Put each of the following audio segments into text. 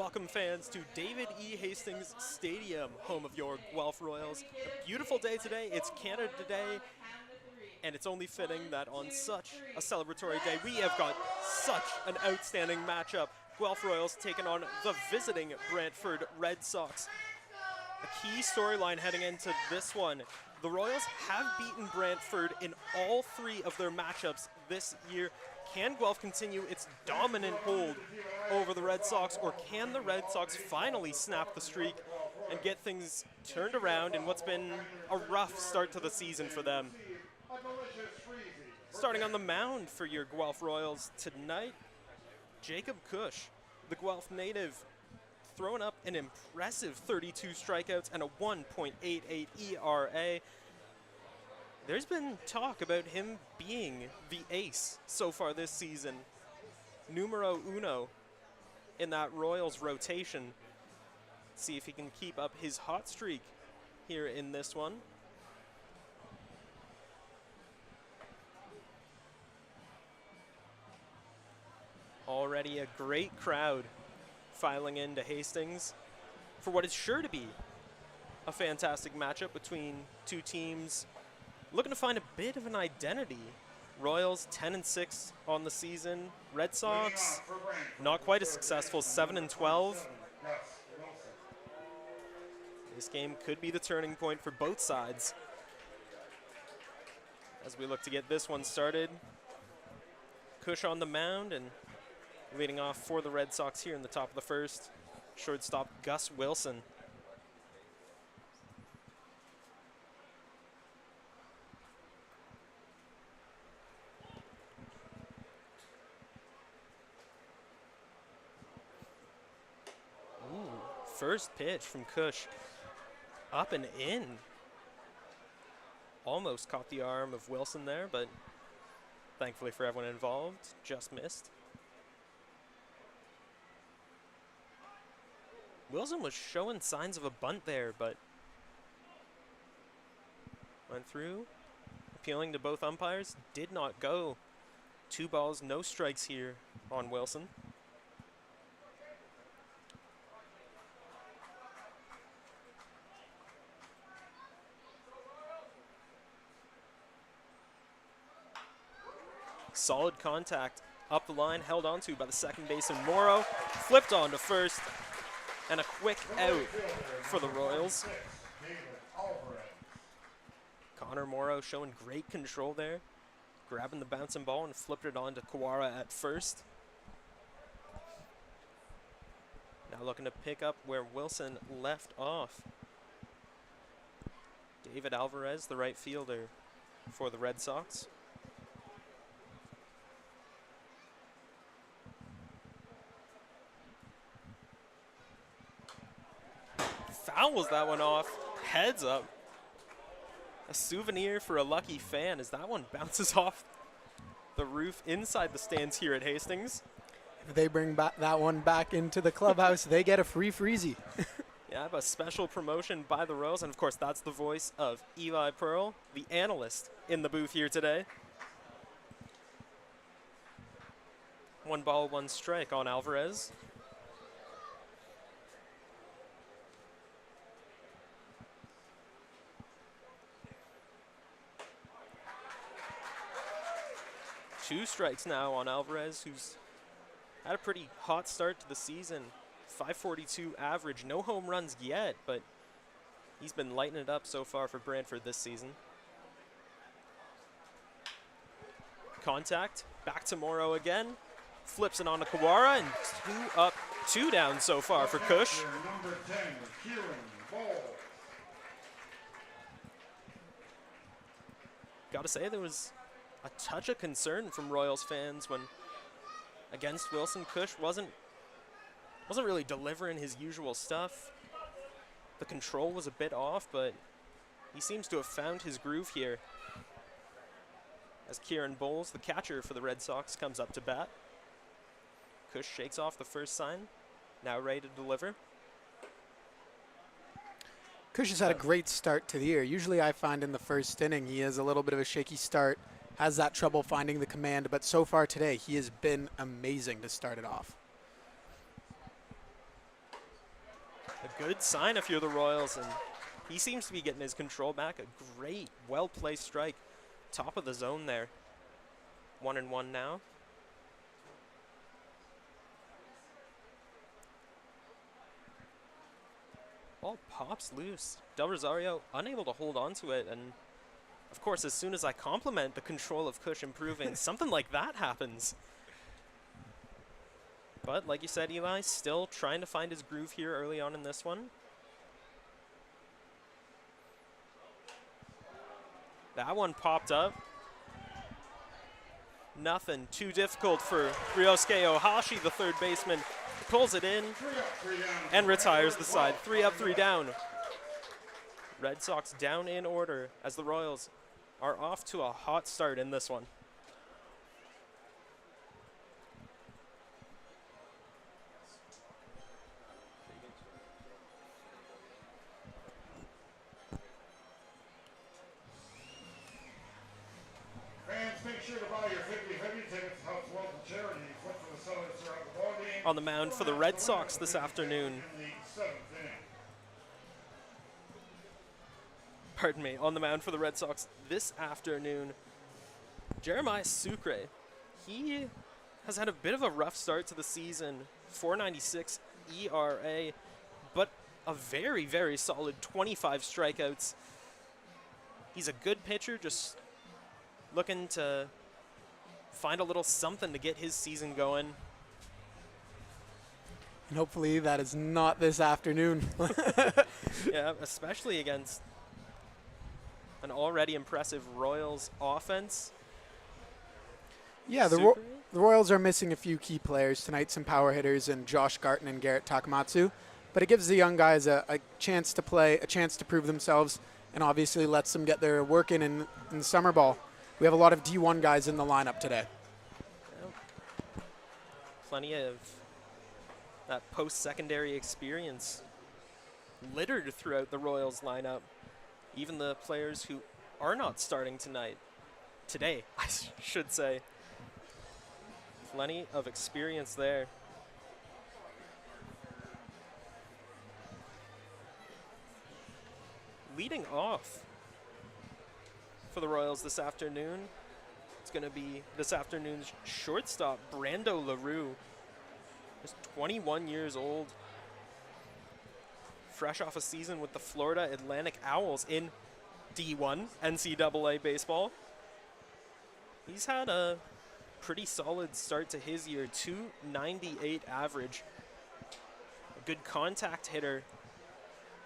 welcome fans to David E. Hastings Stadium, home of your Guelph Royals. A beautiful day today. It's Canada Day, and it's only fitting that on such a celebratory day, we have got such an outstanding matchup. Guelph Royals taking on the visiting Brantford Red Sox. A key storyline heading into this one. The Royals have beaten Brantford in all three of their matchups this year. Can Guelph continue its dominant hold over the Red Sox, or can the Red Sox finally snap the streak and get things turned around in what's been a rough start to the season for them? Starting on the mound for your Guelph Royals tonight, Jacob Cush, the Guelph native, throwing up an impressive 32 strikeouts and a 1.88 ERA. There's been talk about him being the ace so far this season. Numero uno in that Royals rotation. See if he can keep up his hot streak here in this one. Already a great crowd filing into Hastings for what is sure to be a fantastic matchup between two teams looking to find a bit of an identity. Royals 10-6 on the season. Red Sox not quite as successful, 7-12. This game could be the turning point for both sides as we look to get this one started. Cush on the mound, and leading off for the Red Sox here in the top of the first, shortstop Gus Wilson. First pitch from Cush, up and in. Almost caught the arm of Wilson there, but thankfully for everyone involved, just missed. Wilson was showing signs of a bunt there, but went through, appealing to both umpires, did not go. 2 balls, no strikes here on Wilson. Solid contact up the line, held onto by the second baseman Morrow, flipped on to first, and a quick out for the Royals. Connor Morrow showing great control there, grabbing the bouncing ball and flipped it on to Kawara at first. Now looking to pick up where Wilson left off. David Alvarez, the right fielder for the Red Sox. Fouls that one off, heads up. A souvenir for a lucky fan as that one bounces off the roof inside the stands here at Hastings. If they bring that one back into the clubhouse, they get a free freezy. Yeah, a special promotion by the Royals, and of course that's the voice of Eli Pearl, the analyst in the booth here today. 1 ball, 1 strike on Alvarez. Two strikes now on Alvarez, who's had a pretty hot start to the season. 542 average, no home runs yet, but he's been lighting it up so far for Brantford this season. Contact, back to Morrow again. Flips it on to Kawara, and 2 up, 2 down so far for Cush. Gotta say, there was a touch of concern from Royals fans when against Wilson. Cush wasn't really delivering his usual stuff. The control was a bit off, but he seems to have found his groove here. As Kieran Bowles, the catcher for the Red Sox, comes up to bat. Cush shakes off the first sign, now ready to deliver. Cush has had a great start to the year. Usually I find in the first inning he has a little bit of a shaky start, has that trouble finding the command, but so far today he has been amazing to start it off. good sign if you're the Royals, and he seems to be getting his control back. A great, well-placed strike. Top of the zone there. 1-1 now. Ball pops loose. Del Rosario unable to hold on to it, and of course, as soon as I compliment the control of Kush improving, something like that happens. But like you said, Eli, still trying to find his groove here early on in this one. That one popped up. Nothing too difficult for Ryosuke Ohashi, the third baseman. Pulls it in and retires the side. 3 up, 3 down. Red Sox down in order as the Royals are off to a hot start in this one. Make sure to buy your 50/50 tickets to help local charity. Flip for the Southern throughout the ball game. On the mound for the Red Sox this afternoon. Pardon me, on the mound for the Red Sox this afternoon, Jeremiah Sucre. He has had a bit of a rough start to the season. 4.96 ERA, but a very, very solid 25 strikeouts. He's a good pitcher, just looking to find a little something to get his season going. And hopefully that is not this afternoon. Yeah, especially against an already impressive Royals offense. Yeah, the Royals are missing a few key players tonight, some power hitters and Josh Garton and Garrett Takamatsu. But it gives the young guys a chance to play, a chance to prove themselves, and obviously lets them get their work in summer ball. We have a lot of D1 guys in the lineup today. Well, plenty of that post-secondary experience littered throughout the Royals lineup. Even the players who are not starting today, I should say. Plenty of experience there. Leading off for the Royals this afternoon, it's going to be this afternoon's shortstop, Brando LaRue. Just 21 years old. Fresh off a season with the Florida Atlantic Owls in D1 NCAA baseball. He's had a pretty solid start to his year, 298 average. A good contact hitter.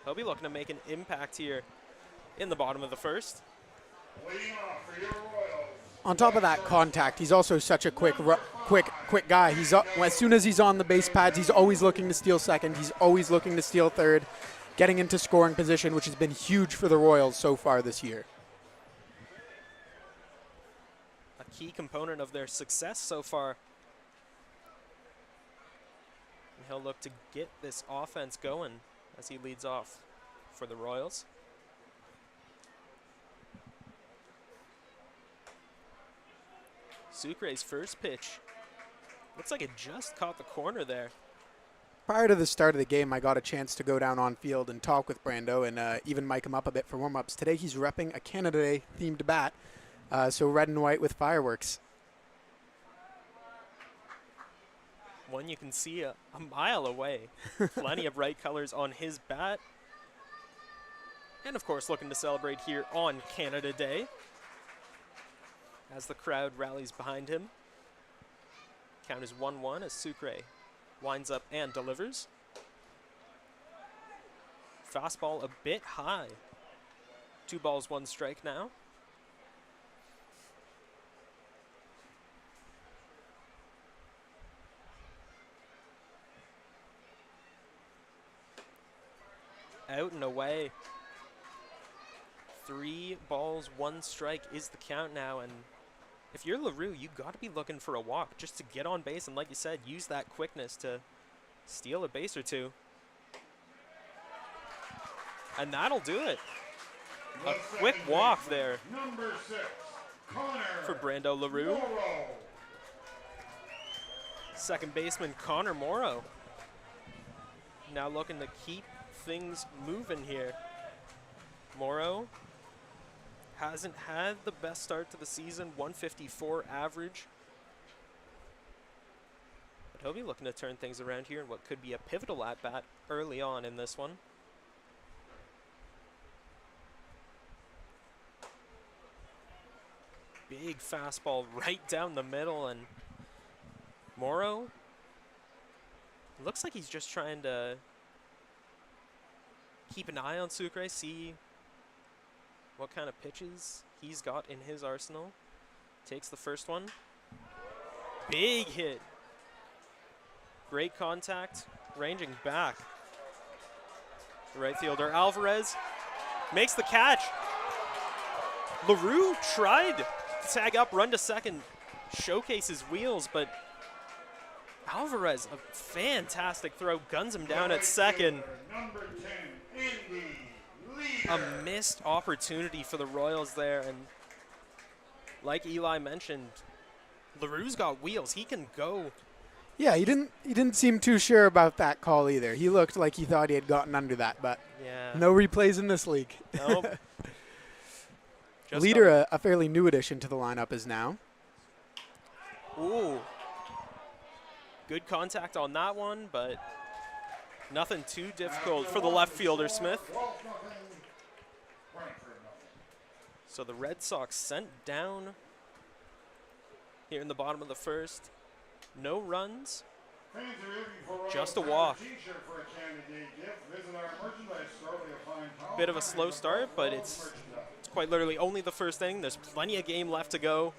He'll be looking to make an impact here in the bottom of the first. On top of that contact, he's also such a quick guy. He's as soon as he's on the base pads, he's always looking to steal second. He's always looking to steal third, getting into scoring position, which has been huge for the Royals so far this year. A key component of their success so far. And he'll look to get this offense going as he leads off for the Royals. Sucre's first pitch. Looks like it just caught the corner there. Prior to the start of the game, I got a chance to go down on field and talk with Brando and even mic him up a bit for warm-ups. Today he's repping a Canada Day themed bat, so red and white with fireworks. One you can see a mile away. Plenty of bright colors on his bat. And of course looking to celebrate here on Canada Day as the crowd rallies behind him. Count is 1-1 as Sucre winds up and delivers. Fastball a bit high. 2 balls, 1 strike now. Out and away. 3 balls, 1 strike is the count now, and if you're LaRue, you got to be looking for a walk just to get on base and, like you said, use that quickness to steal a base or two. And that'll do it. A quick walk there for Brando LaRue. Second baseman Connor Morrow now looking to keep things moving here. Morrow hasn't had the best start to the season, 154 average. But he'll be looking to turn things around here in what could be a pivotal at-bat early on in this one. Big fastball right down the middle, and Morrow looks like he's just trying to keep an eye on Sucre, see what kind of pitches he's got in his arsenal. Takes the first one. Big hit. Great contact, ranging back. The right fielder, Alvarez, makes the catch. LaRue tried to tag up, run to second, showcase his wheels, but Alvarez, a fantastic throw, guns him down at second. Number 10, Indy A Leader. missed opportunity for the Royals there, and like Eli mentioned, LaRue's got wheels. He can go. Yeah, he didn't seem too sure about that call either. He looked like he thought he had gotten under that, but Yeah. no replays in this league. Nope. Just Leader, a fairly new addition to the lineup, is now. Ooh. Good contact on that one, but nothing too difficult for the left fielder, Smith. Guelph nothing, Brantford nothing. So the Red Sox sent down here in the bottom of the first. No runs. Fans are looking for Royal Just a Tiger walk. T-shirt for a candidate gift. Visit our merchandise store where you'll find power Bit of a pack slow and start, but Royals it's merchandise. quite literally only the first inning. There's plenty of game left to go.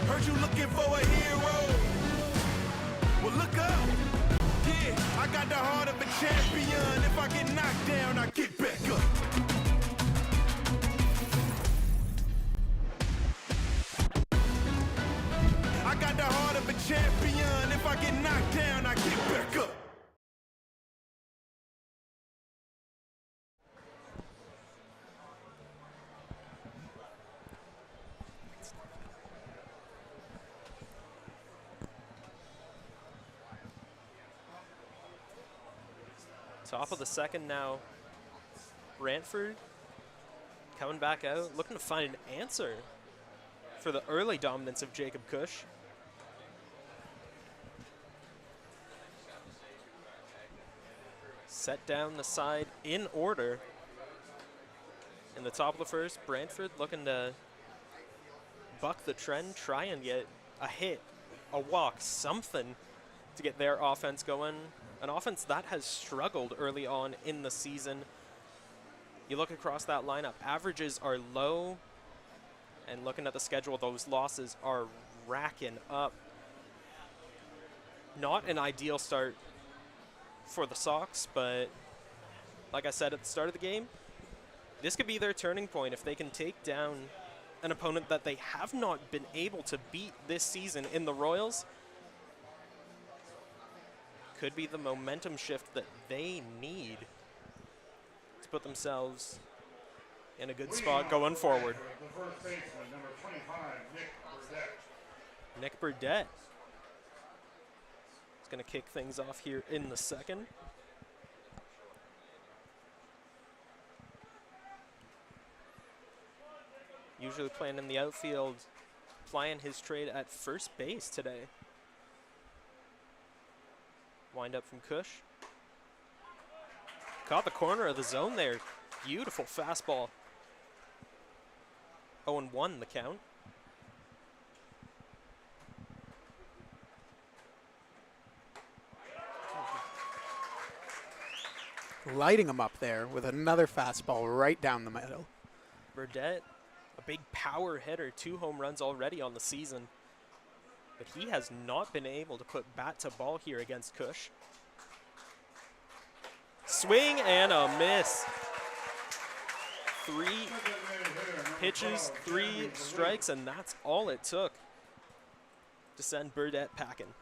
Heard you looking for a hero. Well, look up. Yeah, I got the heart of a champion. If I get knocked down, I get back up. I got the heart of a champion. If I get knocked down, I get back up. Top of the second now. Brantford coming back out, looking to find an answer for the early dominance of Jacob Cush. Set down the side in order. In the top of the first, Brantford looking to buck the trend, try and get a hit, a walk, something to get their offense going. An offense that has struggled early on in the season. You look across that lineup, averages are low, and looking at the schedule, those losses are racking up. Not an ideal start for the Sox, but like I said at the start of the game, this could be their turning point if they can take down an opponent that they have not been able to beat this season in the Royals. Could be the momentum shift that they need to put themselves in a good spot going forward. The first baseman, number 25, Nick Burdett. Nick Burdett is going to kick things off here in the second. Usually playing in the outfield, plying his trade at first base today. Wind up from Cush. Caught the corner of the zone there. Beautiful fastball. 0-1 the count. Lighting him up there with another fastball right down the middle. Burdett, a big power hitter, 2 home runs already on the season. But he has not been able to put bat to ball here against Cush. Swing and a miss. 3 pitches, 3 strikes, and that's all it took to send Burdett packing.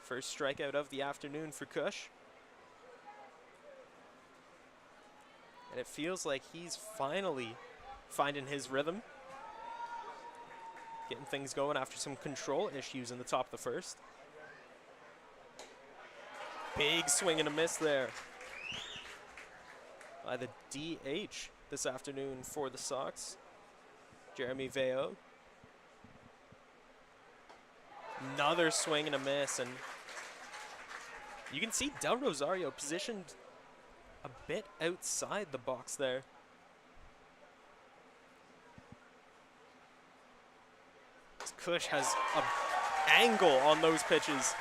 First strikeout of the afternoon for Cush. And it feels like he's finally finding his rhythm. Getting things going after some control issues in the top of the first. Big swing and a miss there by the DH this afternoon for the Sox, Jeremy Veo. Another swing and a miss, and you can see Del Rosario positioned a bit outside the box there. Kush has an angle on those pitches.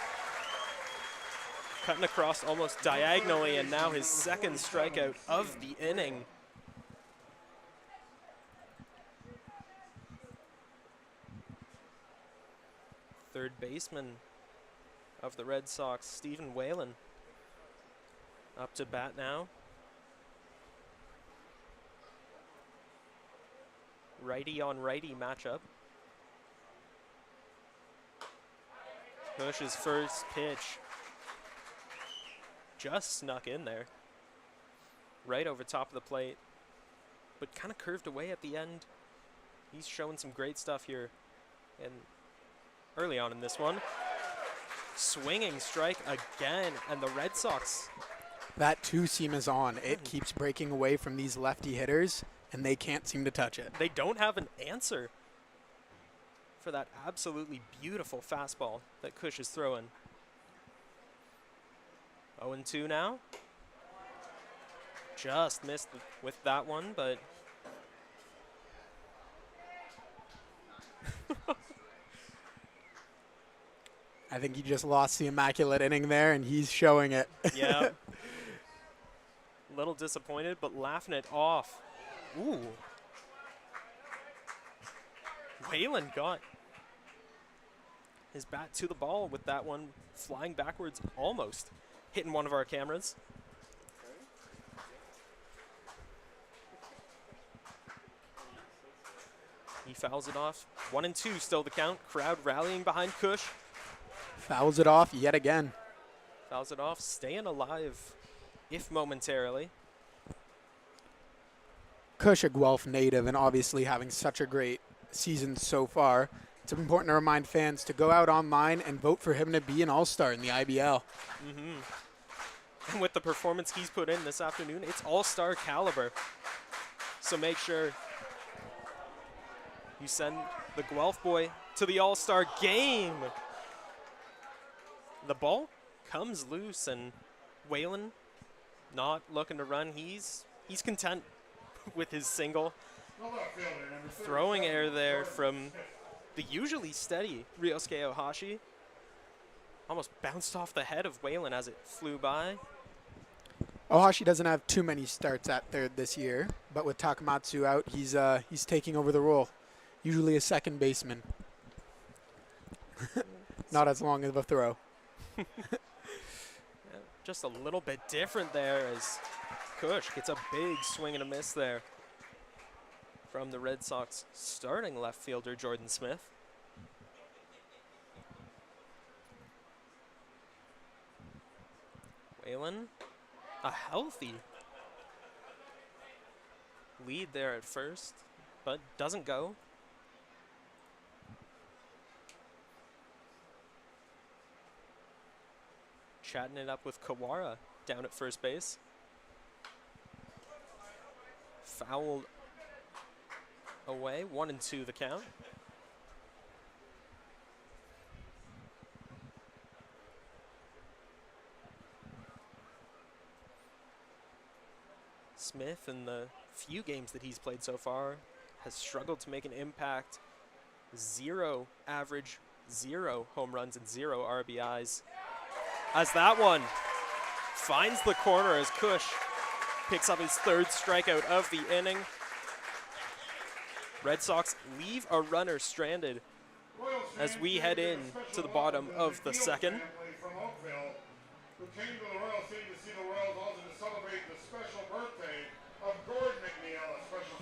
Cutting across almost diagonally, and now his second strikeout of the inning. Third baseman of the Red Sox, Stephen Whalen, up to bat now. Righty on righty matchup. Kush's first pitch just snuck in there, right over top of the plate, but kind of curved away at the end. He's showing some great stuff here, and early on in this one, swinging strike again, and the Red Sox. That two-seam is on. It keeps breaking away from these lefty hitters, and they can't seem to touch it. They don't have an answer for that absolutely beautiful fastball that Kush is throwing. 0-2 now. Just missed with that one, but I think he just lost the immaculate inning there, and he's showing it. yeah. A little disappointed, but laughing it off. Ooh. Whalen got his bat to the ball with that one flying backwards, almost hitting one of our cameras. He fouls it off. 1-2 still the count. Crowd rallying behind Kush. Fouls it off yet again. Fouls it off, staying alive, if momentarily. Kush, a Guelph native, and obviously having such a great season so far. It's important to remind fans to go out online and vote for him to be an all-star in the IBL. And with the performance he's put in this afternoon, it's all-star caliber. So make sure you send the Guelph boy to the all-star game. The ball comes loose, and Whalen not looking to run. He's content with his single. Throwing air there from the usually steady Ryosuke Ohashi. Almost bounced off the head of Whalen as it flew by. Ohashi doesn't have too many starts at third this year, but with Takamatsu out, he's taking over the role. Usually a second baseman. Not as long of a throw. Yeah, just a little bit different there as Kush gets a big swing and a miss there from the Red Sox starting left fielder Jordan Smith. Whalen, a healthy lead there at first, but doesn't go. Chatting it up with Kawara down at first base. Fouled away, 1-2 the count. Smith, in the few games that he's played so far, has struggled to make an impact. 0 average, 0 home runs, and 0 RBIs. As that one finds the corner as Kush picks up his third strikeout of the inning. Red Sox leave a runner stranded as we head in to the bottom of the second. Who came to the Royal City to see the Royals also to celebrate the special birthday of Gordon McNeil, a special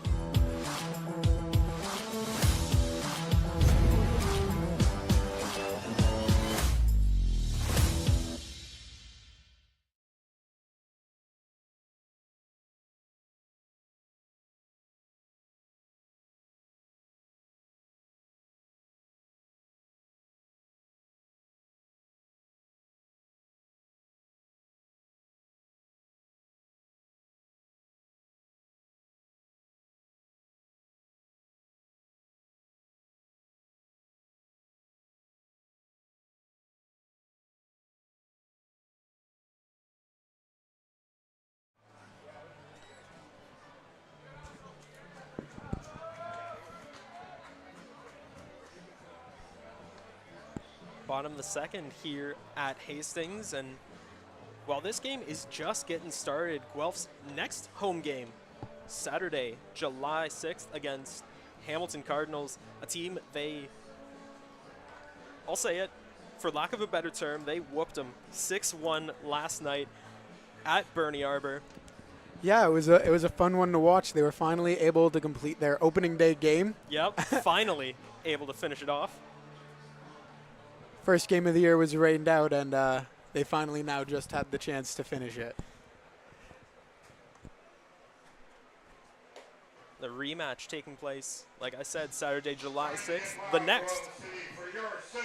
Bottom of the second here at Hastings, and while this game is just getting started, Guelph's next home game, Saturday, July 6th against Hamilton Cardinals, a team I'll say it, for lack of a better term, they whooped them 6-1 last night at Bernie Arbor. Yeah, it was a fun one to watch. They were finally able to complete their opening day game. Yep, finally able to finish it off. First game of the year was rained out, and they finally now just had the chance to finish it. The rematch taking place, like I said, Saturday, July 6th, the next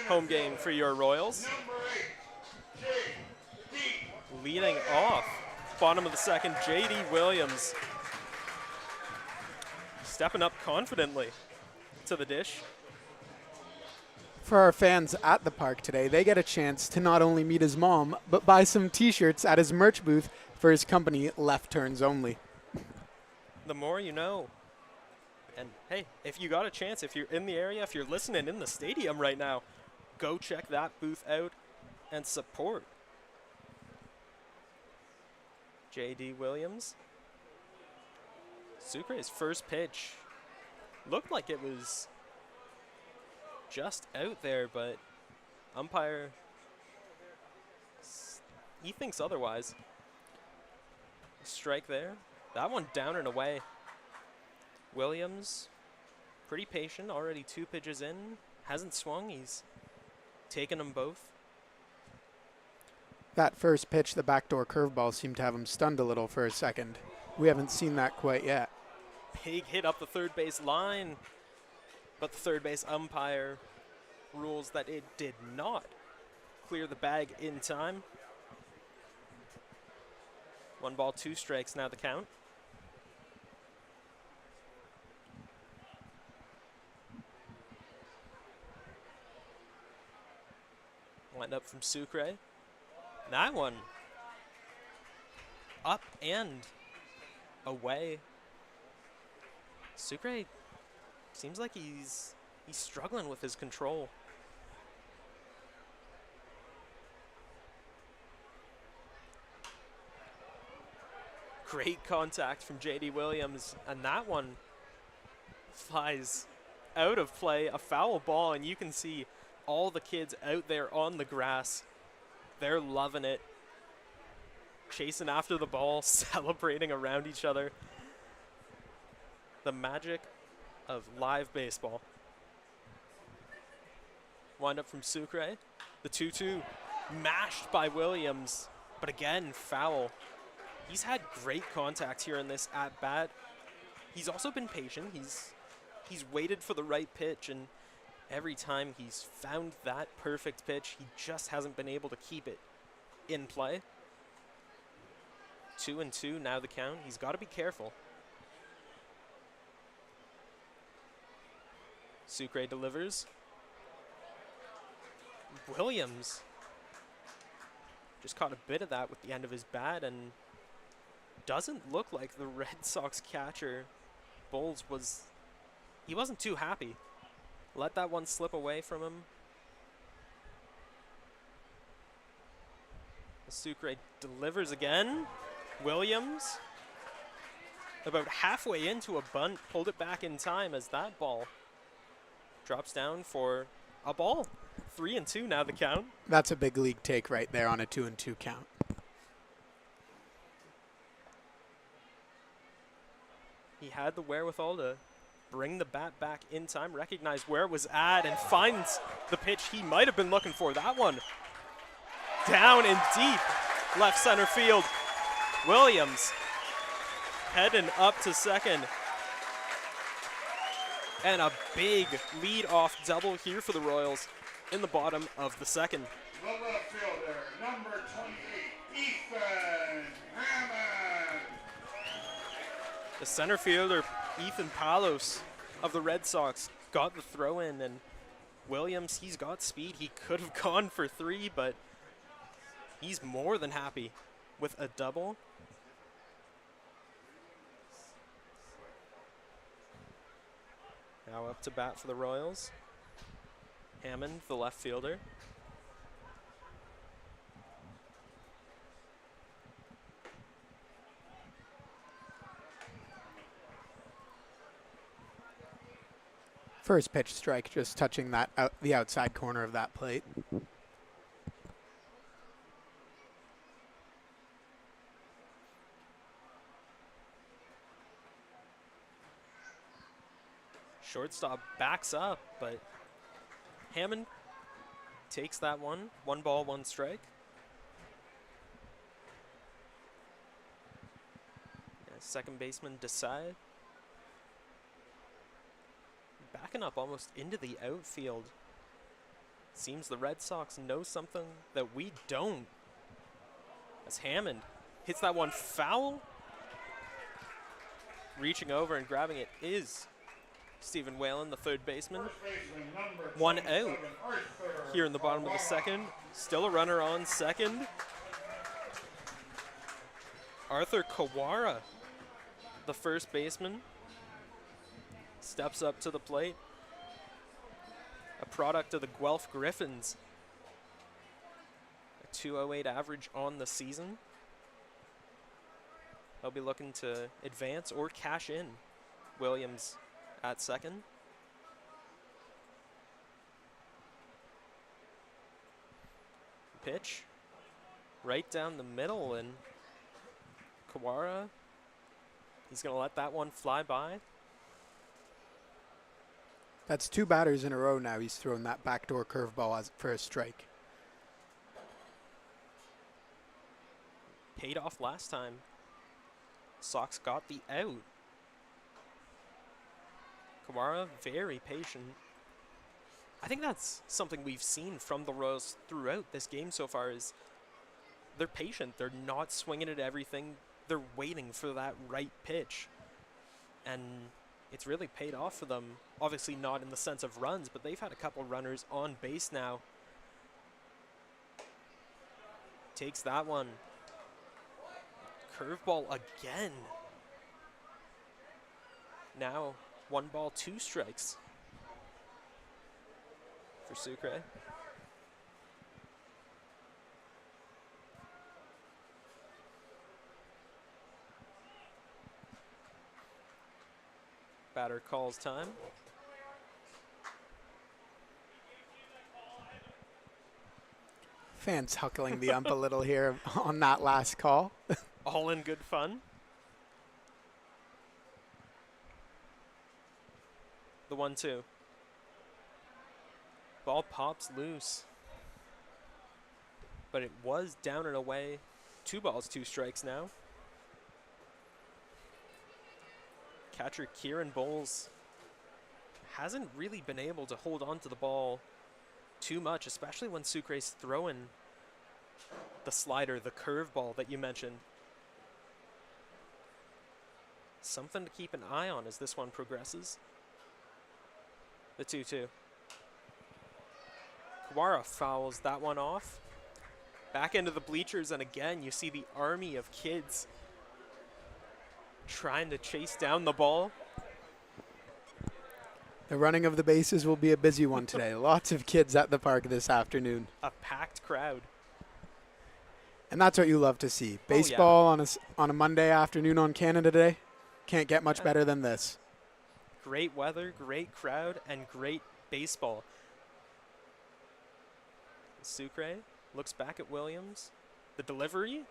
home game for your Royals. Leading off, bottom of the second, J.D. Williams. Stepping up confidently to the dish. For our fans at the park today, they get a chance to not only meet his mom, but buy some t-shirts at his merch booth for his company, Left Turns Only. The more you know. And hey, if you got a chance, if you're in the area, if you're listening in the stadium right now, go check that booth out and support J.D. Williams. Sucre's first pitch looked like it was just out there, but umpire, he thinks otherwise. Strike there. That one down and away. Williams, pretty patient, already 2 pitches in. Hasn't swung, he's taken them both. That first pitch, the backdoor curveball, seemed to have him stunned a little for a second. We haven't seen that quite yet. Big hit up the third base line, but the third base umpire rules that it did not clear the bag in time. 1 ball, 2 strikes now the count. Wind up from Sucre. That one up and away. Sucre seems like he's struggling with his control. Great contact from J.D. Williams, and that one flies out of play, a foul ball, and you can see all the kids out there on the grass. They're loving it. Chasing after the ball, celebrating around each other. The magic of live baseball. Wind up from Sucre. The 2-2 mashed by Williams, but again, foul. He's had great contact here in this at-bat. He's also been patient. He's waited for the right pitch, and every time he's found that perfect pitch, he just hasn't been able to keep it in play. 2-2 now the count. He's got to be careful. Sucre delivers. Williams just caught a bit of that with the end of his bat, and doesn't look like the Red Sox catcher, Bowles, he wasn't too happy. Let that one slip away from him. Sucre delivers again. Williams, about halfway into a bunt, pulled it back in time as that ball drops down for a ball. 3-2 now the count. That's a big league take right there on a 2-2 count. He had the wherewithal to bring the bat back in time, recognize where it was at, and finds the pitch he might have been looking for. That one down and deep left center field. Williams heading up to second. And a big lead-off double here for the Royals in the bottom of the second. The left fielder, number 28, Ethan Hammond. The center fielder, Ethan Palos of the Red Sox, got the throw in, and Williams, he's got speed. He could have gone for 3, but he's more than happy with a double. Now up to bat for the Royals. Hammond, the left fielder. First pitch strike, just touching that the outside corner of that plate. Shortstop backs up, but Hammond takes that one. 1 ball, 1 strike. Yeah, second baseman Desai backing up almost into the outfield. Seems the Red Sox know something that we don't. As Hammond hits that one foul. Reaching over and grabbing it is Stephen Whalen, the third baseman. 1 out here in the bottom of the second. Still a runner on second. Arthur Kawara, the first baseman, steps up to the plate. A product of the Guelph Griffins. A .208 average on the season. They'll be looking to advance or cash in. Williams at second. Pitch right down the middle, and Kawara, he's going to let that one fly by. That's 2 batters in a row now. He's thrown that backdoor curveball for a strike. Paid off last time. Sox got the out. Kawara, very patient. I think that's something we've seen from the Royals throughout this game so far is they're patient. They're not swinging at everything. They're waiting for that right pitch. And it's really paid off for them. Obviously not in the sense of runs, but they've had a couple runners on base now. Takes that one. Curveball again. Now 1 ball, 2 strikes for Sucre. Batter calls time. Fans huckling the ump a little here on that last call. All in good fun. The 1-2. Ball pops loose. But it was down and away. 2 balls, 2 strikes now. Catcher Kieran Bowles hasn't really been able to hold on to the ball too much, especially when Sucre's throwing the slider, the curveball that you mentioned. Something to keep an eye on as this one progresses. The 2-2. Kawara fouls that one off. Back into the bleachers, and again, you see the army of kids trying to chase down the ball. The running of the bases will be a busy one today. Lots of kids at the park this afternoon. A packed crowd. And that's what you love to see. Baseball on a Monday afternoon on Canada Day. Can't get much better than this. Great weather, great crowd, and great baseball. Sucre looks back at Williams. The delivery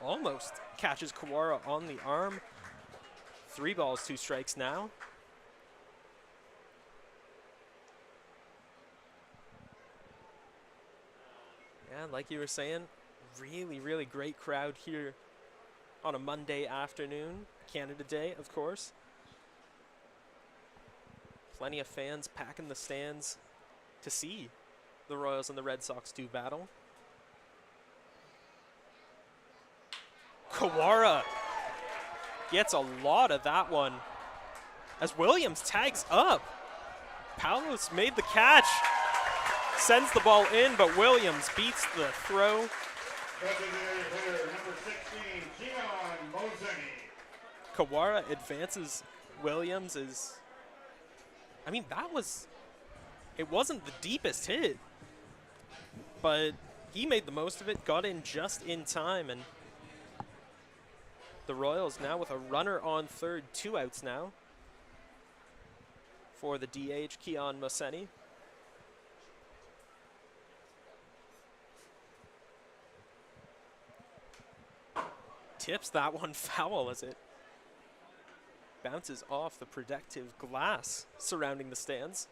almost catches Kawara on the arm. 3 balls, 2 strikes now. Yeah, like you were saying, really, really great crowd here on a Monday afternoon. Canada Day, of course. Plenty of fans packing the stands to see the Royals and the Red Sox do battle. Kawara gets a lot of that one as Williams tags up. Palos made the catch, sends the ball in, but Williams beats the throw. Designated hitter number 16, Gian Mozeni. Kawara advances. Williams is, I mean, it wasn't the deepest hit, but he made the most of it, got in just in time, and the Royals now with a runner on third, 2 outs now for the DH, Keon Moseni. Tips that one foul as it bounces off the protective glass surrounding the stands.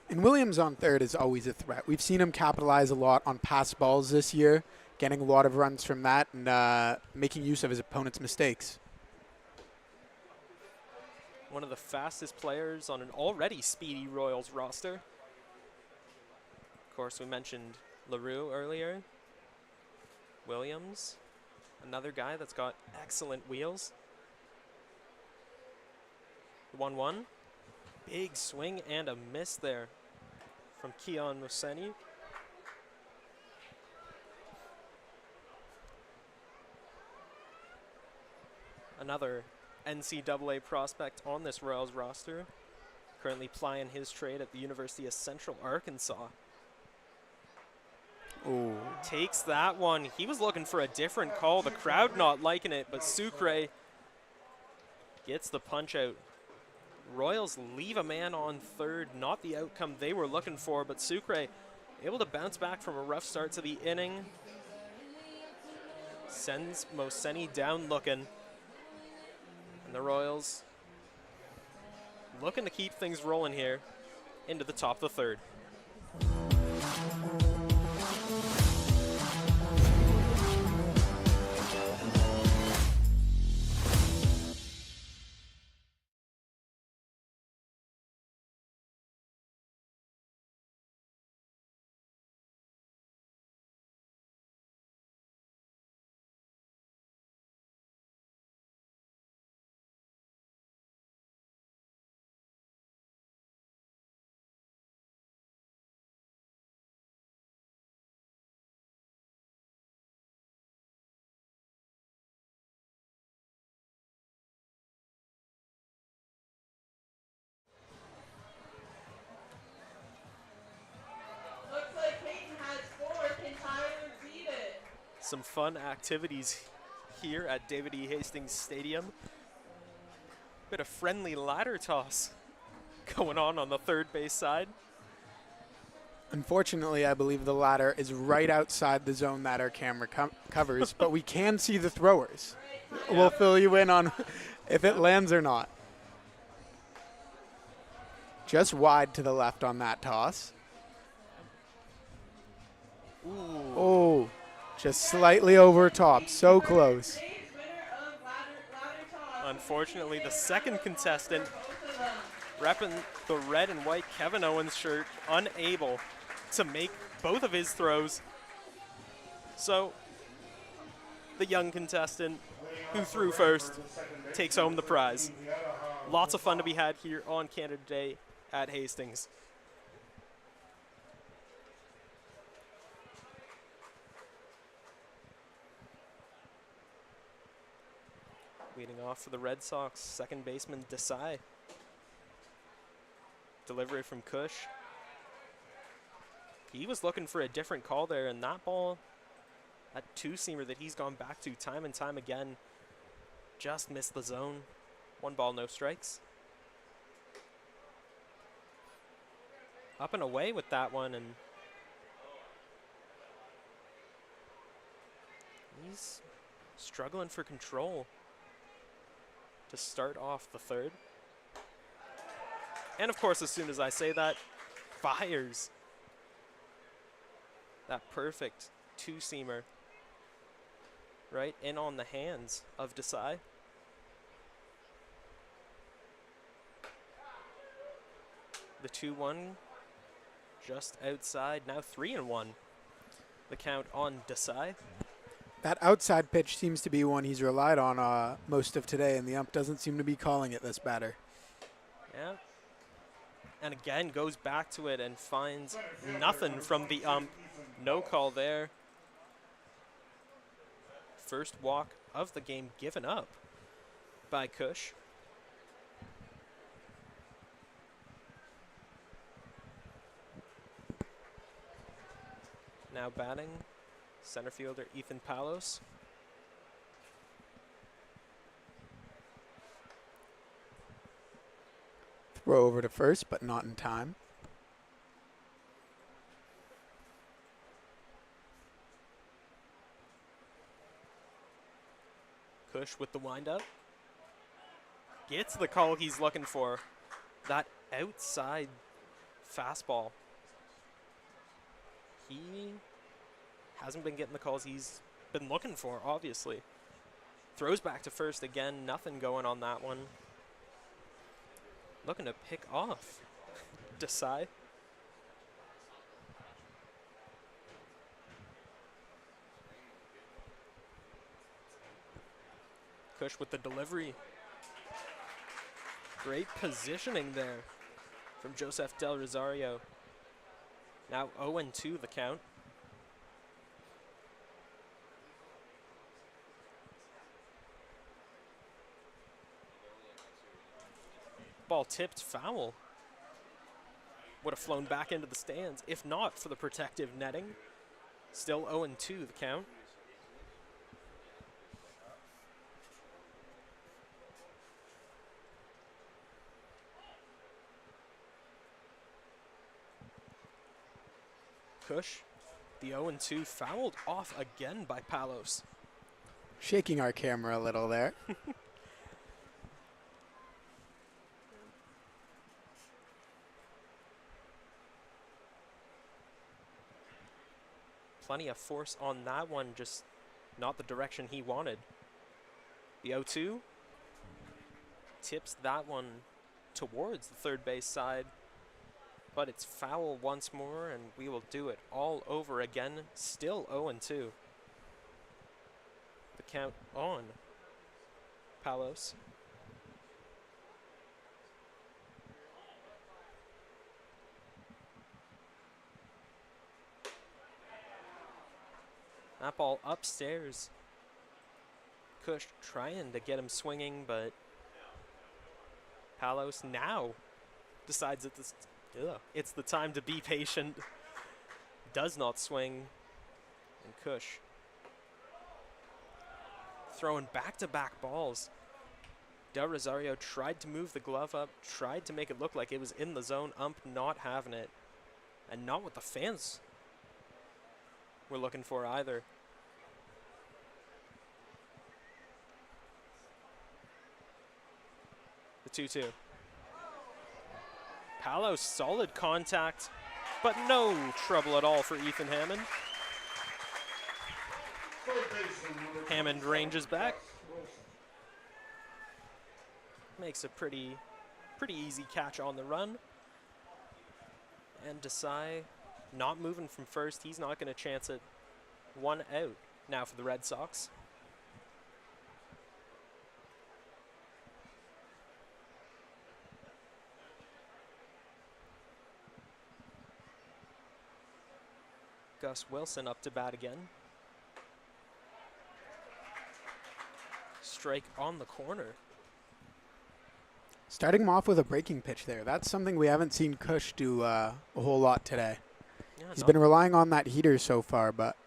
And Williams on third is always a threat. We've seen him capitalize a lot on pass balls this year, getting a lot of runs from that and making use of his opponent's mistakes. One of the fastest players on an already speedy Royals roster. Of course, we mentioned LaRue earlier. Williams, another guy that's got excellent wheels. 1-1. Big swing and a miss there from Keon Moseni. Another NCAA prospect on this Royals roster, currently plying his trade at the University of Central Arkansas. Ooh. Takes that one. He was looking for a different call. The crowd not liking it, but Sucre gets the punch out. Royals leave a man on third, not the outcome they were looking for, but Sucre able to bounce back from a rough start to the inning. Sends Moseni down looking. And the Royals looking to keep things rolling here into the top of the third. Some fun activities here at David E. Hastings Stadium. Bit of friendly ladder toss going on the third base side. Unfortunately, I believe the ladder is right outside the zone that our camera covers, but we can see the throwers. We'll fill you in on if it lands or not. Just wide to the left on that toss. Ooh. Oh, just slightly over top, so close. Unfortunately, the second contestant, repping the red and white Kevin Owens shirt, unable to make both of his throws. So the young contestant who threw first takes home the prize. Lots of fun to be had here on Canada Day at Hastings. Leading off for the Red Sox, second baseman Desai. Delivery from Cush. He was looking for a different call there, and that ball, that two-seamer that he's gone back to time and time again, just missed the zone. 1 ball, no strikes. Up and away with that one, and he's struggling for control to start off the third. And of course, as soon as I say that, fires that perfect two-seamer right in on the hands of Desai. The 2-1 just outside, now 3-1. The count on Desai. That outside pitch seems to be one he's relied on most of today, and the ump doesn't seem to be calling it this batter. Yeah. And again, goes back to it and finds nothing from the ump. No call there. First walk of the game given up by Cush. Now batting, center fielder Ethan Palos. Throw over to first, but not in time. Kush with the windup. Gets the call he's looking for. That outside fastball. He hasn't been getting the calls he's been looking for, obviously. Throws back to first again. Nothing going on that one. Looking to pick off Desai. Kush with the delivery. Great positioning there from Joseph Del Rosario. Now 0-2 the count. Ball tipped foul. Would have flown back into the stands if not for the protective netting. Still 0-2 the count. Kush, the 0-2 fouled off again by Palos. Shaking our camera a little there. Plenty of force on that one, just not the direction he wanted. The 0-2 tips that one towards the third base side, but it's foul once more, and we will do it all over again. Still 0-2. The count on Palos. That ball upstairs. Kush trying to get him swinging, but Palos now decides that it's the time to be patient. Does not swing. And Kush throwing back-to-back balls. Del Rosario tried to move the glove up, tried to make it look like it was in the zone. Ump not having it. And not what the fans were looking for either. The 2-2. Palos, solid contact, but no trouble at all for Ethan Hammond. Hammond ranges back. Makes a pretty easy catch on the run. And Desai not moving from first. He's not going to chance it. 1 out now for the Red Sox. Gus Wilson up to bat again. Strike on the corner. Starting him off with a breaking pitch there. That's something we haven't seen Kush do a whole lot today. Yeah, He's been relying on that heater so far, but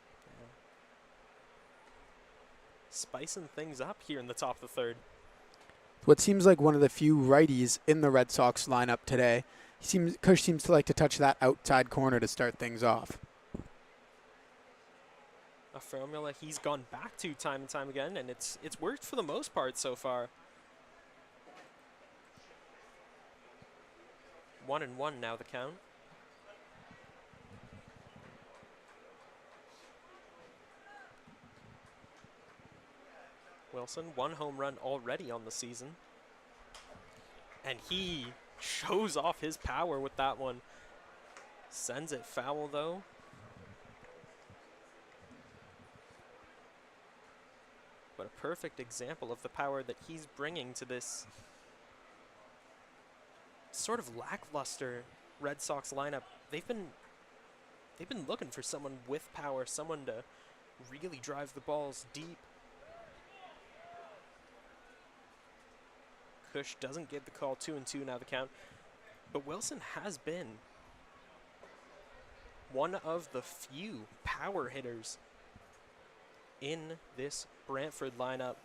spicing things up here in the top of the third. what seems like one of the few righties in the Red Sox lineup today. Kush seems to like to touch that outside corner to start things off. A formula he's gone back to time and time again, and it's worked for the most part so far. 1-1 now the count. Wilson, 1 home run already on the season. And he shows off his power with that one. Sends it foul though. But a perfect example of the power that he's bringing to this sort of lackluster Red Sox lineup. They've been looking for someone with power, someone to really drive the balls deep. Kush doesn't get the call. 2-2 now the count. But Wilson has been one of the few power hitters in this Brantford lineup.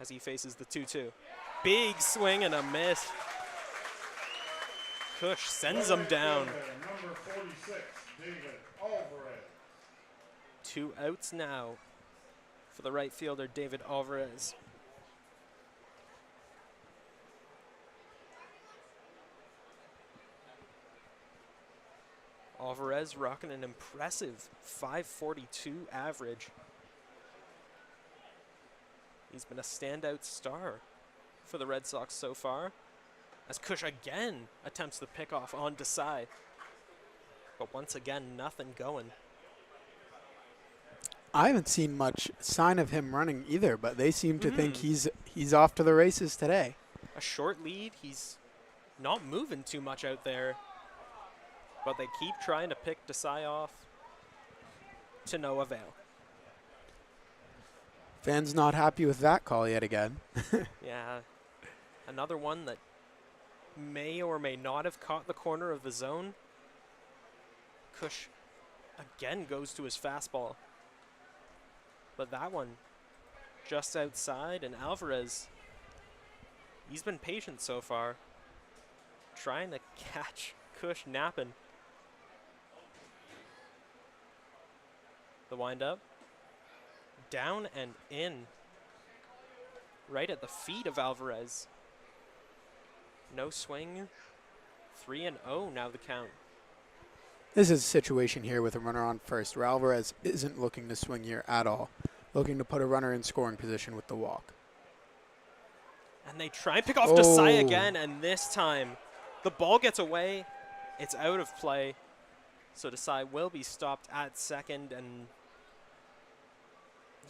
as he faces the 2-2. Big swing and a miss. Cush sends him down. Number 46, David Alvarez. 2 outs now for the right fielder, David Alvarez. Alvarez rocking an impressive .542 average. He's been a standout star for the Red Sox so far, as Cush again attempts the pickoff on Desai. But once again, nothing going. I haven't seen much sign of him running either, but they seem to think he's off to the races today. A short lead. He's not moving too much out there, but they keep trying to pick Desai off to no avail. Fans not happy with that call yet again. Yeah, another one that may or may not have caught the corner of the zone. Cush again goes to his fastball, but that one just outside, and Alvarez, he's been patient so far, trying to catch Cush napping. The windup, down and in, right at the feet of Alvarez. No swing, 3-0 now the count. This is a situation here with a runner on first where Alvarez isn't looking to swing here at all, looking to put a runner in scoring position with the walk. And they try and pick off Desai again, and this time the ball gets away. It's out of play, so Desai will be stopped at second, and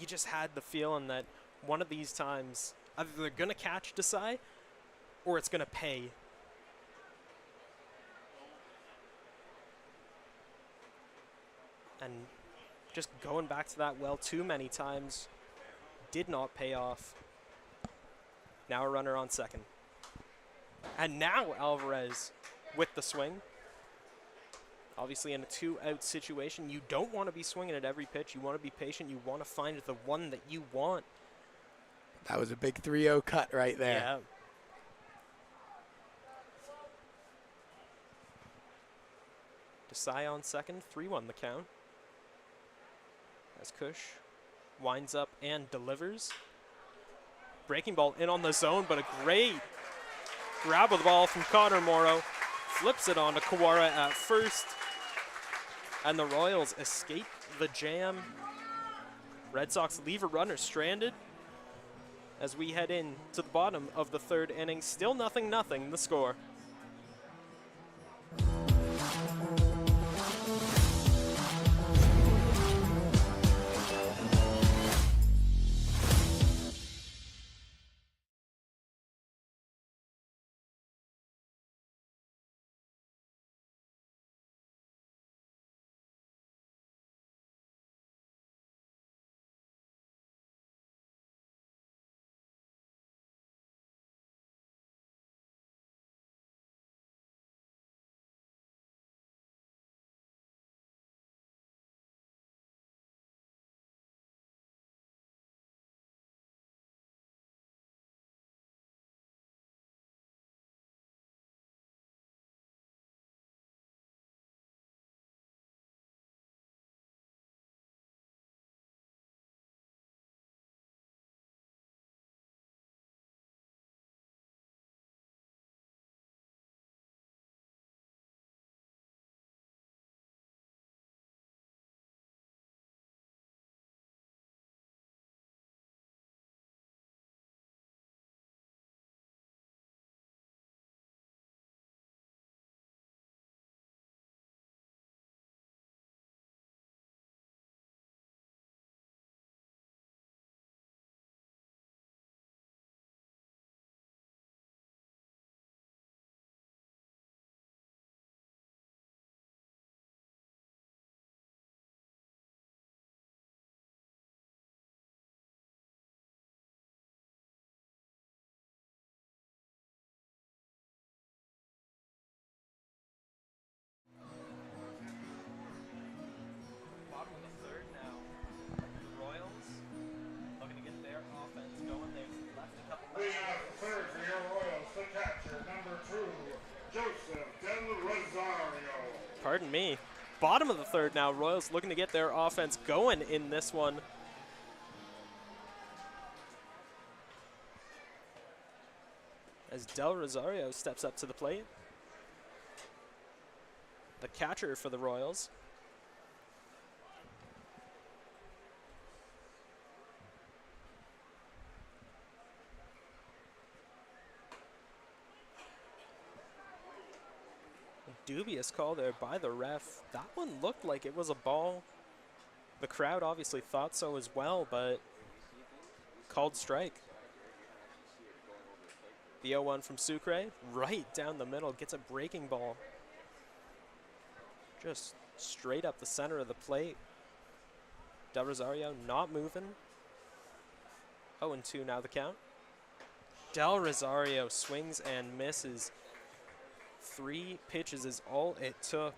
you just had the feeling that one of these times either they're going to catch Desai or it's going to pay. And just going back to that well too many times did not pay off. Now a runner on second. And now Alvarez with the swing. Obviously in a 2-out situation, you don't want to be swinging at every pitch. You want to be patient. You want to find the one that you want. That was a big 3-0 cut right there. Yeah. Desai on second, 3-1 the count. As Cush winds up and delivers. Breaking ball in on the zone, but a great grab of the ball from Connor Morrow. Flips it on to Kawara at first. And the Royals escape the jam. Red Sox leave a runner stranded as we head in to the bottom of the third inning. Still 0-0 the score. Pardon me. Bottom of the third now. Royals looking to get their offense going in this one. As Del Rosario steps up to the plate. The catcher for the Royals. Dubious call there by the ref. That one looked like it was a ball. The crowd obviously thought so as well, but called strike. The 0-1 from Sucre, right down the middle, gets a breaking ball. Just straight up the center of the plate. Del Rosario not moving. 0-2 now the count. Del Rosario swings and misses. 3 pitches is all it took.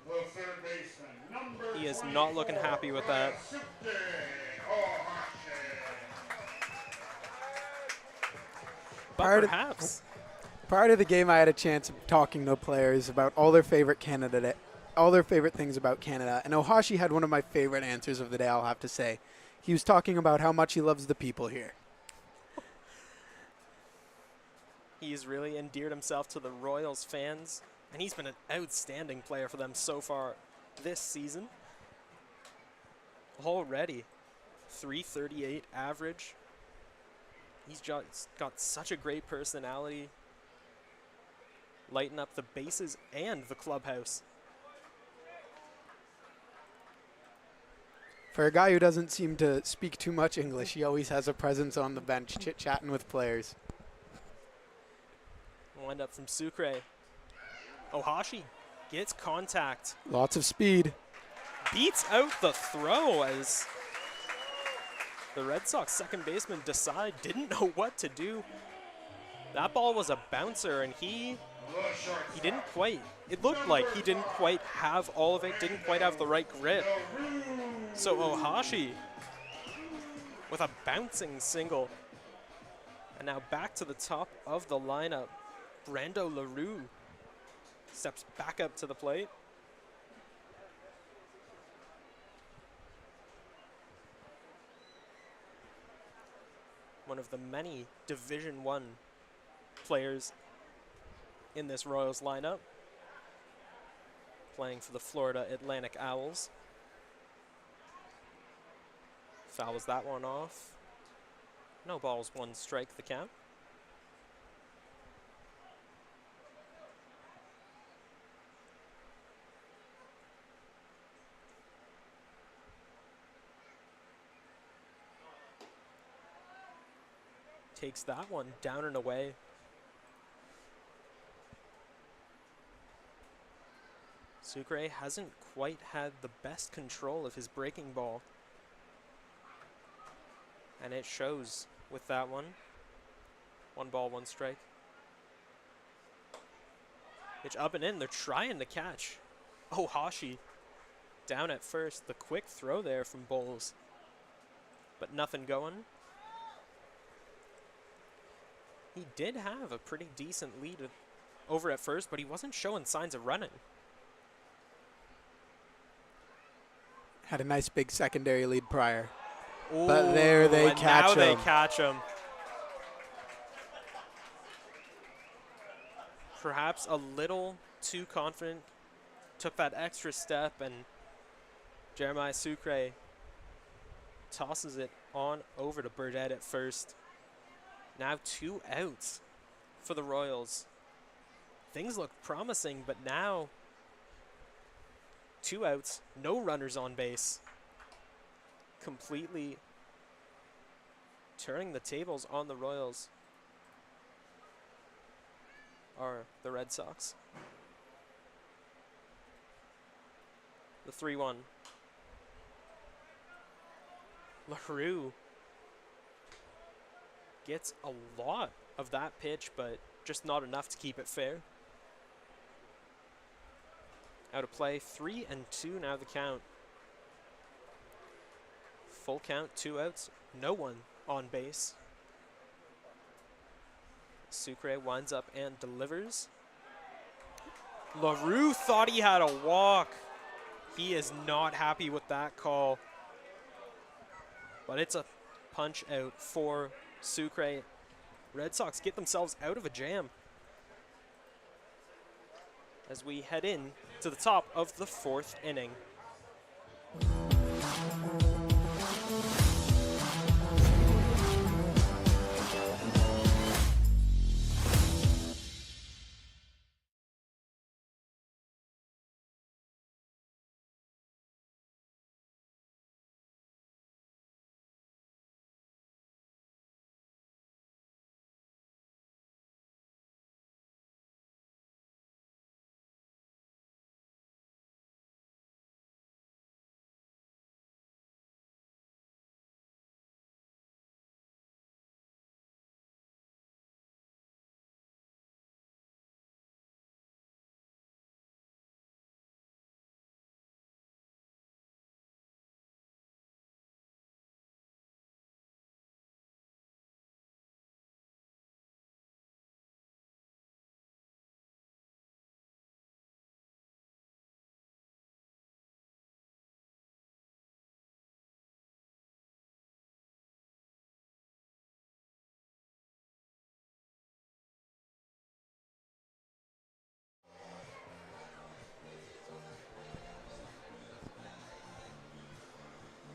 The third baseman, number He is not looking 24, happy with that. But Prior to- perhaps Prior to the game, I had a chance of talking to players about all their favorite things about Canada, and Ohashi had one of my favorite answers of the day, I'll have to say. He was talking about how much he loves the people here. he's really endeared himself to the Royals fans, and he's been an outstanding player for them so far this season. Already, 338 average. He's just got such a great personality. Lighten up the bases and the clubhouse. For a guy who doesn't seem to speak too much English, he always has a presence on the bench, chit-chatting with players. Wind up from Sucre. Ohashi gets contact. Lots of speed. Beats out the throw as the Red Sox second baseman didn't know what to do. That ball was a bouncer, and he didn't quite, it looked like he didn't quite have all of it, didn't quite have the right grip. So Ohashi with a bouncing single. And now back to the top of the lineup. Brando LaRue steps back up to the plate. One of the many Division I players in this Royals lineup, playing for the Florida Atlantic Owls. Fouls that one off. No balls, 1 strike the count. Takes that one down and away. Sucre hasn't quite had the best control of his breaking ball. And it shows with that one. 1 ball, 1 strike. Pitch up and in. They're trying to catch. Ohashi down at first. The quick throw there from Bowles. But nothing going. He did have a pretty decent lead over at first, but he wasn't showing signs of running. Had a nice big secondary lead prior. Ooh, But there they and catch now they him. catch him. Perhaps a little too confident. Took that extra step, and Jeremiah Sucre tosses it on over to Burdett at first. Now 2 outs for the Royals. Things look promising, but now 2 outs, no runners on base. Completely turning the tables on the Royals are the Red Sox. The 3-1. LaRue gets a lot of that pitch, but just not enough to keep it fair. Out of play, 3-2 now the count. Full count, 2 outs, no one on base. Sucre winds up and delivers. LaRue thought he had a walk. He is not happy with that call. But it's a punch out for Sucre. Red Sox get themselves out of a jam as we head in to the top of the 4th inning.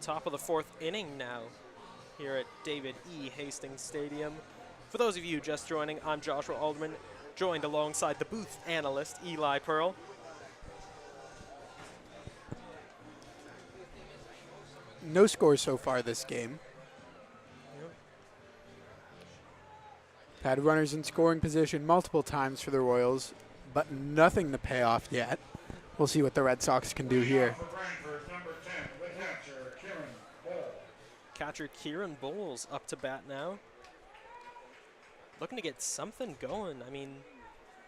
Top of the 4th inning now here at David E. Hastings Stadium. For those of you just joining, I'm Joshua Alderman, joined alongside the booth analyst Eli Pearl. No score so far this game. Had runners in scoring position multiple times for the Royals, but nothing to pay off yet. We'll see what the Red Sox can do here. For Brantford, number 10, the catcher, Kieran Ball. Catcher Kieran Bowles up to bat now. Looking to get something going. I mean,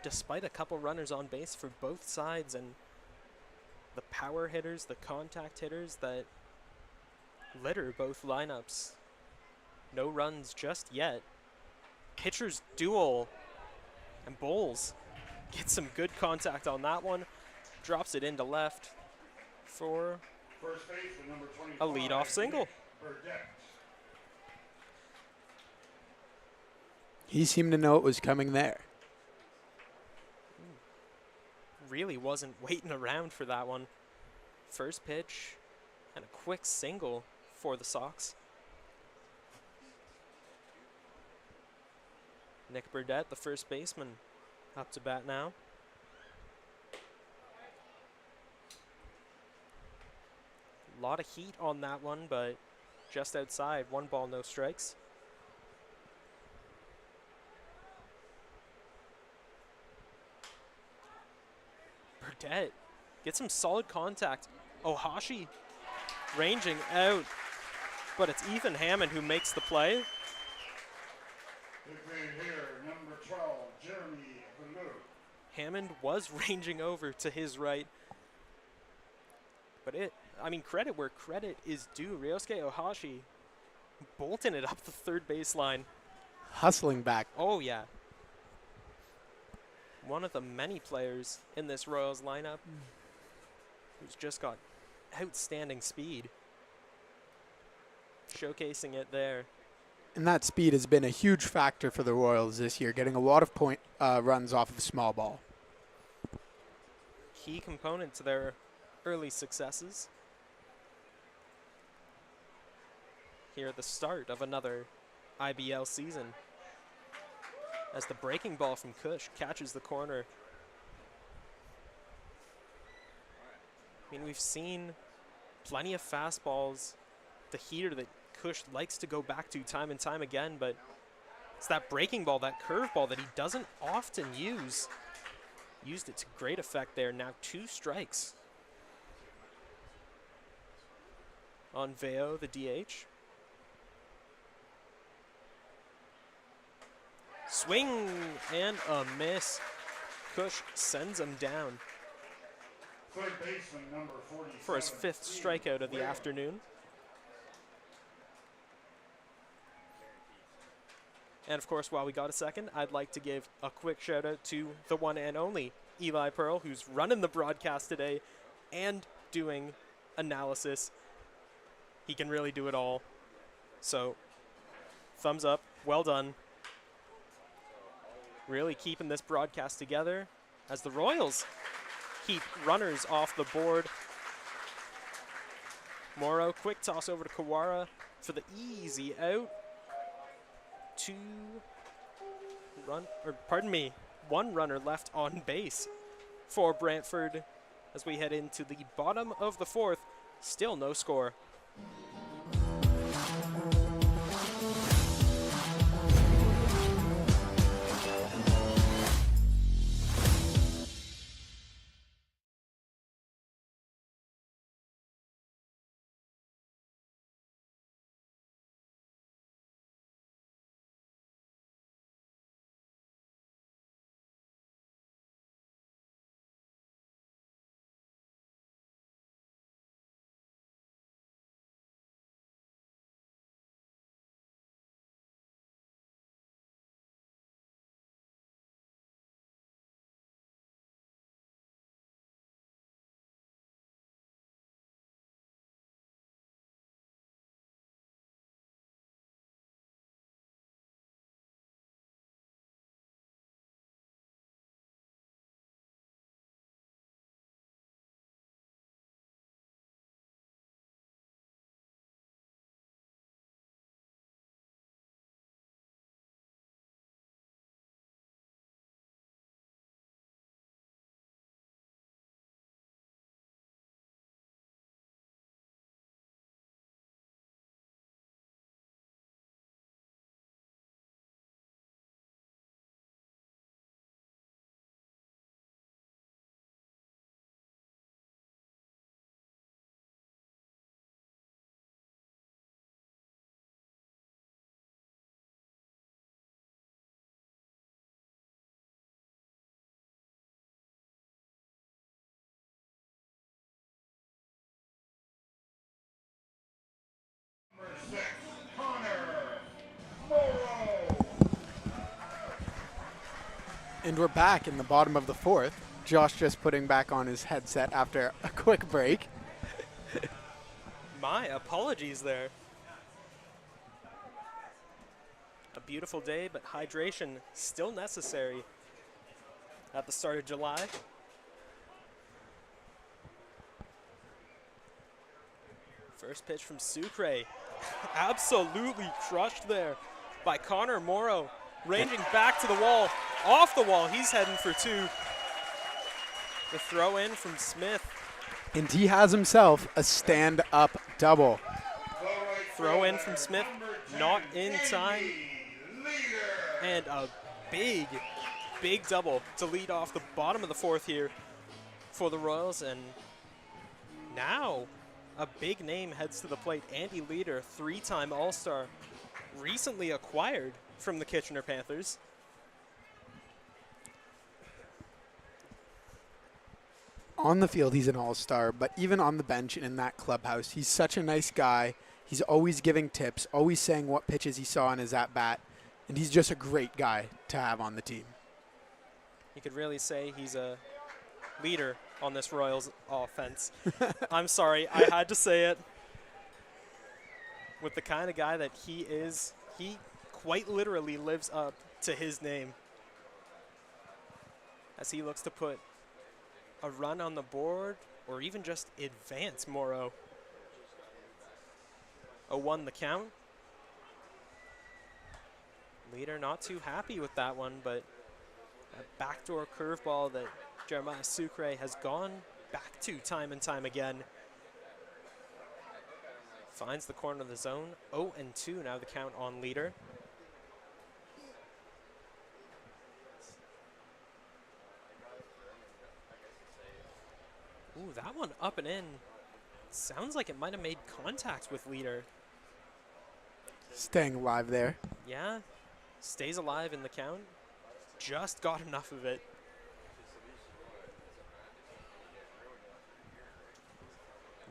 despite a couple runners on base for both sides and the power hitters, the contact hitters that litter both lineups. No runs just yet. Pitchers duel, and Bowles gets some good contact on that one. Drops it into left for First baseman, number 25, a leadoff single. Burdette. He seemed to know it was coming there. Really wasn't waiting around for that one. First pitch and a quick single for the Sox. Nick Burdette, the first baseman, up to bat now. A lot of heat on that one, but just outside. 1 ball, no strikes. Burdette gets some solid contact. Ohashi ranging out, but it's Ethan Hammond who makes the play. Big man here, number 12, Jeremy Bellew. Hammond was ranging over to his right. But credit where credit is due. Ryosuke Ohashi bolting it up the third baseline. Hustling back. Oh, yeah. One of the many players in this Royals lineup who's just got outstanding speed. Showcasing it there. And that speed has been a huge factor for the Royals this year, getting a lot of point runs off of small ball. Key component to their early successes. Here at the start of another IBL season. As the breaking ball from Kush catches the corner. I mean, we've seen plenty of fastballs, the heater that Kush likes to go back to time and time again, but it's that breaking ball, that curveball that he doesn't often use. Used it to great effect there. Now 2 strikes on Veo, the DH. Swing and a miss. Kush sends him down Third baseman, number 47. for his 5th strikeout of the afternoon. And of course, while we got a second, I'd like to give a quick shout out to the one and only Eli Pearl, who's running the broadcast today and doing analysis. He can really do it all. So, thumbs up. Well done. Really keeping this broadcast together as the Royals keep runners off the board. Morrow, quick toss over to Kawara for the easy out. One runner left on base for Brantford as we head into the bottom of the fourth. Still no score. Number 6, Connor Morrow. And we're back in the bottom of the fourth. Josh just putting back on his headset after a quick break. My apologies there. A beautiful day, but hydration still necessary at the start of July. First pitch from Sucre. Absolutely crushed there by Connor Morrow. Ranging back to the wall. Off the wall, he's heading for two. The throw in from Smith. And he has himself a stand-up double. Throw in from Smith, not in time. And a big, big double to lead off the bottom of the fourth here for the Royals. And now a big name heads to the plate. Andy Leader, three-time All-Star, recently acquired from the Kitchener Panthers. On the field, he's an all-star, but even on the bench and in that clubhouse, he's such a nice guy. He's always giving tips, always saying what pitches he saw in his at-bat, and he's just a great guy to have on the team. You could really say he's a leader on this Royals offense. I'm sorry, I had to say it. With the kind of guy that he is, he quite literally lives up to his name as he looks to put a run on the board or even just advance Morrow. 0-1 the count. Leader not too happy with that one, but a backdoor curveball that Jeremiah Sucre has gone back to time and time again. Finds the corner of the zone. 0-2 now the count on Leader. Ooh, that one up and in. Sounds like it might have made contact with Leader. Staying alive there. Yeah, stays alive in the count. Just got enough of it.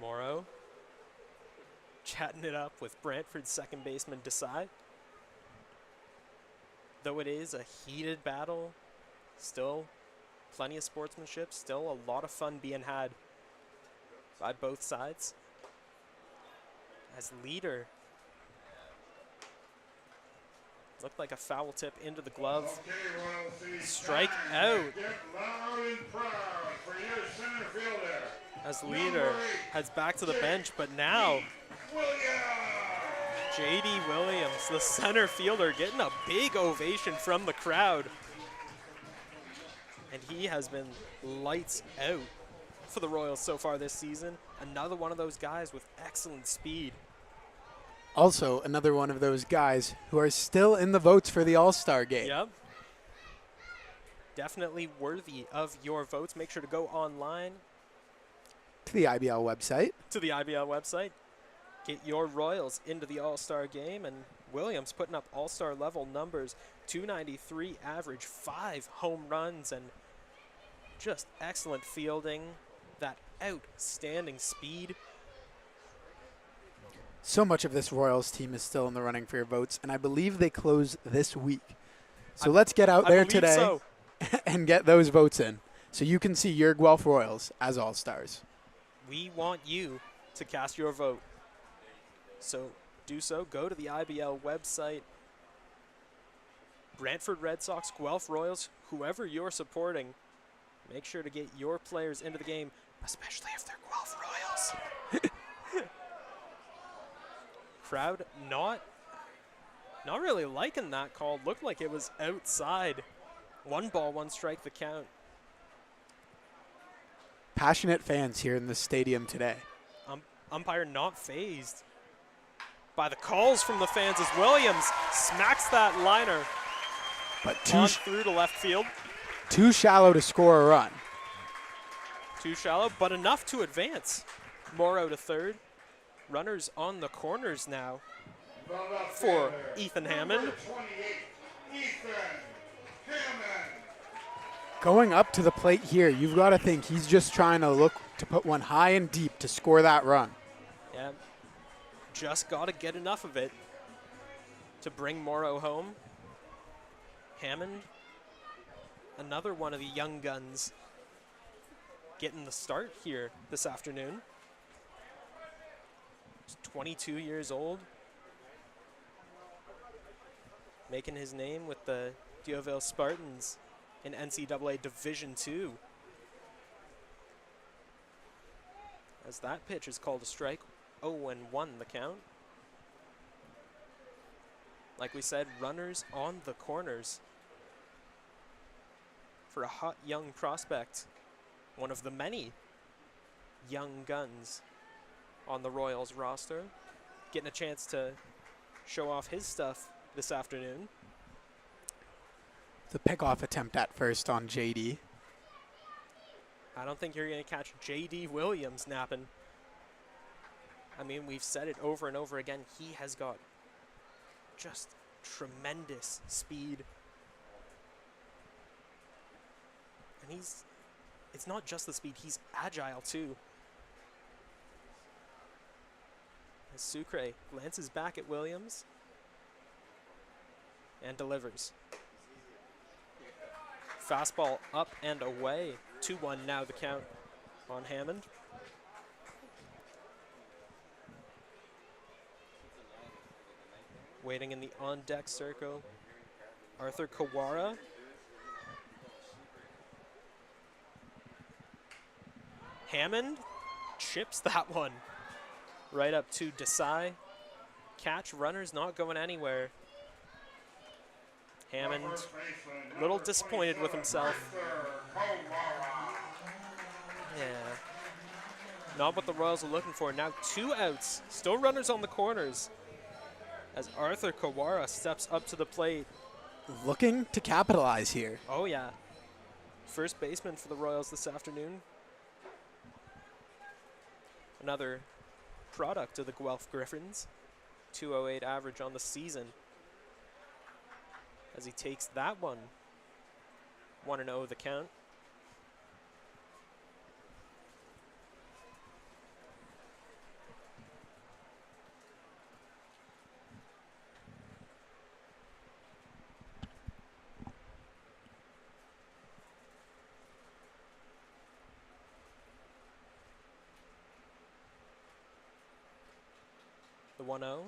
Morrow chatting it up with Brantford's second baseman Desai. Though it is a heated battle, still Plenty of sportsmanship, still a lot of fun being had by both sides. As leader, looked like a foul tip into the glove. Okay, Royal City Strike fans, out. Get loud and proud for your center fielder. As leader heads back to the bench, but now Williams. J.D. Williams, the center fielder, getting a big ovation from the crowd. And he has been lights out for the Royals so far this season. Another one of those guys with excellent speed. Also, another one of those guys who are still in the votes for the All-Star game. Yep. Definitely worthy of your votes. Make sure to go online To the IBL website. to the IBL website. Get your Royals into the All-Star game. And Williams putting up All-Star level numbers. 293 average, 5 home runs, and just excellent fielding. That outstanding speed. So much of this Royals team is still in the running for your votes, and I believe they close this week. So let's get out I there believe today so. and get those votes in so you can see your Guelph Royals as All-Stars. We want you to cast your vote. So do so. Go to the IBL website. Brantford Red Sox, Guelph Royals, whoever you're supporting, make sure to get your players into the game, especially if they're Guelph Royals. Crowd not really liking that call. Looked like it was outside. 1 ball, 1 strike the count. Passionate fans here in the stadium today. Umpire not phased by the calls from the fans as Williams smacks that liner But on through to left field. too shallow to score a run. Too shallow, but enough to advance. Morrow to third. Runners on the corners now for Ethan Hammond. Number 28, Ethan Hammond. Going up to the plate here, you've got to think he's just trying to look to put one high and deep to score that run. Yeah, just got to get enough of it to bring Morrow home. Hammond, another one of the young guns, getting the start here this afternoon. He's 22 years old, making his name with the Deauville Spartans in NCAA Division II. As that pitch is called a strike, 0-1 the count. Like we said, runners on the corners for a hot young prospect. One of the many young guns on the Royals roster. Getting a chance to show off his stuff this afternoon. The pickoff attempt at first on JD. I don't think you're going to catch J.D. Williams napping. I mean, we've said it over and over again. He has got just tremendous speed. And it's not just the speed, he's agile too. As Sucre glances back at Williams and delivers. Fastball up and away. 2-1 now the count on Hammond. Waiting in the on-deck circle, Arthur Kawara. Hammond chips that one right up to Desai. Catch, runners not going anywhere. Hammond a little disappointed with himself. Yeah. Not what the Royals are looking for. Now 2 outs. Still runners on the corners. As Arthur Kawara steps up to the plate. Looking to capitalize here. Oh, yeah. First baseman for the Royals this afternoon. Another product of the Guelph Griffins. 208 average on the season. As he takes that one. 1-0 the count. The 1-0.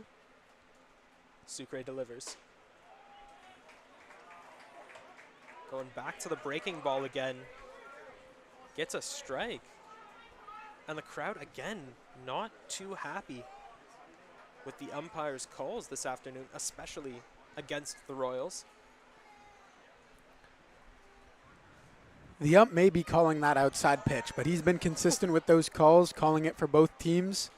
Sucre delivers. Going back to the breaking ball again. Gets a strike. And the crowd, again, not too happy with the umpire's calls this afternoon, especially against the Royals. The ump may be calling that outside pitch, but he's been consistent with those calls, calling it for both teams.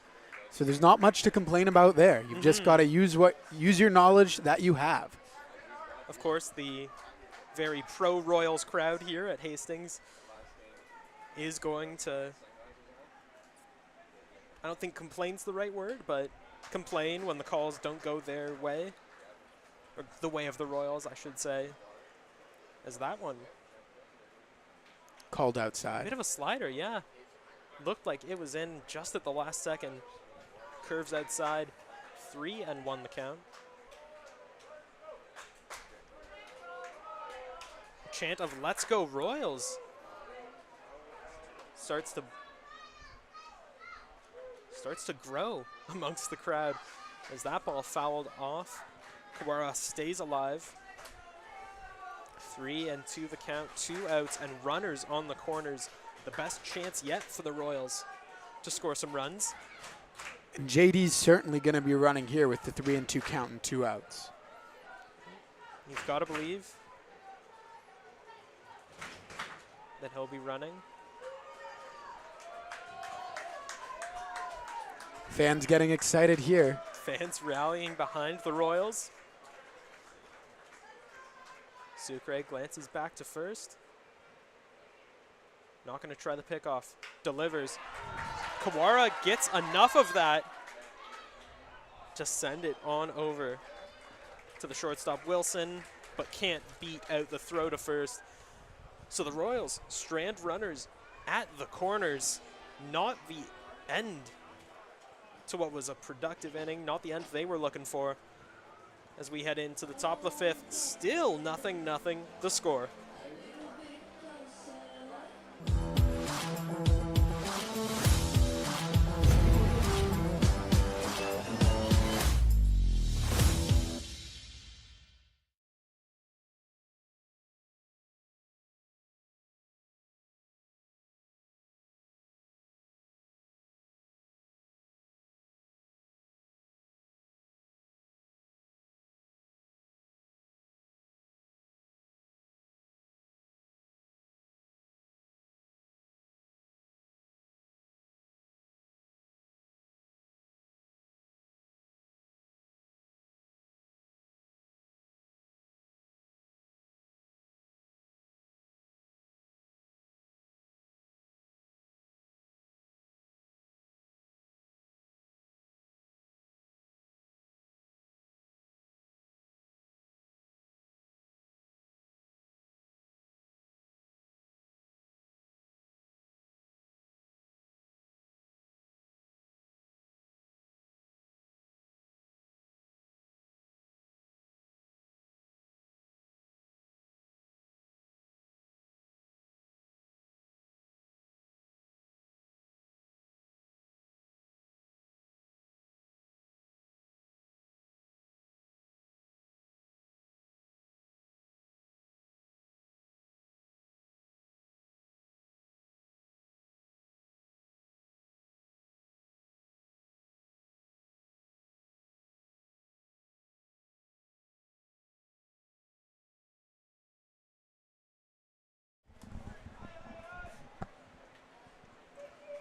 So there's not much to complain about there. You've just got to use your knowledge that you have. Of course, the very pro-Royals crowd here at Hastings is going to, I don't think complain's the right word, but complain when the calls don't go their way, or the way of the Royals, I should say, as that one. Called outside. Bit of a slider, yeah. Looked like it was in just at the last second. Curves outside, 3-1 the count. Chant of "Let's go Royals" starts to grow amongst the crowd as that ball fouled off. Kawara stays alive. 3-2 the count, 2 outs and runners on the corners. The best chance yet for the Royals to score some runs. And JD's certainly going to be running here with the 3-2 count and 2 outs. You've got to believe that he'll be running. Fans getting excited here. Fans rallying behind the Royals. Sucre glances back to first. Not going to try the pickoff. Delivers. Kawara gets enough of that to send it on over to the shortstop Wilson, but can't beat out the throw to first. So the Royals strand runners at the corners. Not the end to what was a productive inning, not the end they were looking for. As we head into the top of the fifth, still 0-0 the score.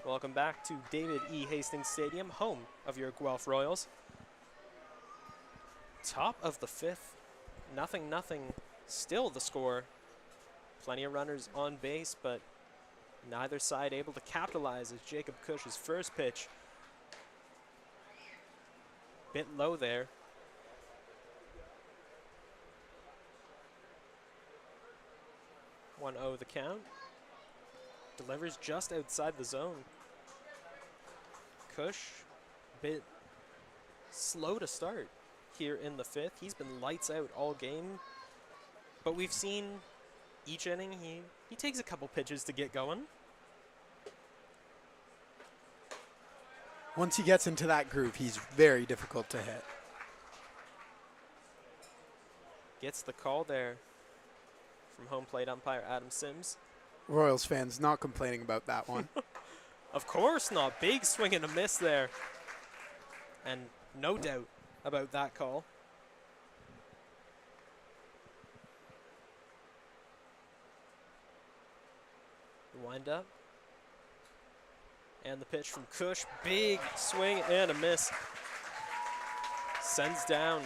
Welcome back to David E. Hastings Stadium, home of your Guelph Royals. Top of the fifth, 0-0, still the score. Plenty of runners on base, but neither side able to capitalize as Jacob Cush's first pitch. Bit low there. (1-0) the count. Delivers just outside the zone. Cush, bit slow to start here in the fifth. He's been lights out all game, but we've seen each inning he takes a couple pitches to get going. Once he gets into that groove, he's very difficult to hit. Gets the call there from home plate umpire Adam Sims. Royals fans not complaining about that one. Of course not. Big swing and a miss there. And no doubt about that call. Wind up. And the pitch from Cush. Big swing and a miss. Sends down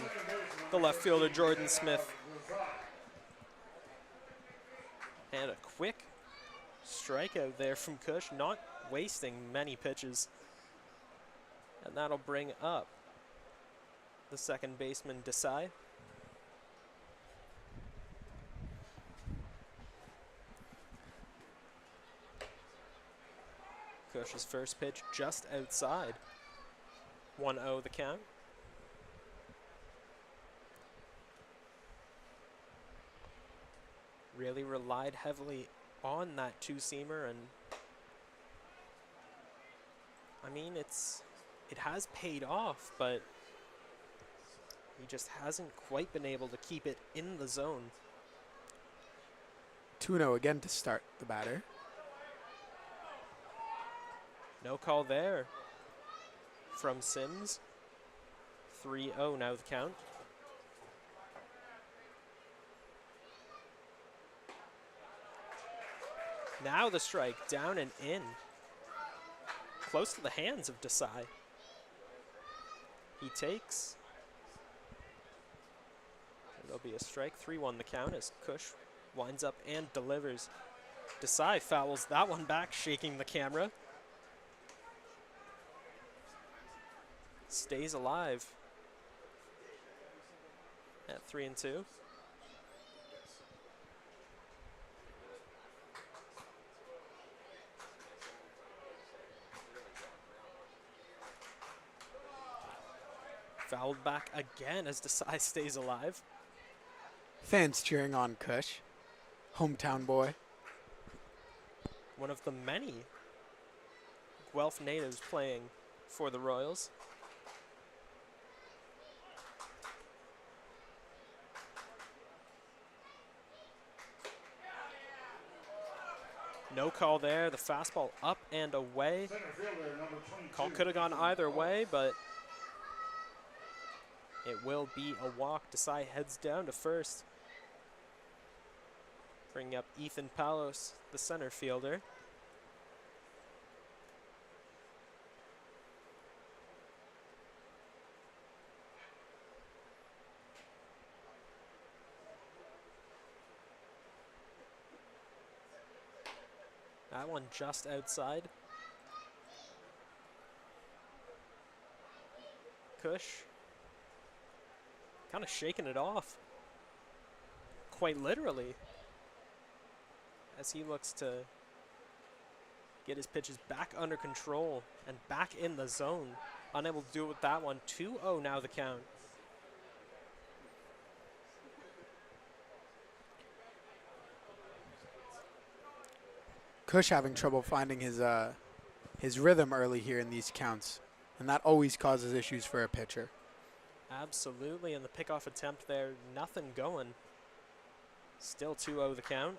the left fielder Jordan Smith. And a quick strikeout there from Cush, not wasting many pitches. And that'll bring up the second baseman Desai. Cush's first pitch just outside. 1-0 the count. Really relied heavily on that two-seamer, and I mean it has paid off, but he just hasn't quite been able to keep it in the zone. 2-0 again to start the batter. No call there from Sims. 3-0 now the count. Now the strike, down and in. Close to the hands of Desai. He takes. There'll be a strike, 3-1 the count as Cush winds up and delivers. Desai fouls that one back, shaking the camera. Stays alive at 3-2. Fouled back again as Desai stays alive. Fans cheering on Cush, hometown boy. One of the many Guelph natives playing for the Royals. No call there. The fastball up and away. Call could have gone either way, but it will be a walk. Desai heads down to first. Bringing up Ethan Palos, the center fielder. That one just outside. Cush kind of shaking it off, quite literally, as he looks to get his pitches back under control and back in the zone. Unable to do it with that one. 2-0 now the count. Cush having trouble finding his rhythm early here in these counts, and that always causes issues for a pitcher. Absolutely, and the pickoff attempt there, nothing going. Still 2-0 the count.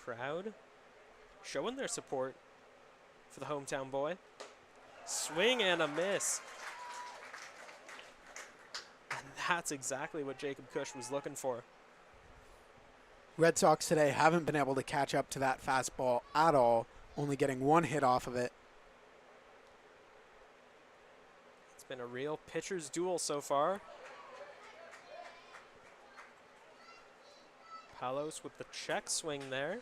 Crowd showing their support for the hometown boy. Swing and a miss. And that's exactly what Jacob Cush was looking for. Red Sox today haven't been able to catch up to that fastball at all, only getting one hit off of it. It's been a real pitcher's duel so far. Palos with the check swing there.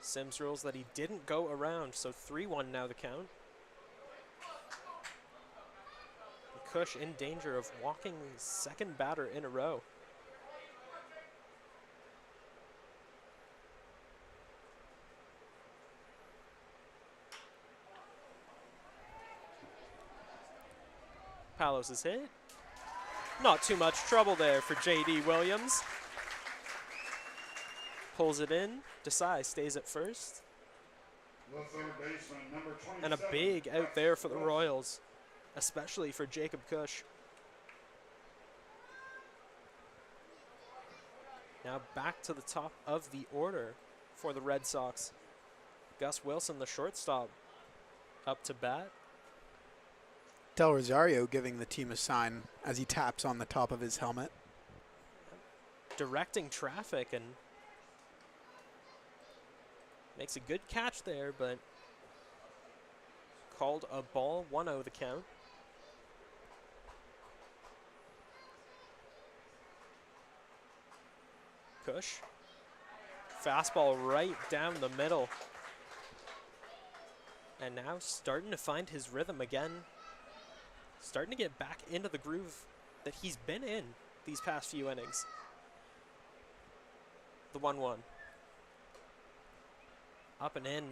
Sims rules that he didn't go around, so 3-1 now the count. Cush in danger of walking second batter in a row. Palos is hit. Not too much trouble there for J.D. Williams. Pulls it in. Desai stays at first. The third baseman, number 27. And a big out there for the Royals, especially for Jacob Cush. Now back to the top of the order for the Red Sox. Gus Wilson, the shortstop, up to bat. Del Rosario giving the team a sign as he taps on the top of his helmet. Directing traffic and makes a good catch there, but called a ball, 1-0 the count. Cush. Fastball right down the middle. And now starting to find his rhythm again. Starting to get back into the groove that he's been in these past few innings. The 1-1. Up and in.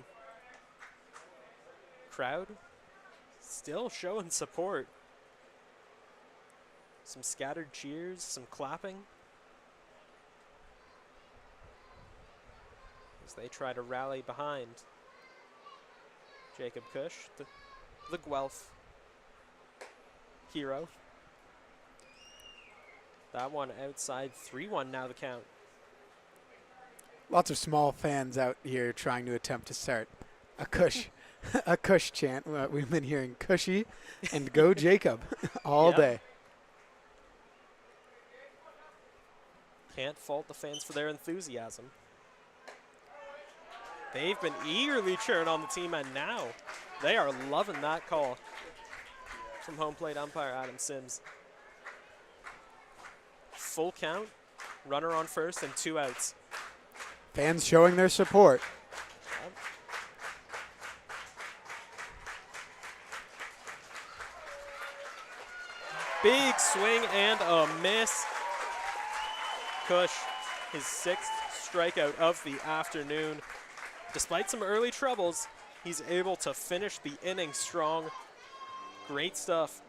Crowd still showing support. Some scattered cheers, some clapping, as they try to rally behind Jacob Cush, the Guelph hero. That one outside, 3-1 now the count. Lots of small fans out here trying to attempt to start a Cush, a Cush chant. We've been hearing Cushy and Go Jacob all day. Can't fault the fans for their enthusiasm. They've been eagerly cheering on the team, and now they are loving that call from home plate umpire Adam Sims. Full count, runner on first, and 2 outs. Fans showing their support. Big swing and a miss. Cush, his 6th strikeout of the afternoon. Despite some early troubles, he's able to finish the inning strong. Great stuff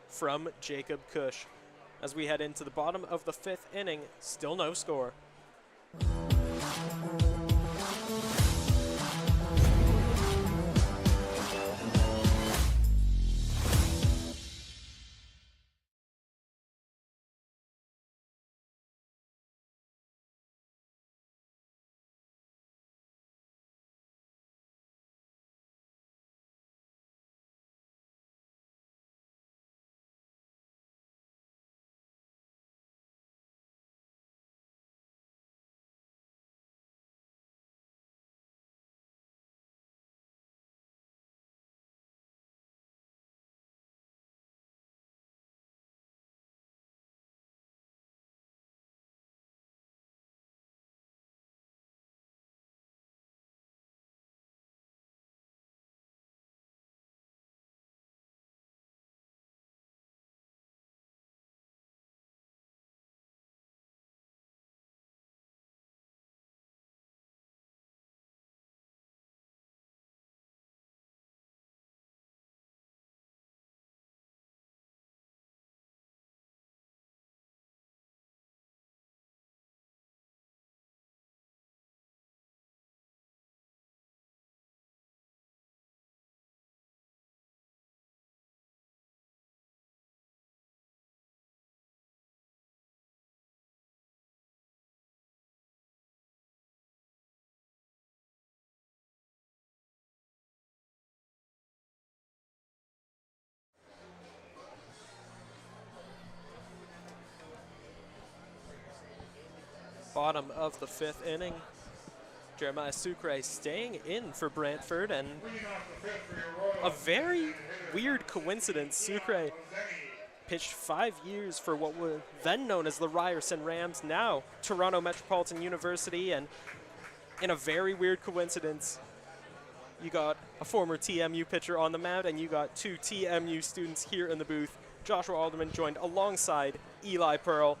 from Jacob Cush. As we head into the bottom of the 5th inning, still no score. Bottom of the 5th inning. Jeremiah Sucre staying in for Brantford, and a very weird coincidence. Sucre pitched 5 years for what were then known as the Ryerson Rams, now Toronto Metropolitan University, and in a very weird coincidence, you got a former TMU pitcher on the mound, and you got 2 TMU students here in the booth. Joshua Alderman joined alongside Eli Pearl.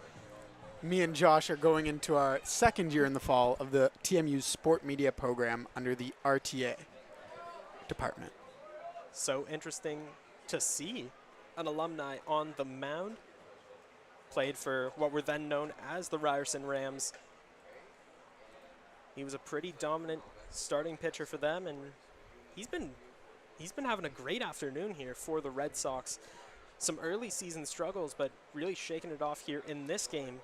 Me and Josh are going into our 2nd year in the fall of the TMU Sport Media program under the RTA department. So interesting to see an alumni on the mound. Played for what were then known as the Ryerson Rams. He was a pretty dominant starting pitcher for them, and he's been having a great afternoon here for the Red Sox. Some early season struggles, but really shaking it off here in this game.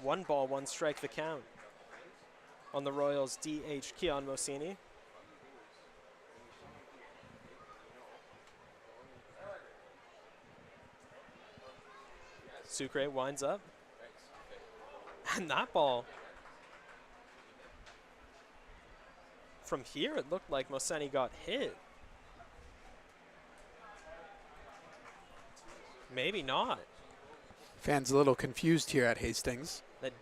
1 ball, 1 strike the count on the Royals DH Keon Mosini. Sucre winds up. And that ball, from here, it looked like Moseni got hit. Maybe not. Fans a little confused here at Hastings. That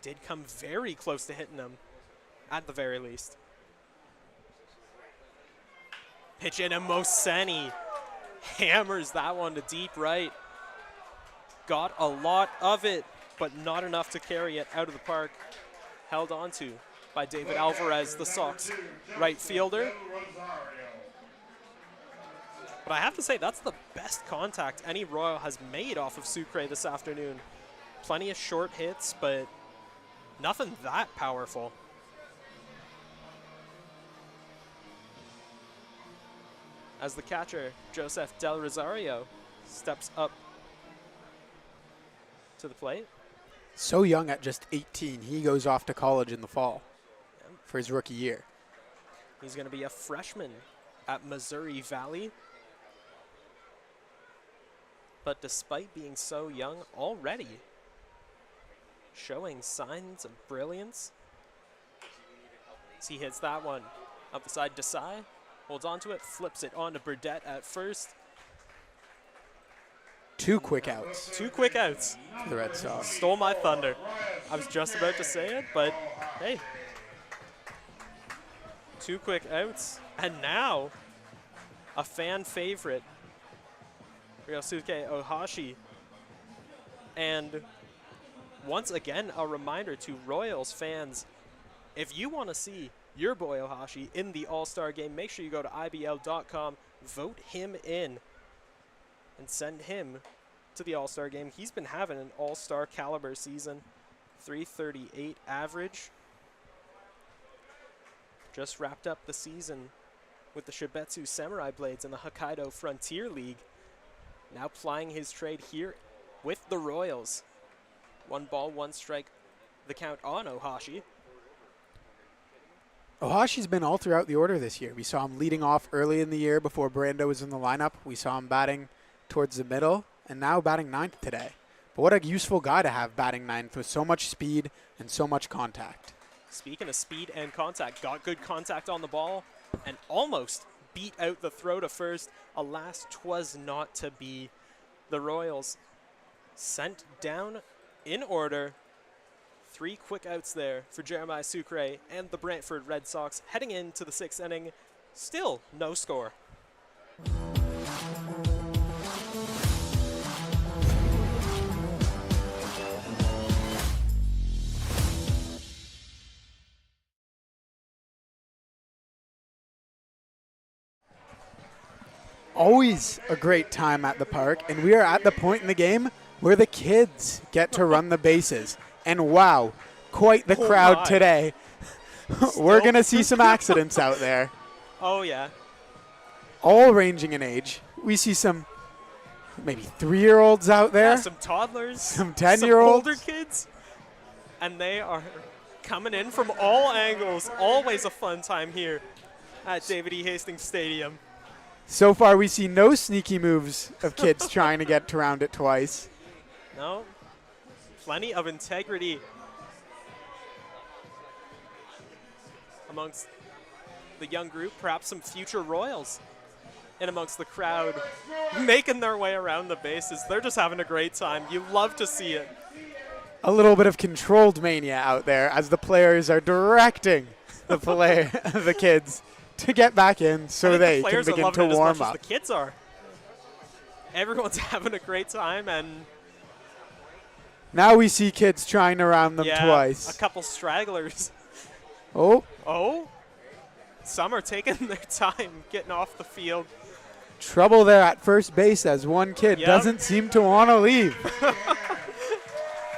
did come very close to hitting him, at the very least. Pitch in, and Moseni hammers that one to deep right. Got a lot of it, but not enough to carry it out of the park. Held onto by David Alvarez, the Sox right fielder. But I have to say, that's the best contact any Royal has made off of Sucre this afternoon. Plenty of short hits, but nothing that powerful. As the catcher, Joseph Del Rosario, steps up to the plate. So young at just 18. He goes off to college in the fall for his rookie year. He's going to be a freshman at Missouri Valley. But despite being so young, already showing signs of brilliance. As he hits that one up the side, Desai holds onto it, flips it on to Burdette at first. 2 quick outs 2 quick outs. for the Red Sox. Stole my thunder. I was just about to say it, but hey. 2 quick outs. And now, a fan favorite, Ryosuke Ohashi. And once again, a reminder to Royals fans, if you want to see your boy Ohashi in the All-Star game, make sure you go to IBL.com, vote him in, and send him to the All-Star game. He's been having an All-Star caliber season. 338 average. Just wrapped up the season with the Shibetsu Samurai Blades in the Hokkaido Frontier League. Now plying his trade here with the Royals. 1 ball, 1 strike, the count on Ohashi. Ohashi's been all throughout the order this year. We saw him leading off early in the year before Brando was in the lineup. We saw him batting towards the middle, and now batting 9th today. But what a useful guy to have batting 9th with so much speed and so much contact. Speaking of speed and contact, got good contact on the ball and almost beat out the throw to first. Alas, 'twas not to be. The Royals sent down in order. 3 quick outs there for Jeremiah Sucre and the Brantford Red Sox heading into the 6th inning. Still no score. Always a great time at the park, and we are at the point in the game where the kids get to run the bases. And wow, quite the crowd today. We're going to see some accidents out there. Oh, yeah. All ranging in age. We see some maybe 3-year-olds out there. Yeah, some toddlers. Some 10-year-olds. Some older kids. And they are coming in from all angles. Always a fun time here at David E. Hastings Stadium. So far, we see no sneaky moves of kids trying to get around it twice. No. Plenty of integrity amongst the young group. Perhaps some future Royals in amongst the crowd making their way around the bases. They're just having a great time. You love to see it. A little bit of controlled mania out there as the players are directing the kids to get back in so they can begin to warm up. The kids are. Everyone's having a great time, and now we see kids trying to round them twice. A couple stragglers. Oh. Some are taking their time getting off the field. Trouble there at first base as one kid doesn't seem to want to leave.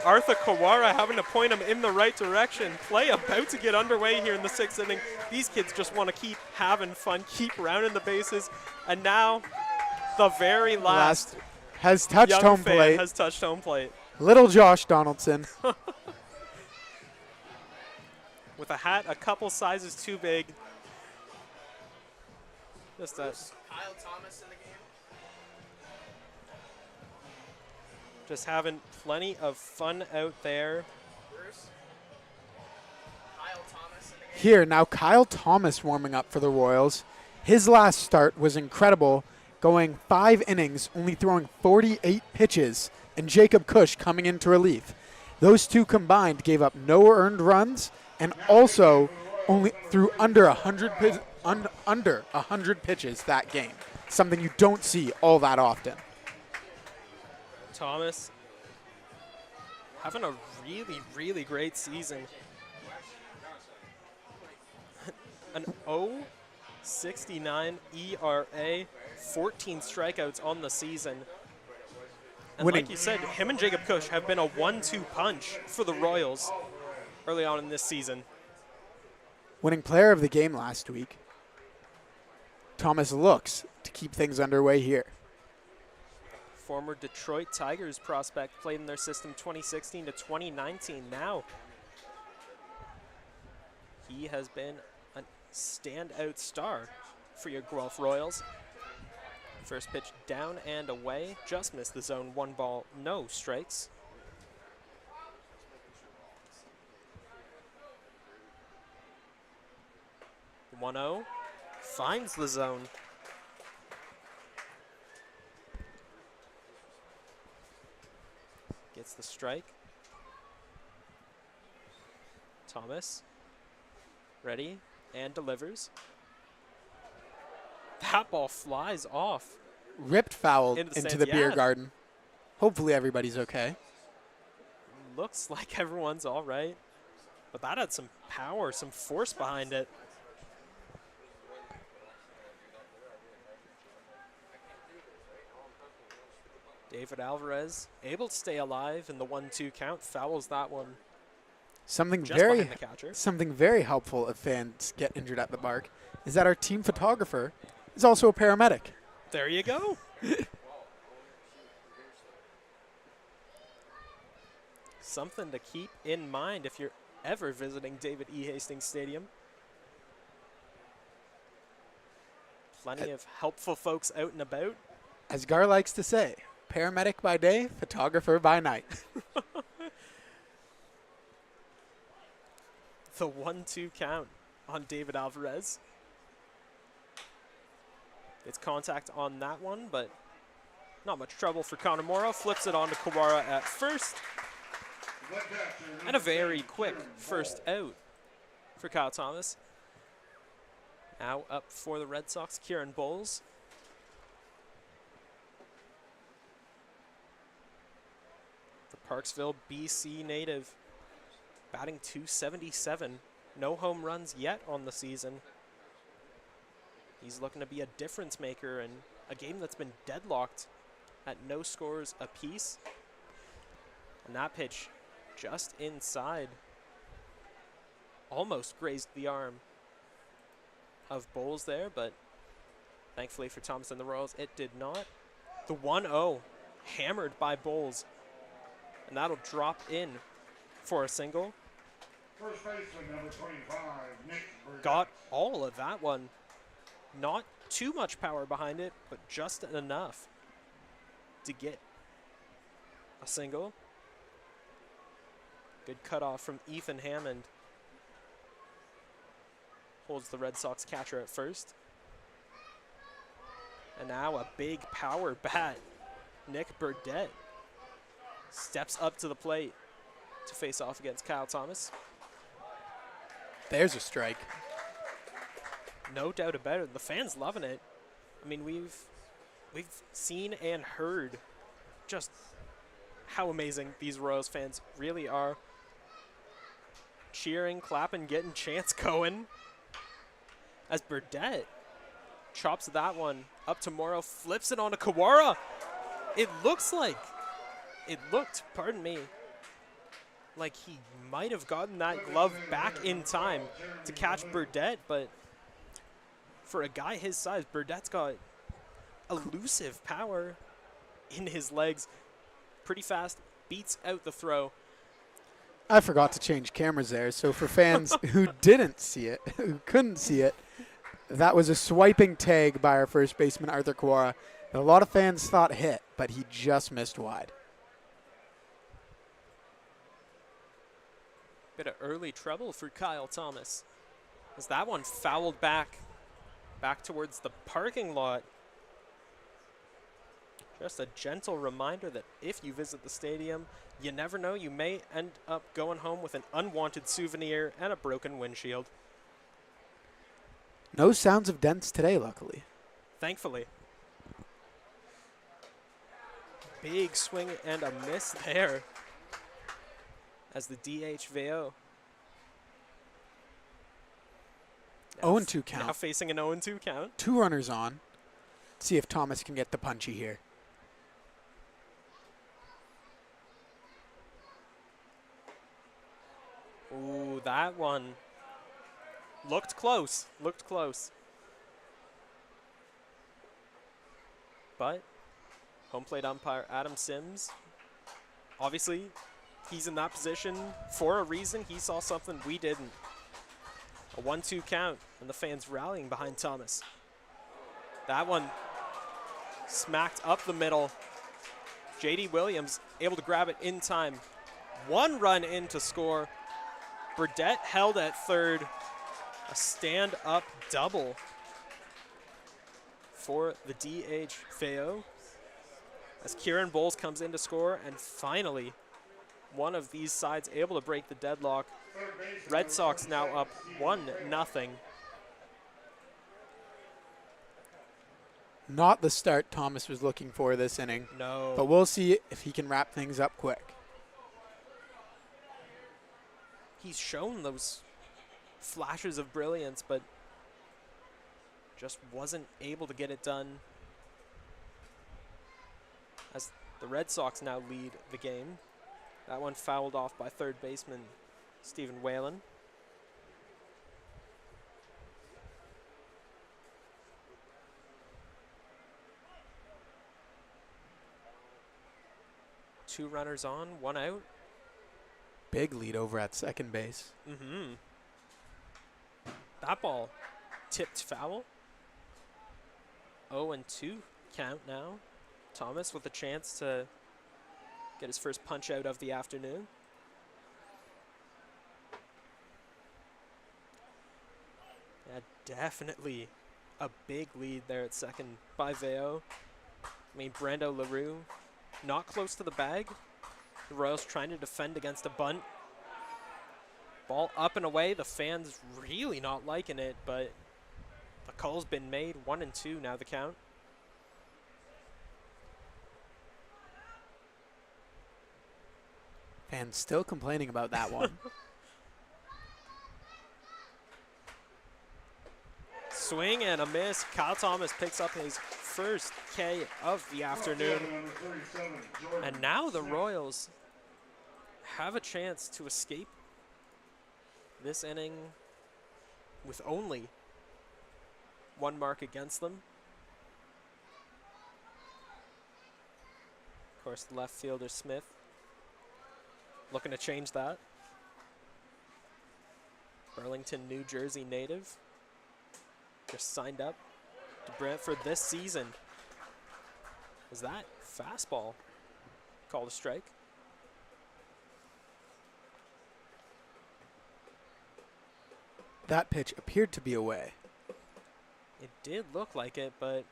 Arthur Kawara having to point him in the right direction. Play about to get underway here in the 6th inning. These kids just want to keep having fun, keep rounding the bases. And now the very last has touched young home fan plate. has touched home plate. Little Josh Donaldson. With a hat a couple sizes too big. Just that. Kyle Thomas in the game. Just having plenty of fun out there. Here, now Kyle Thomas warming up for the Royals. His last start was incredible, going 5 innings, only throwing 48 pitches, and Jacob Cush coming into relief. Those two combined gave up no earned runs and also only threw under 100 pitches that game, something you don't see all that often. Thomas having a really, really great season. An 0.69 ERA, 14 strikeouts on the season. And Winning. like you said, him and Jacob Cush have been a 1-2 punch for the Royals early on in this season. Winning player of the game last week. Thomas looks to keep things underway here. Former Detroit Tigers prospect, played in their system 2016 to 2019. Now he has been a standout star for your Guelph Royals. First pitch down and away, just missed the zone. 1 ball, no strikes. The 1-0 finds the zone. Gets the strike. Thomas, ready, and delivers. That ball flies off. Ripped foul Into the into stands, the beer yeah. garden. Hopefully everybody's okay. Looks like everyone's all right. But that had some power, some force behind it. David Alvarez able to stay alive in the 1-2 count, fouls that one Something just very behind the catcher. Something very helpful if fans get injured at the park is that our team photographer is also a paramedic. There you go. Something to keep in mind if you're ever visiting David E. Hastings Stadium. Plenty of helpful folks out and about. As Gar likes to say, paramedic by day, photographer by night. The 1-2 count on David Alvarez. It's contact on that one, but not much trouble for Connemora. Flips it on to Kawara at first. And a very quick first out for Kyle Thomas. Now up for the Red Sox, Kieran Bowles. The Parksville, BC native, batting .277. No home runs yet on the season. He's looking to be a difference maker in a game that's been deadlocked at no scores apiece. And that pitch just inside. Almost grazed the arm of Bowles there, but thankfully for Thomas and the Royals, it did not. The 1-0 hammered by Bowles, and that'll drop in for a single. First baseman, number 25, Nick Burgess. Got all of that one. Not too much power behind it, but just enough to get a single. Good cutoff from Ethan Hammond. Holds the Red Sox catcher at first. And now a big power bat. Nick Burdett steps up to the plate to face off against Kyle Thomas. There's a strike. No doubt about it. The fans loving it. I mean, we've seen and heard just how amazing these Royals fans really are. Cheering, clapping, getting chants going. As Burdett chops that one up to Morrow, flips it onto Kawara. It looked, pardon me, like he might have gotten that glove back in time to catch Burdett, but for a guy his size, Burdett's got elusive power in his legs. Pretty fast, beats out the throw. I forgot to change cameras there, so for fans who didn't see it, who couldn't see it, that was a swiping tag by our first baseman, Arthur Kawara, that a lot of fans thought hit, but he just missed wide. Bit of early trouble for Kyle Thomas, as that one fouled back towards the parking lot. Just a gentle reminder that if you visit the stadium, you never know, you may end up going home with an unwanted souvenir and a broken windshield. No sounds of dents today, luckily. Thankfully. Big swing and a miss there as the DH VO. 0-2 count. Now facing an 0-2 count. 2 runners on. See if Thomas can get the punchy here. Ooh, that one looked close. But home plate umpire Adam Sims, obviously he's in that position for a reason. He saw something we didn't. A 1-2 count, and the fans rallying behind Thomas. That one smacked up the middle. J.D. Williams able to grab it in time. 1 run in to score. Burdett held at third. A stand-up double for the DH Feo. As Kieran Bowles comes in to score, and finally one of these sides able to break the deadlock. Red Sox now up 1-0. Not the start Thomas was looking for this inning. No. But we'll see if he can wrap things up quick. He's shown those flashes of brilliance, but just wasn't able to get it done. As the Red Sox now lead the game. That one fouled off by third baseman Stephen Whalen. Two runners on, 1 out. Big lead over at second base. Mm-hmm. That ball tipped foul. 0-2 count now. Thomas with a chance to get his first punch out of the afternoon. Yeah, definitely a big lead there at second by Veo. I mean, Brando LaRue not close to the bag. The Royals trying to defend against a bunt. Ball up and away. The fans really not liking it, but the call's been made. 1-2 now the count. Fans still complaining about that one. Swing and a miss. Kyle Thomas picks up his first K of the afternoon. And now the Royals have a chance to escape this inning with only 1 mark against them. Of course, the left fielder Smith looking to change that. Burlington, New Jersey native. Just signed up to Brantford this season. Was that fastball called a strike? That pitch appeared to be away. It did look like it, but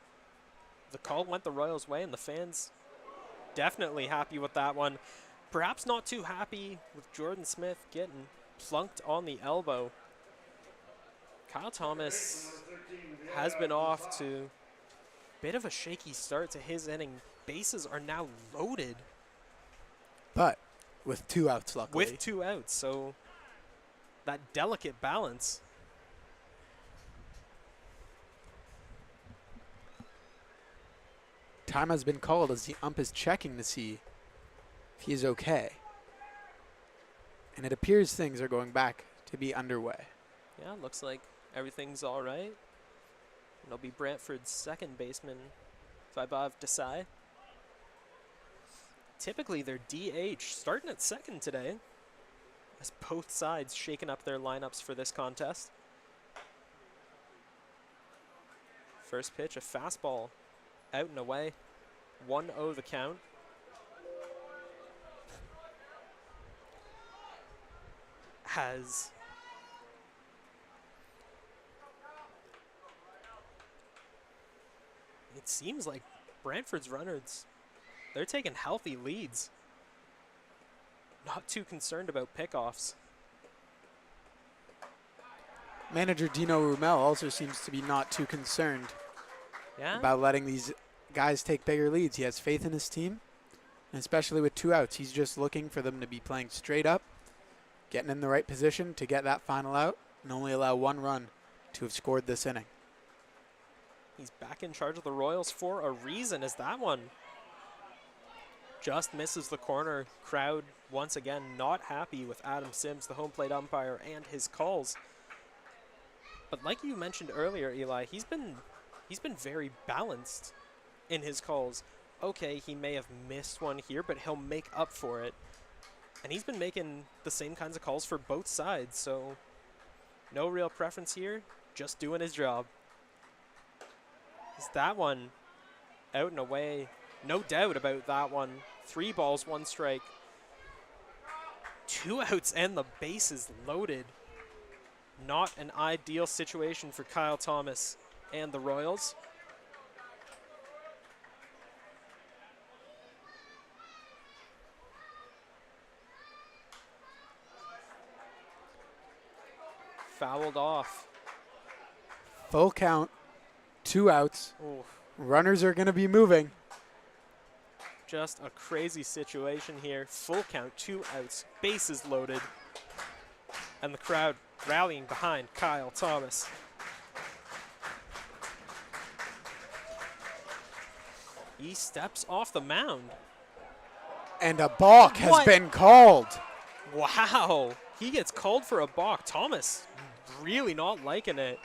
the call went the Royals' way, and the fans definitely happy with that one. Perhaps not too happy with Jordan Smith getting plunked on the elbow. Kyle Thomas has been off to a bit of a shaky start to his inning. Bases are now loaded. But with 2 outs, luckily. With 2 outs, so that delicate balance. Time has been called as the ump is checking to see if he is okay. And it appears things are going back to be underway. Yeah, looks like everything's all right. It'll be Brantford's second baseman, Vaibhav Desai. Typically, their DH starting at second today, as both sides shaking up their lineups for this contest. First pitch, a fastball, out and away. 1-0 the count. It seems like Brantford's runners, they're taking healthy leads. Not too concerned about pickoffs. Manager Dino Rumel also seems to be not too concerned about letting these guys take bigger leads. He has faith in his team, and especially with 2 outs, he's just looking for them to be playing straight up, getting in the right position to get that final out, and only allow 1 run to have scored this inning. He's back in charge of the Royals for a reason, as that one just misses the corner. Crowd, once again, not happy with Adam Sims, the home plate umpire, and his calls. But like you mentioned earlier, Eli, he's been very balanced in his calls. Okay, he may have missed one here, but he'll make up for it. And he's been making the same kinds of calls for both sides, so no real preference here, just doing his job. Is that one out and away? No doubt about that one. 3 balls, 1 strike. 2 outs and the bases loaded. Not an ideal situation for Kyle Thomas and the Royals. Fouled off. Full count, 2 outs. Ooh, Runners are going to be moving. just a crazy situation here. Full count, 2 outs, bases loaded. And the crowd rallying behind Kyle Thomas. He steps off the mound. And a balk has What? been called. Wow, he gets called for a balk. Thomas really not liking it.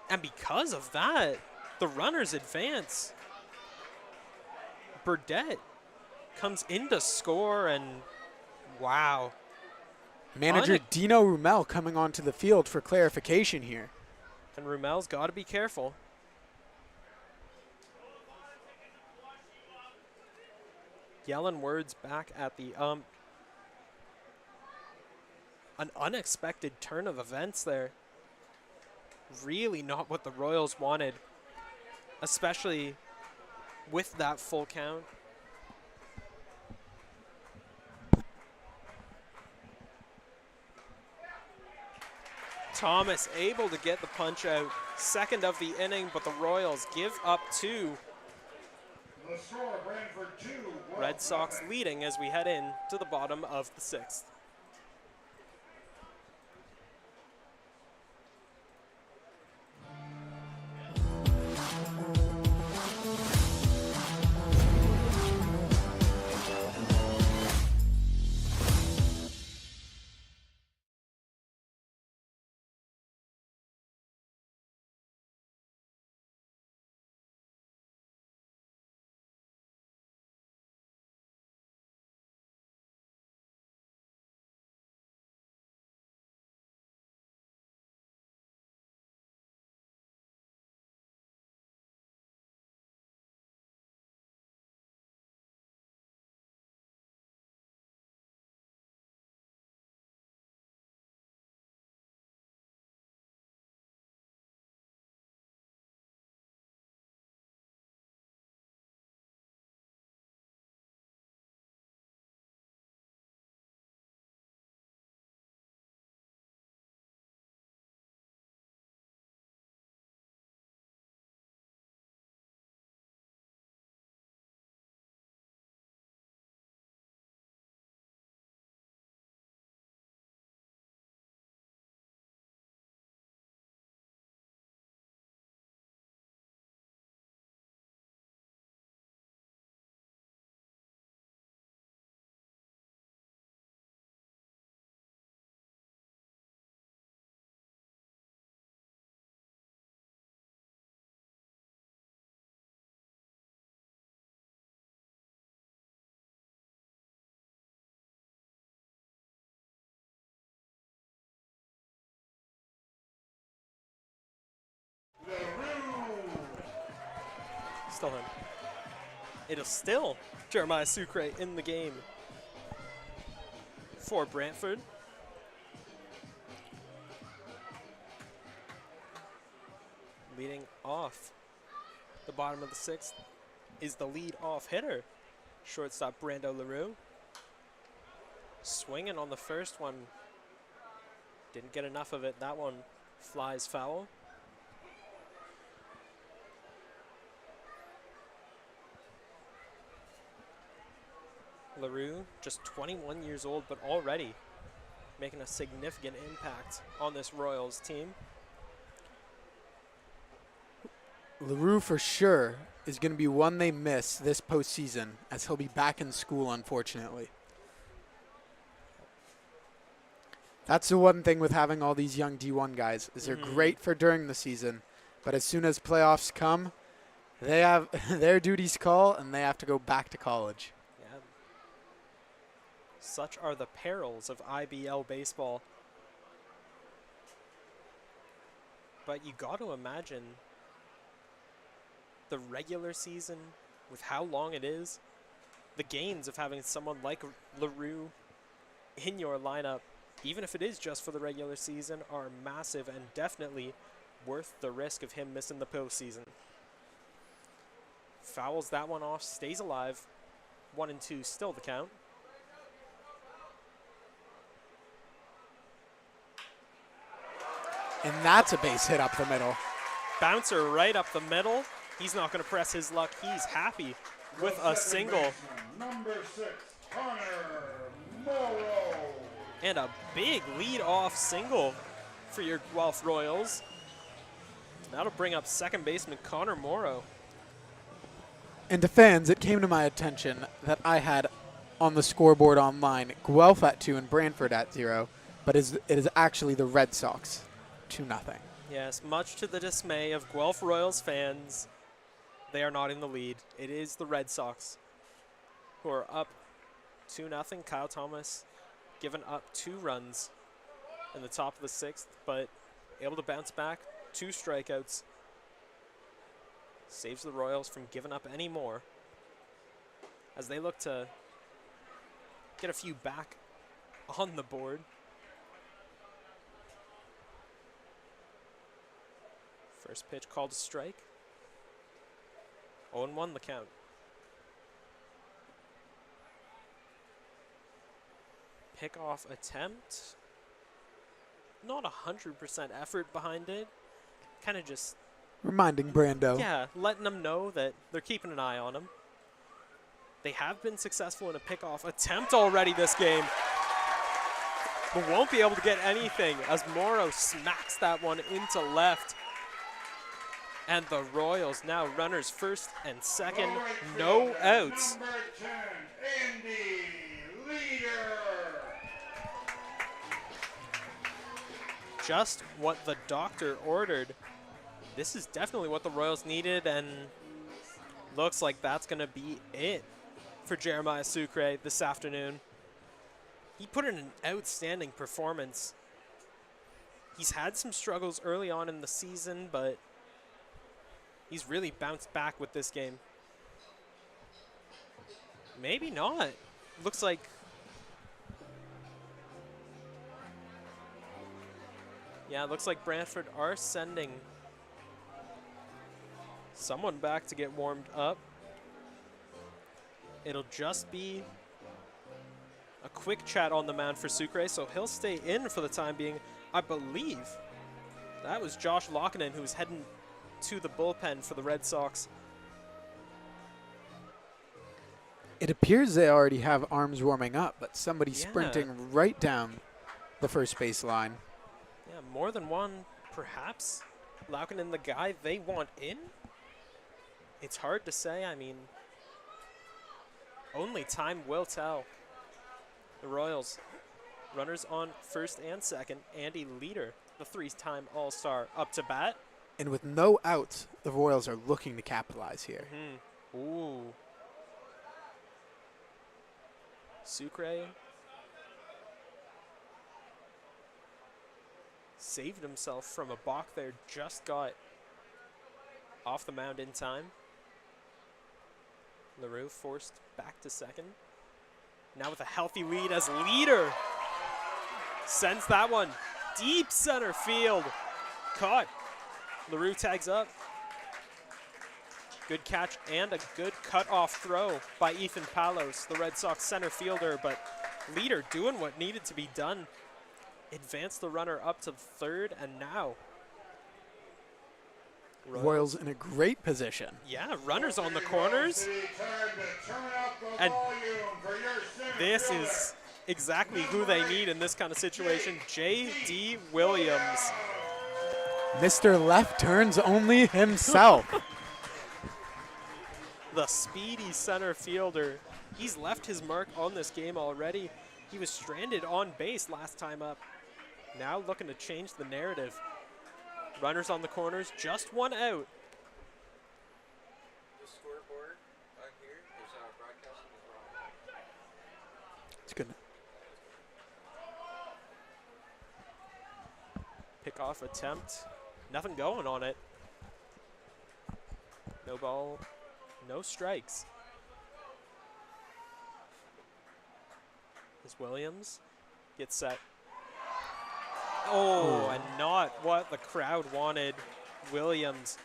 And because of that, the runners advance. Burdett comes in to score, and wow. Manager Dino Rumel coming onto the field for clarification here. And Rumel's got to be careful. Yelling words back at the ump. An unexpected turn of events there. Really not what the Royals wanted, especially with that full count. Thomas able to get the punch out. Second of the inning, but the Royals give up 2. The score, Brantford 2. Red Sox leading as we head in to the bottom of the 6th. Still him. It is still Jeremiah Sucre in the game for Brantford. Leading off the bottom of the 6th is the lead-off hitter, shortstop Brando LaRue. Swinging on the first one. Didn't get enough of it. That one flies foul. LaRue, just 21 years old, but already making a significant impact on this Royals team. LaRue for sure is going to be one they miss this postseason, as he'll be back in school, unfortunately. That's the one thing with having all these young D1 guys, is they're great for during the season, but as soon as playoffs come, they have their duties call and they have to go back to college. Yeah. Such are the perils of IBL baseball. But you got to imagine the regular season, with how long it is, the gains of having someone like LaRue in your lineup, even if it is just for the regular season, are massive and definitely worth the risk of him missing the postseason. Fouls that one off, stays alive. 1-2, still the count. And that's a base hit up the middle. Bouncer right up the middle. He's not going to press his luck. He's happy with a single. Number 6, Connor Morrow. And a big lead-off single for your Guelph Royals. That'll bring up second baseman Connor Morrow. And to fans, it came to my attention that I had on the scoreboard online Guelph at 2 and Brantford at 0, but it is actually the Red Sox, 2-0. Yes, much to the dismay of Guelph Royals fans, they are not in the lead. It is the Red Sox who are up 2-0. Kyle Thomas given up 2 runs in the top of the 6th, but able to bounce back. 2 strikeouts. Saves the Royals from giving up any more as they look to get a few back on the board. First pitch called a strike. 0-1 the count. Pickoff attempt. Not 100% effort behind it. Kind of just... Reminding Brando. Yeah, letting them know that they're keeping an eye on him. They have been successful in a pickoff attempt already this game, but won't be able to get anything as Morrow smacks that one into left. And the Royals now runners first and second, no outs. Number 10, Andy Leader. Just what the doctor ordered. This is definitely what the Royals needed, and looks like that's going to be it for Jeremiah Sucre this afternoon. He put in an outstanding performance. He's had some struggles early on in the season, but he's really bounced back with this game. Maybe not. Looks like... Yeah, it looks like Brantford are sending someone back to get warmed up. It'll just be a quick chat on the mound for Sucre, so he'll stay in for the time being. I believe that was Josh Lockinen who's heading to the bullpen for the Red Sox. It appears they already have arms warming up, but somebody's sprinting right down the first base line. Yeah, more than one, perhaps. Lockinen, the guy they want in? It's hard to say. I mean, only time will tell. The Royals, runners on first and second. Andy Leader, the 3-time All-Star, up to bat. And with no outs, the Royals are looking to capitalize here. Ooh. Sucre saved himself from a balk there, just got off the mound in time. LaRue forced back to second. Now with a healthy lead as leader sends that one deep center field. Caught. LaRue tags up. Good catch and a good cutoff throw by Ethan Palos, the Red Sox center fielder, but leader doing what needed to be done. Advanced the runner up to third, and now Royals in a great position. Yeah, runners on the corners. And this is exactly who they need in this kind of situation. J.D. Williams. Mr. Left turns only himself. The speedy center fielder. He's left his mark on this game already. He was stranded on base last time up. Now looking to change the narrative. Runners on the corners, just one out. The scoreboard on here is broadcasting is wrong. It's good. Pickoff attempt. Nothing going on it. No ball, no strikes. As Williams gets set. Oh, and not what the crowd wanted. Williams,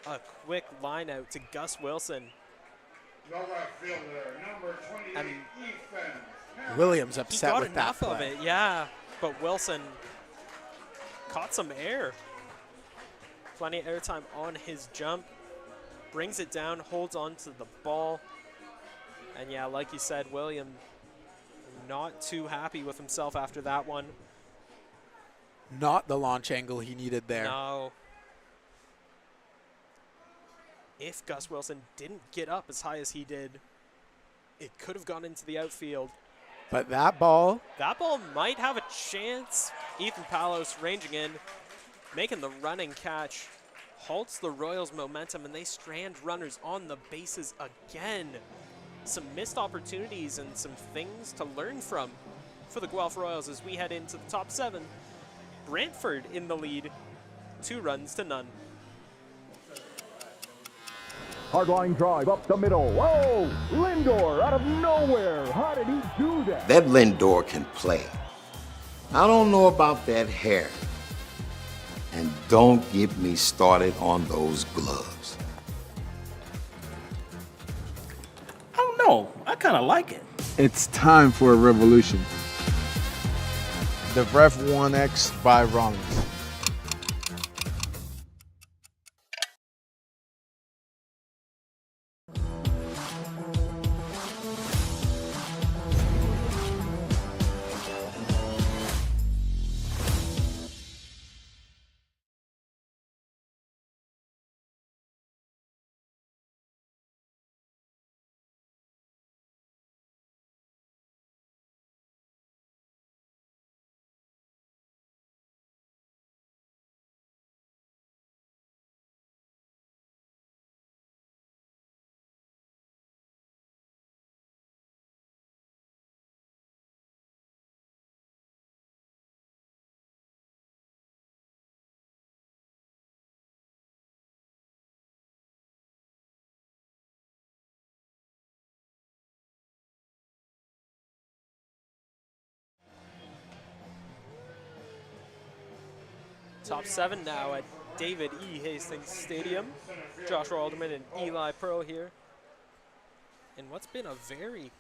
a quick line out to Gus Wilson. The left fielder, number 28, And Ethan. Williams He upset got with that enough of play. it, yeah. But Wilson caught some air. Plenty of airtime on his jump. Brings it down, holds on to the ball. And yeah, like you said, William not too happy with himself after that one. Not the launch angle he needed there. No. If Gus Wilson didn't get up as high as he did, it could have gone into the outfield. But that ball, That ball might have a chance. Ethan Palos ranging in, making the running catch, halts the Royals' momentum, and they strand runners on the bases again. Some missed opportunities and some things to learn from for the Guelph Royals as we head into the top 7. Brantford in the lead, 2 runs to none. Hardline drive up the middle. Whoa! Lindor out of nowhere. How did he do that? That Lindor can play. I don't know about that hair. And don't get me started on those gloves. I don't know. I kind of like it. It's time for a revolution. The Ref 1X by Rollins. Top 7 now at David E. Hastings Stadium. Joshua Alderman and Eli Pearl here. In what's been a very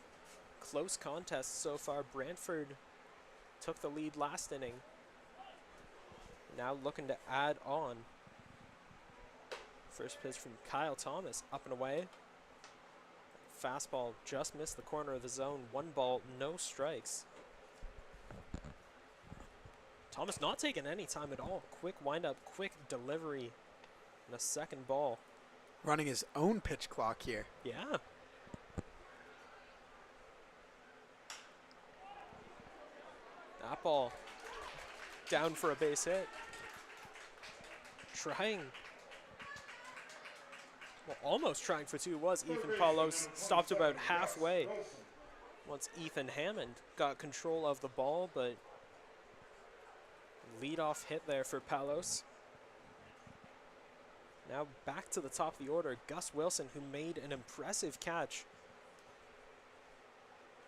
close contest so far, Brantford took the lead last inning. Now looking to add on. First pitch from Kyle Thomas, up and away. Fastball just missed the corner of the zone. 1 ball, no strikes. Thomas not taking any time at all. Quick windup, quick delivery, and a second ball. running his own pitch clock here. Yeah. That ball down for a base hit. Trying. Well, almost trying for 2 was Ethan Palos. Stopped about halfway once Ethan Hammond got control of the ball, but leadoff hit there for Palos. Now back to the top of the order, Gus Wilson, who made an impressive catch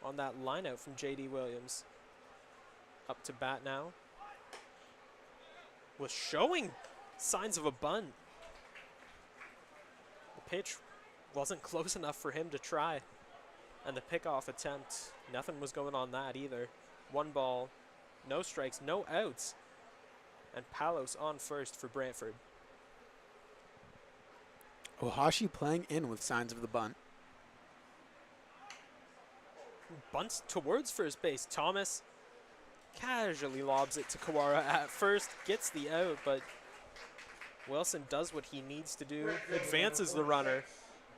on that lineout from J.D. Williams. Up to bat now. Was showing signs of a bunt. The pitch wasn't close enough for him to try. And the pickoff attempt, nothing was going on that either. 1 ball, no strikes, no outs. And Palos on first for Brantford. Ohashi playing in with signs of the bunt. Bunts towards first base. Thomas casually lobs it to Kawara at first, gets the out, but Wilson does what he needs to do, advances the runner.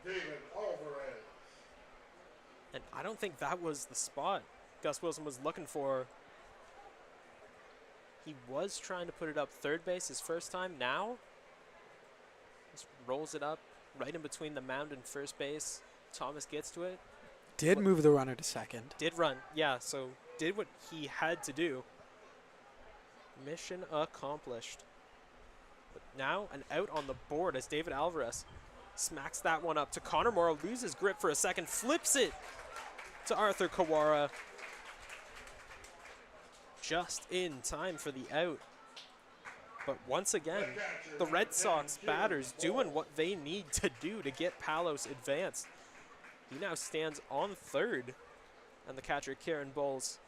David Alvarez. And I don't think that was the spot Gus Wilson was looking for. He was trying to put it up third base his first time. Now, just rolls it up right in between the mound and first base. Thomas gets to it. Did move the runner to second. Did run, yeah, so did what he had to do. Mission accomplished. But now an out on the board as David Alvarez smacks that one up to Connor Morrow, loses grip for a second, flips it to Arthur Kawara. Just in time for the out. But once again, the Red Sox batters doing what they need to do to get Palos advanced. He now stands on third, and the catcher, Kieran Bowles,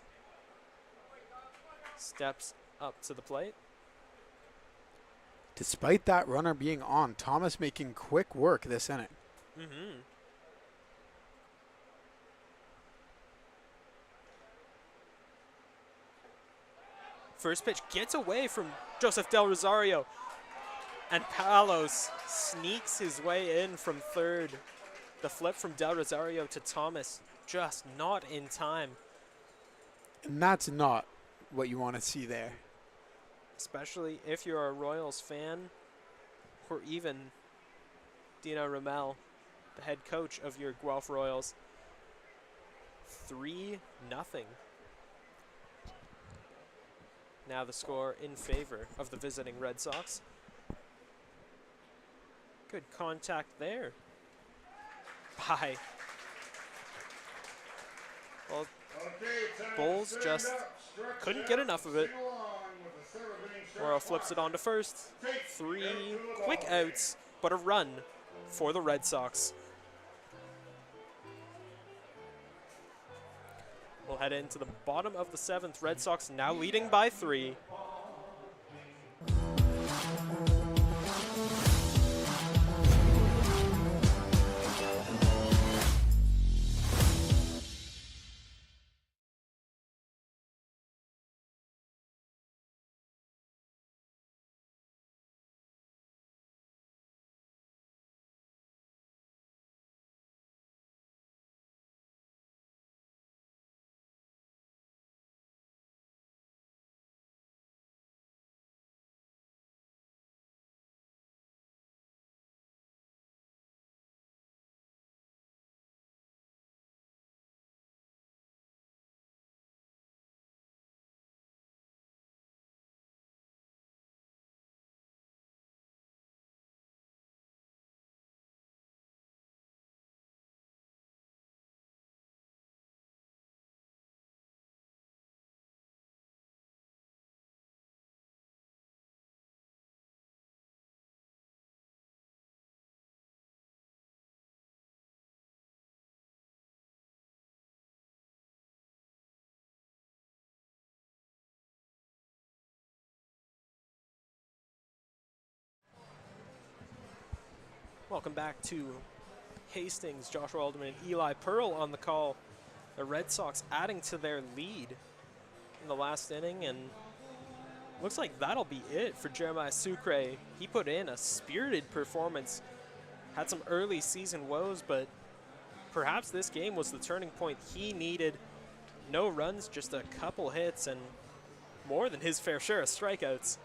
steps up to the plate. Despite that runner being on, Thomas making quick work this inning. Mm-hmm. First pitch gets away from Joseph Del Rosario, and Palos sneaks his way in from third. The flip from Del Rosario to Thomas, just not in time. And that's not what you want to see there. Especially if you're a Royals fan, or even Dino Ramel, the head coach of your Guelph Royals. 3-0. Now the score in favor of the visiting Red Sox. Good contact there by, well, Bowles just couldn't get enough of it. Morrow flips it on to first. 3 quick outs, but a run for the Red Sox. We'll head into the bottom of the 7th. Red Sox now leading by 3. Welcome back to Hastings. Joshua Alderman and Eli Pearl on the call. The Red Sox adding to their lead in the last inning, and looks like that'll be it for Jeremiah Sucre. He put in a spirited performance, had some early season woes, but perhaps this game was the turning point he needed. No runs, just a couple hits, and more than his fair share of strikeouts.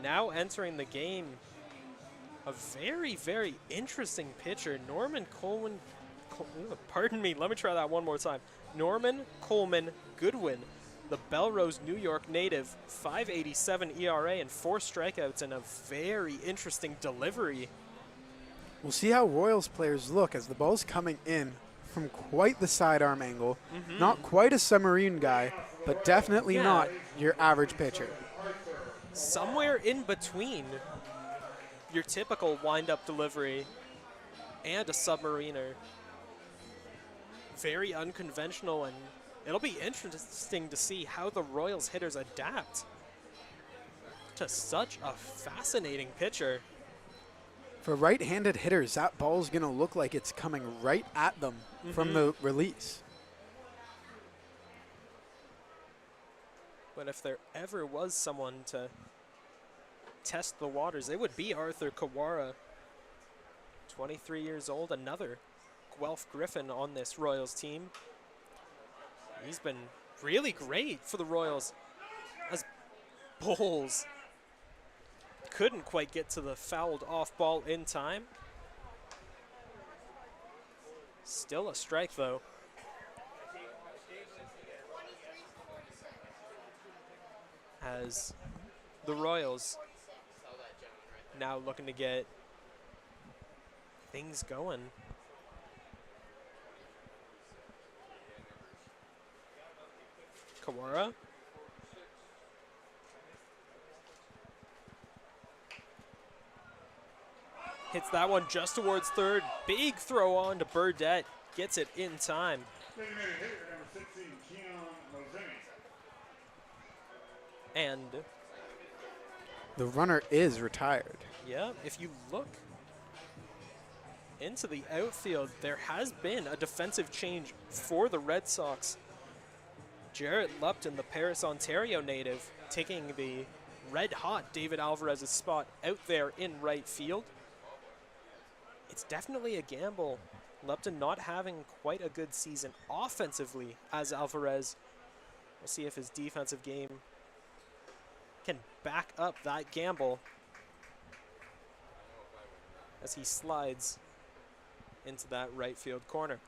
Now entering the game, a very, very interesting pitcher, Norman Coleman. Pardon me, let me try that one more time. Norman Coleman Goodwin the Belrose, New York native, 5.87 ERA and 4 strikeouts and a very interesting delivery. We'll see how Royals players look as the ball's coming in from quite the sidearm angle. Not quite a submarine guy, but definitely not your average pitcher. Somewhere in between your typical wind-up delivery and a submariner. Very unconventional, and it'll be interesting to see how the Royals hitters adapt to such a fascinating pitcher. For right-handed hitters, that ball's going to look like it's coming right at them from the release. But if there ever was someone to test the waters, it would be Arthur Kawara. 23 years old, another Guelph Griffin on this Royals team. He's been really great for the Royals as Bowles couldn't quite get to the fouled off ball in time. Still a strike though. As the Royals now looking to get things going. Kawara. Hits that one just towards third. Big throw on to Burdette. Gets it in time. Designated hitter number 16, Keon Mozini. And The runner is retired. yeah, if you look into the outfield, there has been a defensive change for the Red Sox. Jarrett Lupton, the Paris, Ontario native, taking the red-hot David Alvarez's spot out there in right field. It's definitely a gamble. Lupton not having quite a good season offensively as Alvarez. We'll see if his defensive game can back up that gamble as he slides into that right field corner.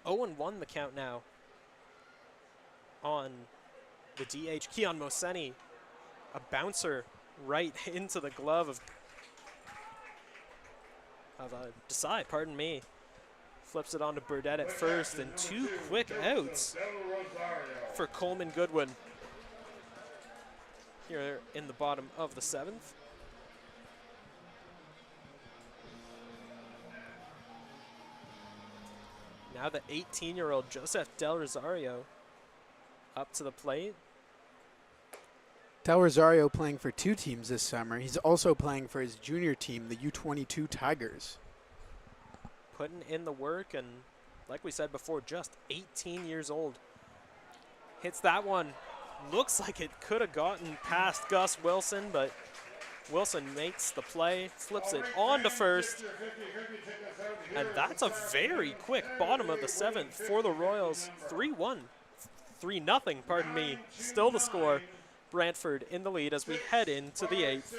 0-1 the count now on the DH. Keon Moseni, a bouncer right into the glove of Desai, pardon me. Flips it on to Burdette at first, and 2 quick outs for Coleman Goodwin here in the bottom of the 7th. Now the 18-year-old Joseph Del Rosario up to the plate. Del Rosario playing for 2 teams this summer. He's also playing for his junior team, the U22 Tigers. Putting in the work, and like we said before, just 18 years old. Hits that one. Looks like it could have gotten past Gus Wilson, but Wilson makes the play, flips it on to first. And that's a very quick bottom of the 7th for the Royals. 3-1. 3-0, pardon me. Still the score. Brantford in the lead as we head into the 8th.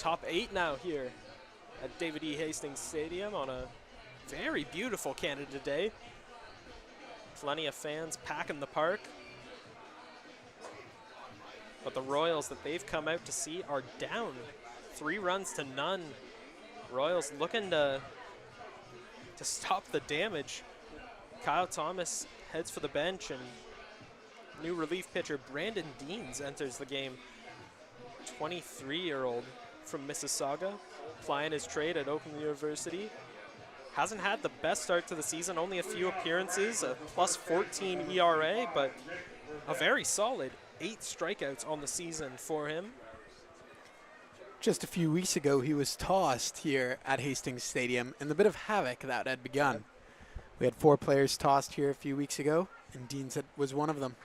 top 8 now here at David E. Hastings Stadium on a very beautiful Canada Day. Plenty of fans packing the park. But the Royals that they've come out to see are down 3 runs to none. Royals looking to stop the damage. Kyle Thomas heads for the bench, and new relief pitcher Brandon Deans enters the game. 23-year-old from Mississauga, plying his trade at Oakland University. Hasn't had the best start to the season, only a few appearances, a plus 14 ERA, but a very solid 8 strikeouts on the season for him. Just a few weeks ago, he was tossed here at Hastings Stadium in the bit of havoc that had begun. We had 4 players tossed here a few weeks ago, and Dean was one of them.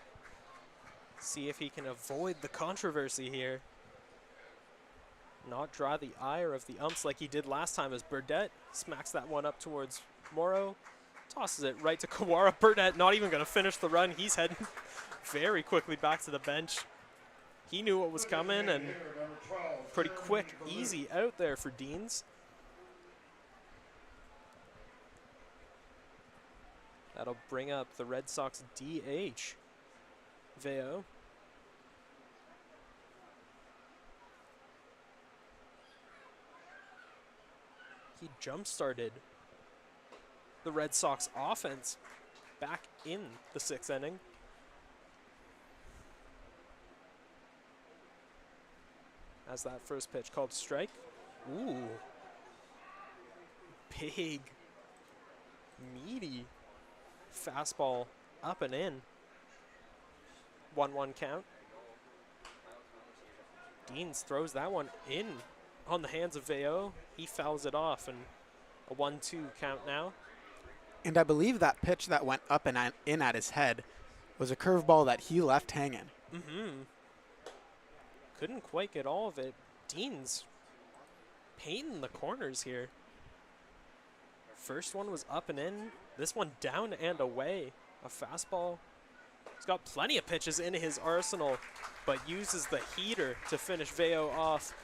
See if he can avoid the controversy here. Not draw the ire of the umps like he did last time, as Burdett smacks that one up towards Morrow. Tosses it right to Kawara. Burdett not even going to finish the run. He's heading very quickly back to the bench. He knew what was coming, and pretty quick, easy out there for Deans. That'll bring up the Red Sox DH, Veo. He jump-started the Red Sox offense back in the 6th inning. As that first pitch called strike. Ooh. Big, meaty fastball up and in. 1-1 count. Deans throws that one in on the hands of Veo. He fouls it off, and a 1-2 count now. And I believe that pitch that went up and in at his head was a curveball that he left hanging. Mm-hmm. Couldn't quite get all of it. Deans painting the corners here. First one was up and in. This one down and away. A fastball. He's got plenty of pitches in his arsenal, but uses the heater to finish Veo off.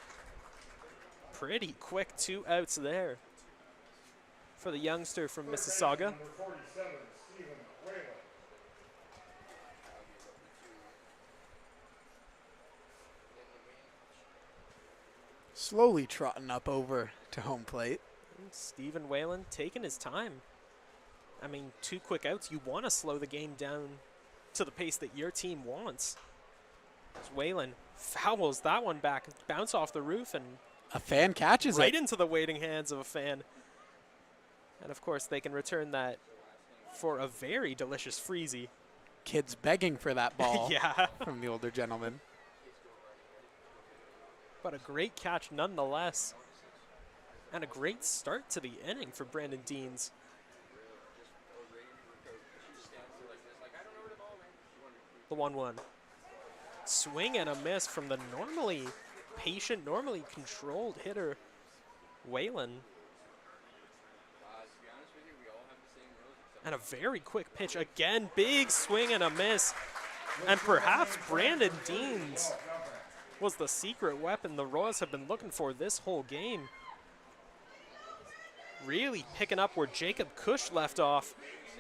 Pretty quick 2 outs there for the youngster from Mississauga. Slowly trotting up over to home plate. And Stephen Whalen taking his time. I mean, 2 quick outs, you want to slow the game down to the pace that your team wants. As Whalen fouls that one back, bounce off the roof, and a fan catches right it. into the waiting hands of a fan. And of course, they can return that for a very delicious freezy. Kids begging for that ball yeah. from the older gentleman. But a great catch nonetheless. And a great start to the inning for Brandon Deans. The 1-1. Swing and a miss from the normally patient, normally controlled hitter, Whalen. And a very quick pitch. Again, big swing and a miss. And perhaps Brandon Deans was the secret weapon the Royals have been looking for this whole game. Really picking up where Jacob Cush left off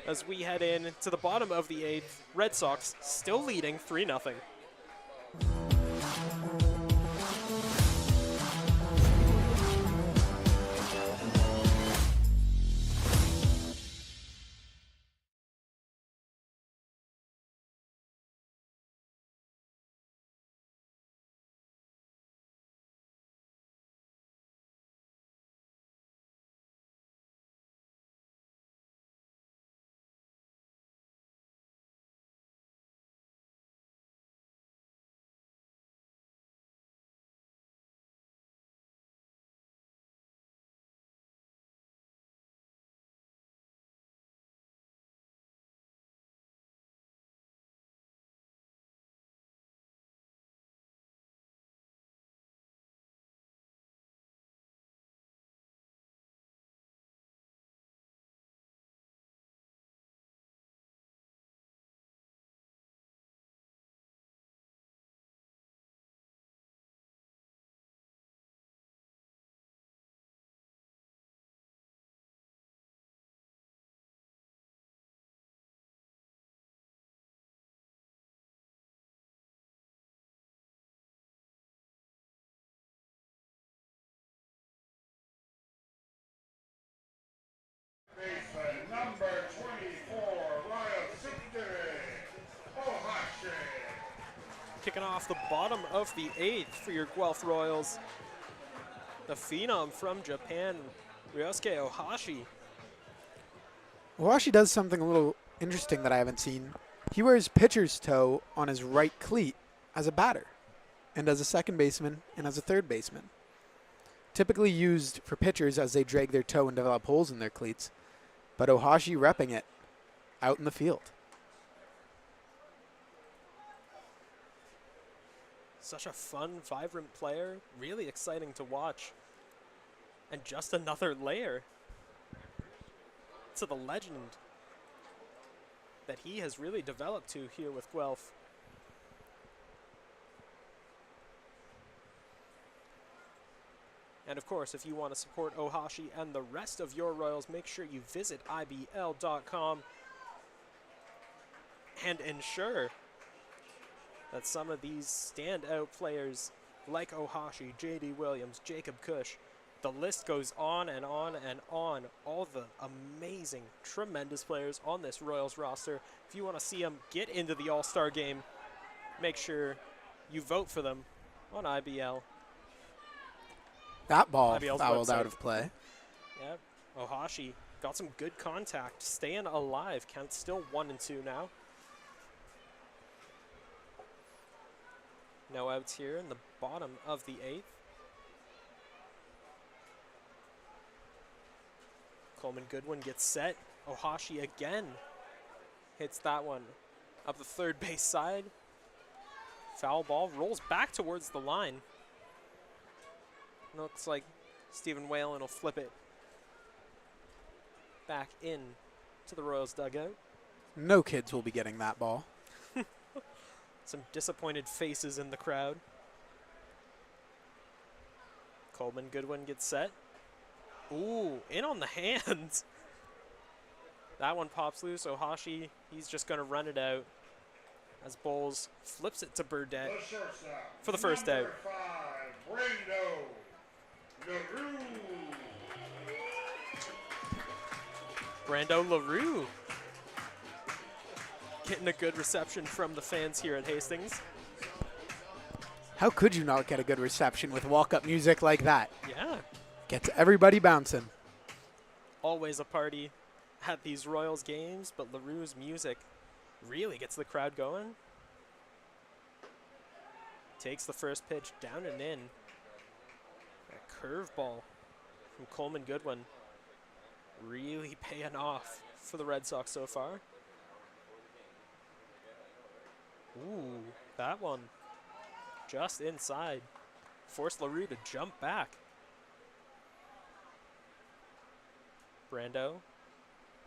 as we head in to the bottom of the 8th. Red Sox still leading 3-0. Kicking off the bottom of the 8th for your Guelph Royals. The phenom from Japan, Ryosuke Ohashi. Ohashi does something a little interesting that I haven't seen. He wears pitcher's toe on his right cleat as a batter, and as a second baseman, and as a third baseman. Typically used for pitchers as they drag their toe and develop holes in their cleats, but Ohashi repping it out in the field. Such a fun, vibrant player, really exciting to watch. And just another layer to the legend that he has really developed to here with Guelph. And of course, if you want to support Ohashi and the rest of your Royals, make sure you visit IBL.com and ensure that some of these standout players like Ohashi, J.D. Williams, Jacob Cush, the list goes on and on and on. All the amazing, tremendous players on this Royals roster. If you want to see them get into the All-Star game, make sure you vote for them on IBL. That ball IBL's fouled website. out of play. Yep, Ohashi got some good contact, staying alive. Count still 1-2 now. No outs here in the bottom of the 8th. Coleman Goodwin gets set. Ohashi again hits that one up the third base side. Foul ball rolls back towards the line. Looks like Stephen Whalen will flip it back in to the Royals dugout. No kids will be getting that ball. Some disappointed faces in the crowd. Coleman Goodwin gets set. Ooh, in on the hands. That one pops loose. Ohashi, he's just going to run it out as Bowles flips it to Burdette for the first out. Number 5, Brando LaRue getting a good reception from the fans here at Hastings. How could you not get a good reception with walk-up music like that? Yeah. Gets everybody bouncing. Always a party at these Royals games, but LaRue's music really gets the crowd going. Takes the first pitch down and in. A curveball from Coleman Goodwin. Really paying off for the Red Sox so far. Ooh, that one just inside. Forced LaRue to jump back. Brando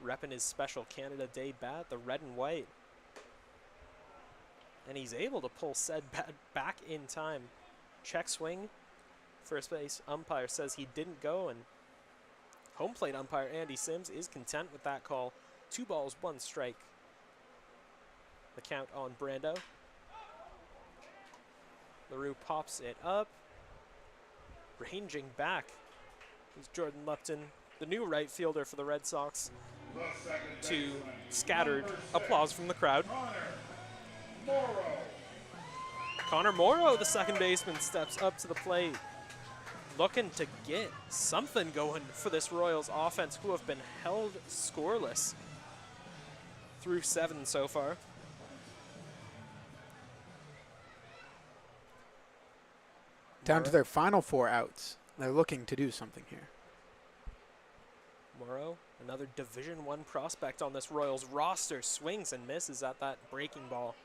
repping his special Canada Day bat, the red and white. And he's able to pull said bat back in time. Check swing. First base umpire says he didn't go, and home plate umpire Andy Sims is content with that call. 2 balls, 1 strike. The count on Brando. LaRue pops it up. Ranging back is Jordan Lupton, the new right fielder for the Red Sox, to scattered applause from the crowd. Connor Morrow, the second baseman, steps up to the plate, looking to get something going for this Royals offense, who have been held scoreless through 7 so far. Down to their final 4 outs. They're looking to do something here. Morrow, another Division I prospect on this Royals roster, swings and misses at that breaking ball.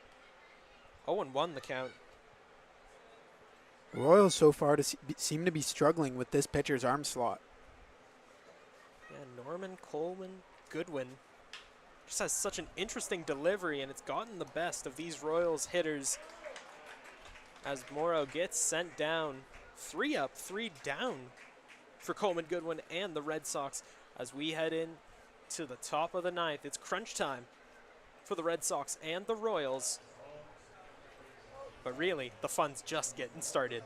0-1 the count. Royals so far seem to be struggling with this pitcher's arm slot. Yeah, Norman Coleman Goodwin just has such an interesting delivery, and it's gotten the best of these Royals hitters as Morrow gets sent down. 3 up, 3 down for Coleman Goodwin and the Red Sox as we head in to the top of the 9th. It's crunch time for the Red Sox and the Royals. But really, the fun's just getting started.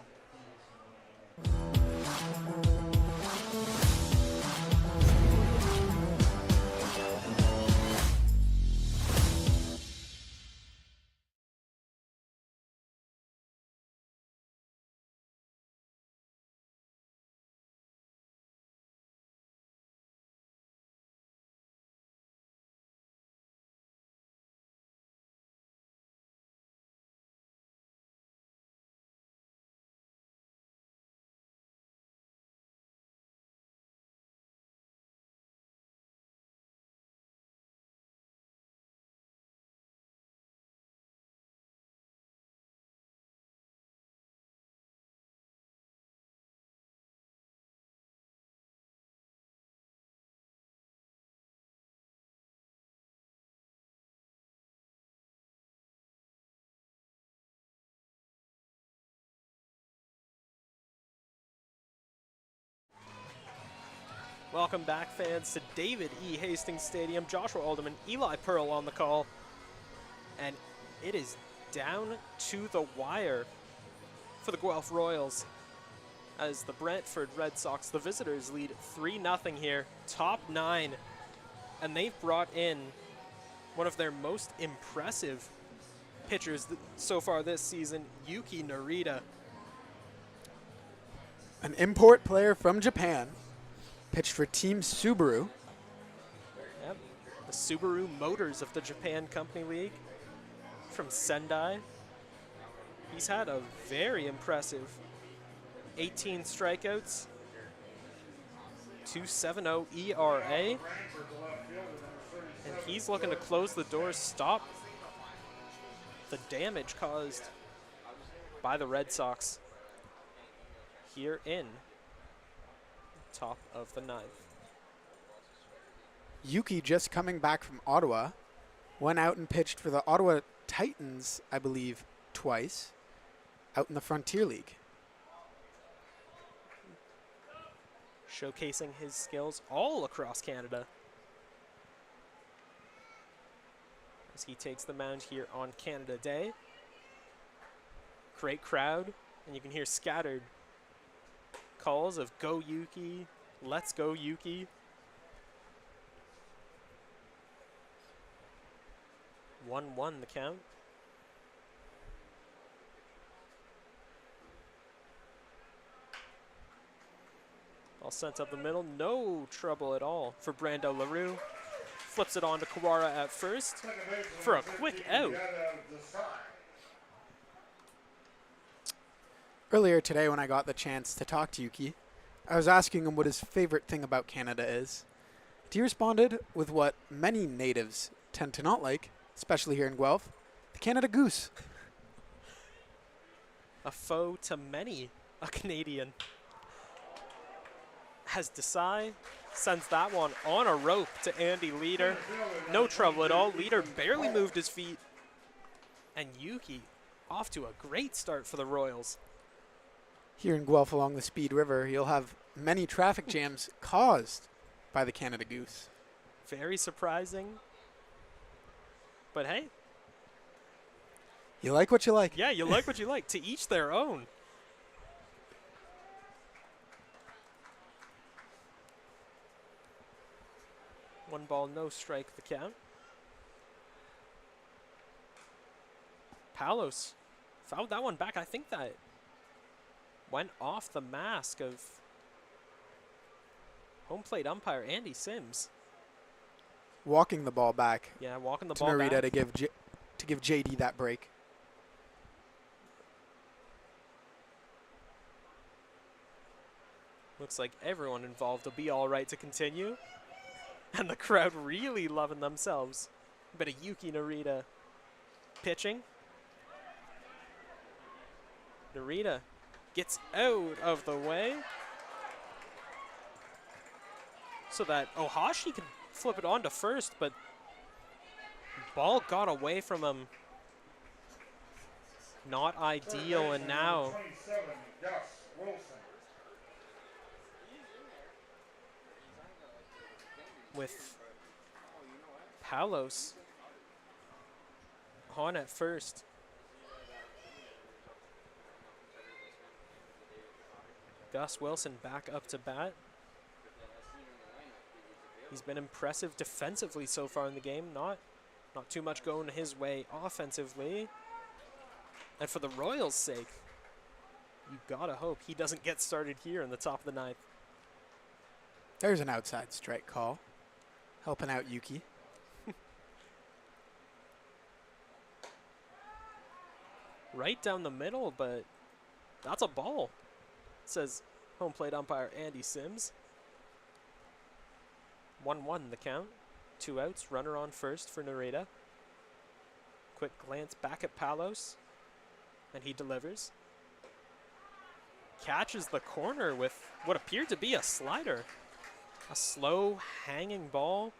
Welcome back, fans, to David E. Hastings Stadium. Joshua Alderman, Eli Pearl on the call. And it is down to the wire for the Guelph Royals as the Brantford Red Sox, the visitors, lead 3-0 here, top 9. And they've brought in one of their most impressive pitchers so far this season, Yuki Narita. An import player from Japan, pitched for Team Subaru. Yep, the Subaru Motors of the Japan Company League from Sendai. He's had a very impressive 18 strikeouts, 2.70 ERA, and he's looking to close the doors, stop the damage caused by the Red Sox here in top of the 9th. Yuki, just coming back from Ottawa, went out and pitched for the Ottawa Titans, I believe, twice, out in the Frontier League. Showcasing his skills all across Canada as he takes the mound here on Canada Day. Great crowd, and you can hear scattered calls of "Go Yuki," "Let's go Yuki." 1-1 the count. All sent up the middle, no trouble at all for Brando LaRue. Flips it on to Kawara at first for a quick out. Earlier today when I got the chance to talk to Yuki, I was asking him what his favorite thing about Canada is. He responded with what many natives tend to not like, especially here in Guelph, the Canada Goose. A foe to many, a Canadian. As Desai sends that one on a rope to Andy Leader. No trouble at all. Leader barely moved his feet. And Yuki off to a great start for the Royals. Here in Guelph along the Speed River, you'll have many traffic jams caused by the Canada Goose. Very surprising. But hey. You like what you like. Yeah, you like what you like. To each their own. One ball, no strike, the count. Palos fouled that one back. I think that went off the mask of home plate umpire Andy Sims. Walking the ball back. Yeah, walking the to ball Narita back. to give JD that break. Looks like everyone involved will be all right to continue. And the crowd really loving themselves. A bit of Yuki Narita pitching. Narita gets out of the way so that Ohashi can flip it on to first, but ball got away from him. Not ideal, and now 27, Gus Wilson. with Palos on at first. Gus Wilson back up to bat. He's been impressive defensively so far in the game. Not too much going his way offensively. And for the Royals' sake, you gotta hope he doesn't get started here in the top of the 9th. There's an outside strike call. Helping out Yuki. Right down the middle, but that's a ball, says home plate umpire Andy Sims. 1-1 the count. 2 outs, runner on first for Narita. Quick glance back at Palos, and he delivers. Catches the corner with what appeared to be a slider. A slow hanging ball.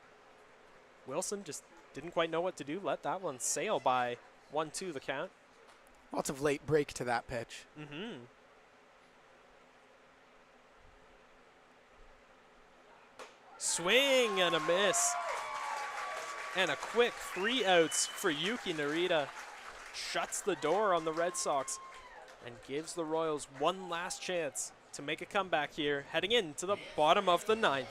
Wilson just didn't quite know what to do. Let that one sail by. 1-2 the count. Lots of late break to that pitch. Swing and a miss. And a quick 3 outs for Yuki Narita. Shuts the door on the Red Sox and gives the Royals one last chance to make a comeback here, heading into the bottom of the 9th.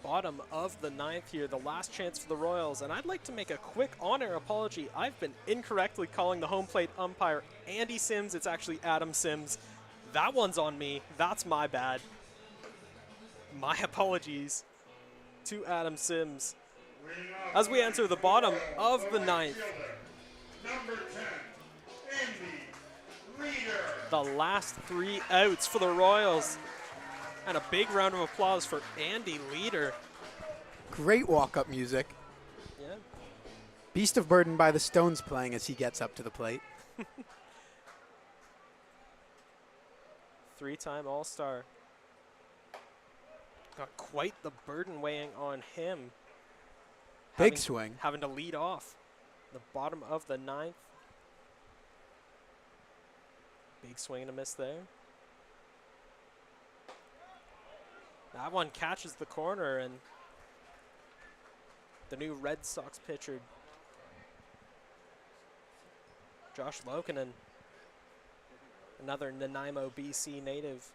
Bottom of the 9th here, the last chance for the Royals, and I'd like to make a quick on-air apology. I've been incorrectly calling the home plate umpire Andy Sims. It's actually Adam Sims. That one's on me. That's my bad. My apologies to Adam Sims. As we enter the bottom of the 9th, Number 10, Andy Leader. the last 3 outs for the Royals. And a big round of applause for Andy Leader. Great walk-up music. Yeah. Beast of Burden by the Stones playing as he gets up to the plate. 3-time All-Star. Got quite the burden weighing on him. Big swing. Having to lead off the bottom of the 9th. Big swing and a miss there. That one catches the corner, and the new Red Sox pitcher, Josh Lokinen, another Nanaimo, BC native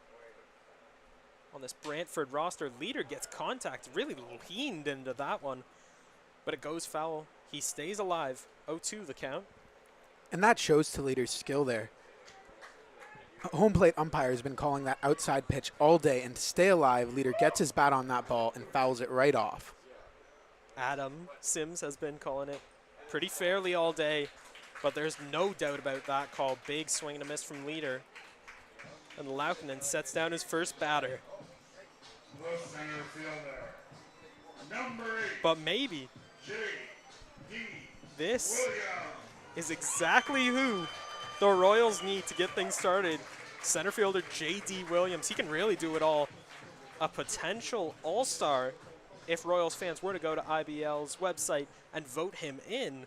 on this Brantford roster. Leader gets contact, really leaned into that one, but it goes foul. He stays alive, 0-2 the count. And that shows to Leader's skill there. Home plate umpire has been calling that outside pitch all day, and to stay alive, Leader gets his bat on that ball and fouls it right off. Adam Sims has been calling it pretty fairly all day, but there's no doubt about that call. Big swing and a miss from Leader. And Laukinen sets down his first batter. The center fielder, number 8, But maybe J.D. this Williams. is exactly who the Royals need to get things started. Center fielder J.D. Williams. He can really do it all. A potential all-star if Royals fans were to go to IBL's website and vote him in.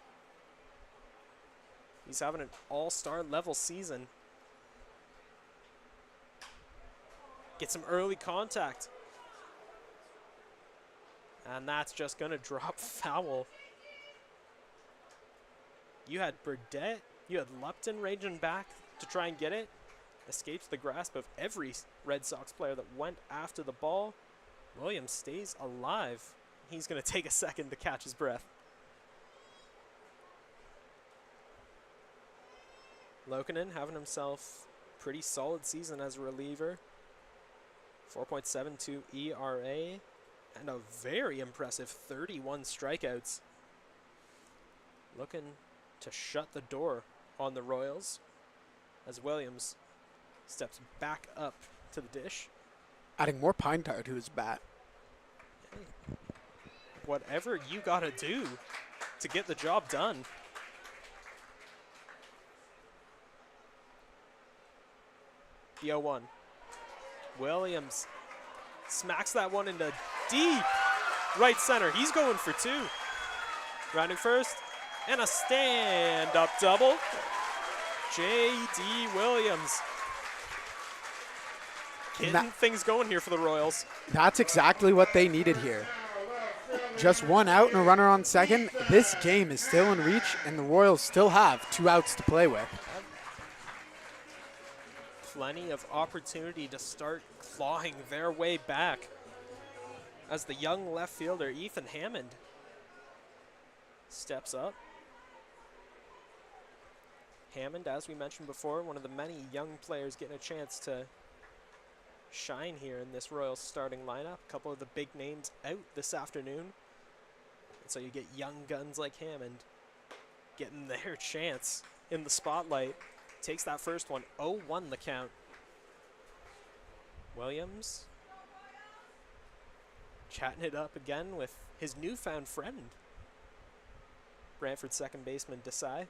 He's having an all-star level season. Get some early contact. And that's just going to drop foul. You had Burdette, you had Lupton raging back to try and get it. Escapes the grasp of every Red Sox player that went after the ball. Williams stays alive. He's going to take a second to catch his breath. Lokinen having himself a pretty solid season as a reliever. 4.72 ERA and a very impressive 31 strikeouts. Looking to shut the door on the Royals as Williams steps back up to the dish. Adding more pine tar to his bat. Hey, whatever you gotta do to get the job done. The 0-1. Williams smacks that one into deep right center. He's going for two. Rounding first, and a stand-up double. J.D. Williams. Getting things going here for the Royals. That's exactly what they needed here. Just one out and a runner on second. This game is still in reach, and the Royals still have 2 outs to play with. Plenty of opportunity to start clawing their way back as the young left fielder, Ethan Hammond, steps up. Hammond, as we mentioned before, one of the many young players getting a chance to shine here in this Royals starting lineup. A couple of the big names out this afternoon. And so you get young guns like Hammond getting their chance in the spotlight. Takes that first one, 0-1 the count. Williams chatting it up again with his newfound friend, Brantford second baseman Desai.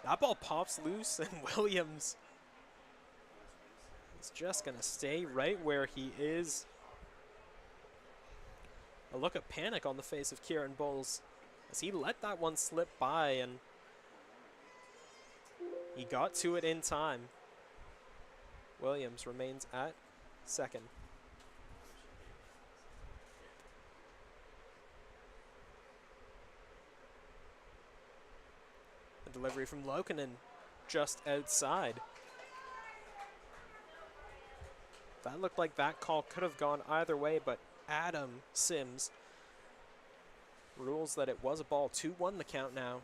That ball pops loose, and Williams is just going to stay right where he is. A look of panic on the face of Kieran Bowles as he let that one slip by, and he got to it in time. Williams remains at second. A delivery from Lokinen just outside. That looked like that call could have gone either way, but Adam Sims rules that it was a ball. 2-1 the count now.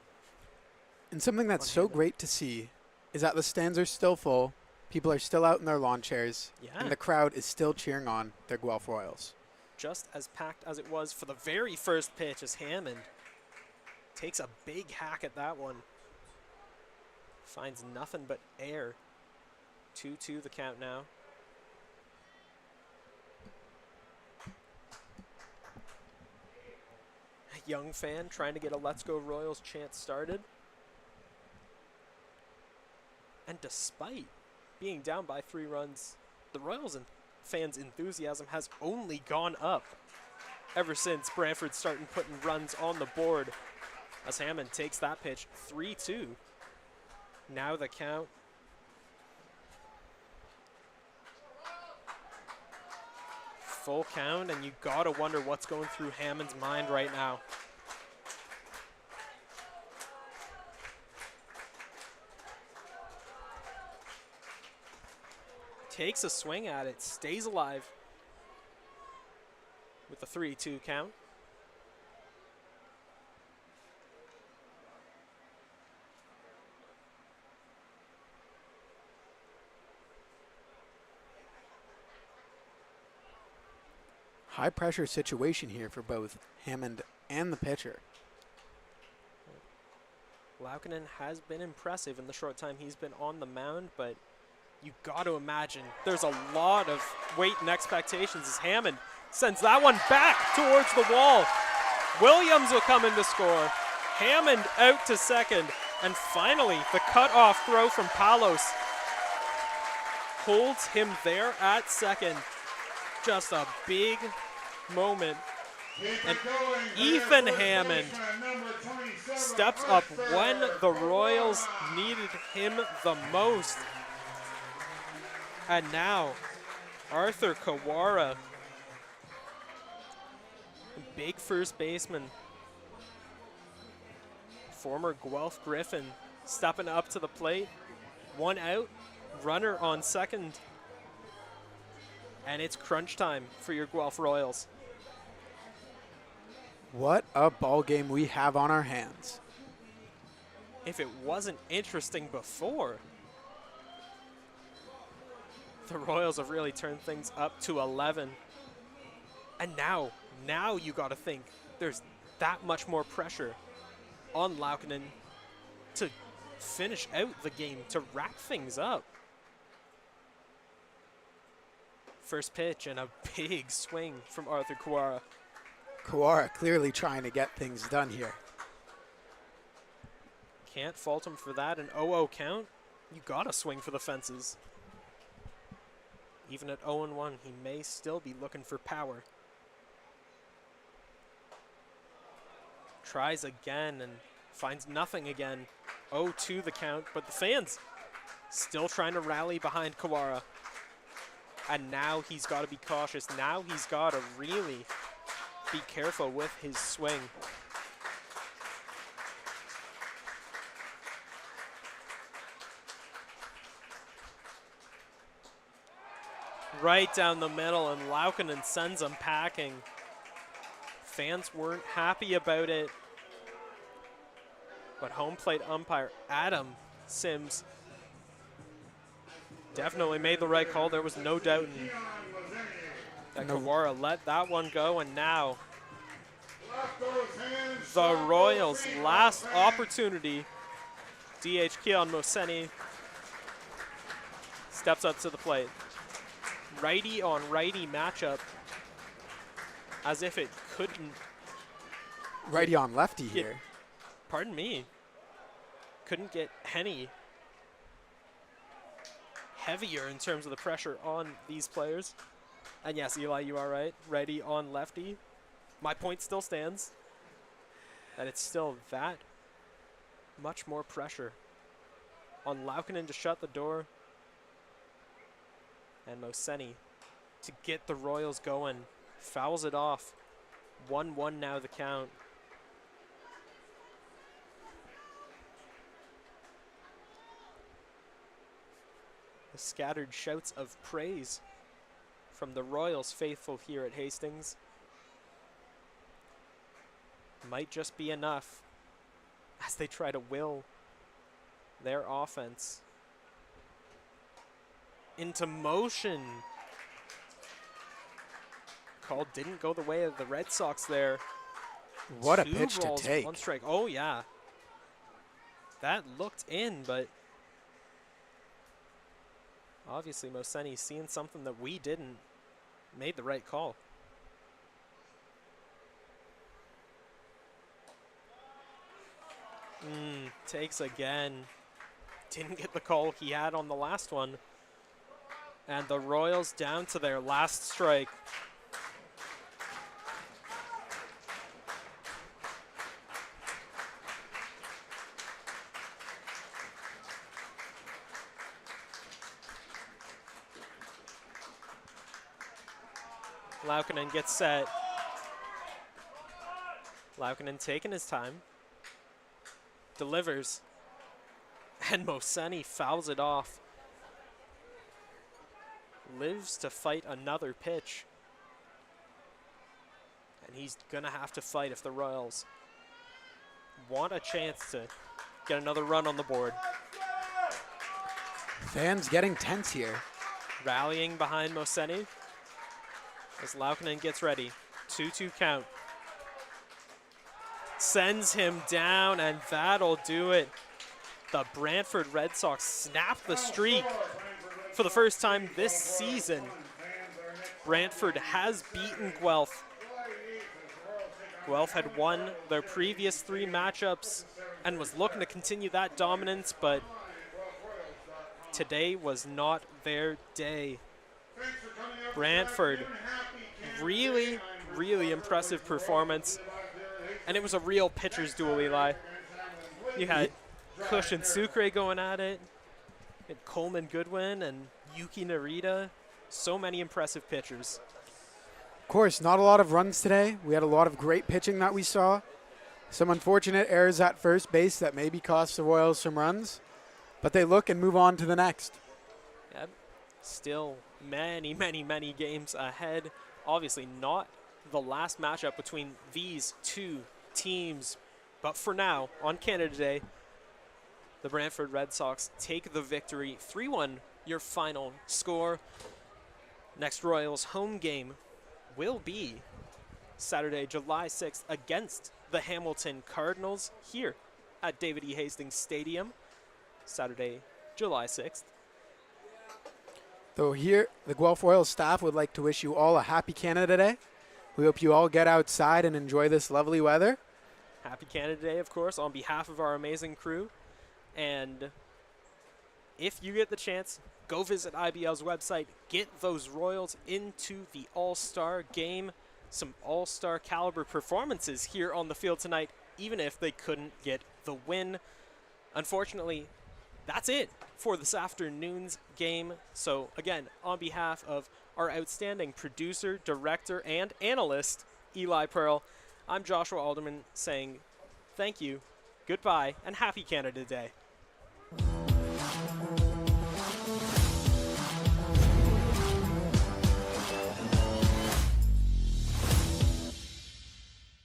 And something that's so great to see is that the stands are still full, people are still out in their lawn chairs, and the crowd is still cheering on their Guelph Royals. Just as packed as it was for the very first pitch as Hammond takes a big hack at that one. Finds nothing but air. 2-2 the count now. A young fan trying to get a Let's Go Royals chant started. And despite being down by 3 runs, the Royals and fans' enthusiasm has only gone up ever since Brantford started putting runs on the board as Hammond takes that pitch. 3-2. Now the count. Full count, and you gotta wonder what's going through Hammond's mind right now. Takes a swing at it, stays alive with the 3-2 count. High pressure situation here for both Hammond and the pitcher. Laukkanen has been impressive in the short time he's been on the mound, but you got to imagine there's a lot of weight and expectations as Hammond sends that one back towards the wall. Williams will come in to score. Hammond out to second. And finally, the cutoff throw from Palos holds him there at second. Just a big moment. And Ethan Hammond steps up when the Royals needed him the most. And now, Arthur Kawara, big first baseman, former Guelph Griffin, stepping up to the plate. 1 out, runner on second. And it's crunch time for your Guelph Royals. What a ball game we have on our hands. If it wasn't interesting before, the Royals have really turned things up to 11. And now you got to think there's that much more pressure on Laukkanen to finish out the game, to wrap things up. First pitch and a big swing from Arthur Kawara. Kawara clearly trying to get things done here. Can't fault him for that. An 0-0 count. You gotta swing for the fences. Even at 0-1, he may still be looking for power. Tries again and finds nothing again. 0-2 the count, but the fans still trying to rally behind Kawara. And now he's got to be cautious. Now he's got to really be careful with his swing. Right down the middle, and Laukkanen sends him packing. Fans weren't happy about it. But home plate umpire Adam Sims definitely made the right call. There was no doubt that Kawara let that one go, and now the Royals' last opportunity. DH Keon Moseni steps up to the plate. Righty on righty matchup, as if it couldn't. Righty on lefty here. Pardon me. Couldn't get any heavier in terms of the pressure on these players. And yes, Eli, you are right. Righty on lefty. My point still stands. That it's still that much more pressure on Laukkanen to shut the door. And Moseni to get the Royals going. Fouls it off. 1-1 now the count. The scattered shouts of praise from the Royals faithful here at Hastings might just be enough as they try to will their offense into motion. Call didn't go the way of the Red Sox there. What a Two pitch to balls, take. 1 strike. Oh, yeah. That looked in, but obviously Moseni seeing something that we didn't, made the right call. Takes again. Didn't get the call he had on the last one. And the Royals down to their last strike. Laukkanen gets set. Laukkanen taking his time. Delivers. And Moseni fouls it off. Lives to fight another pitch. And he's going to have to fight if the Royals want a chance to get another run on the board. Fans getting tense here. Rallying behind Moseni as Laukkanen gets ready. 2-2 count. Sends him down, and that'll do it. The Brantford Red Sox snap the streak for the first time this season. Brantford has beaten Guelph. Guelph had won their previous 3 matchups and was looking to continue that dominance, but today was not their day. Brantford, really, really impressive performance. And it was a real pitcher's duel, Eli. You had Kush and Sucre going at it, and Coleman Goodwin and Yuki Narita. So many impressive pitchers. Of course, not a lot of runs today. We had a lot of great pitching that we saw. Some unfortunate errors at first base that maybe cost the Royals some runs. But they look and move on to the next. Yep. Still many, many, many games ahead. Obviously not the last matchup between these two teams. But for now, on Canada Day, the Brantford Red Sox take the victory. 3-1, your final score. Next Royals home game will be Saturday, July 6th against the Hamilton Cardinals here at David E. Hastings Stadium. Saturday, July 6th. Though here, the Guelph Royals staff would like to wish you all a happy Canada Day. We hope you all get outside and enjoy this lovely weather. Happy Canada Day, of course, on behalf of our amazing crew. And if you get the chance, go visit IBL's website, get those Royals into the All-Star game. Some All-Star caliber performances here on the field tonight, even if they couldn't get the win. Unfortunately, that's it for this afternoon's game. So again, on behalf of our outstanding producer, director, and analyst, Eli Pearl, I'm Joshua Alderman saying thank you, goodbye, and happy Canada Day.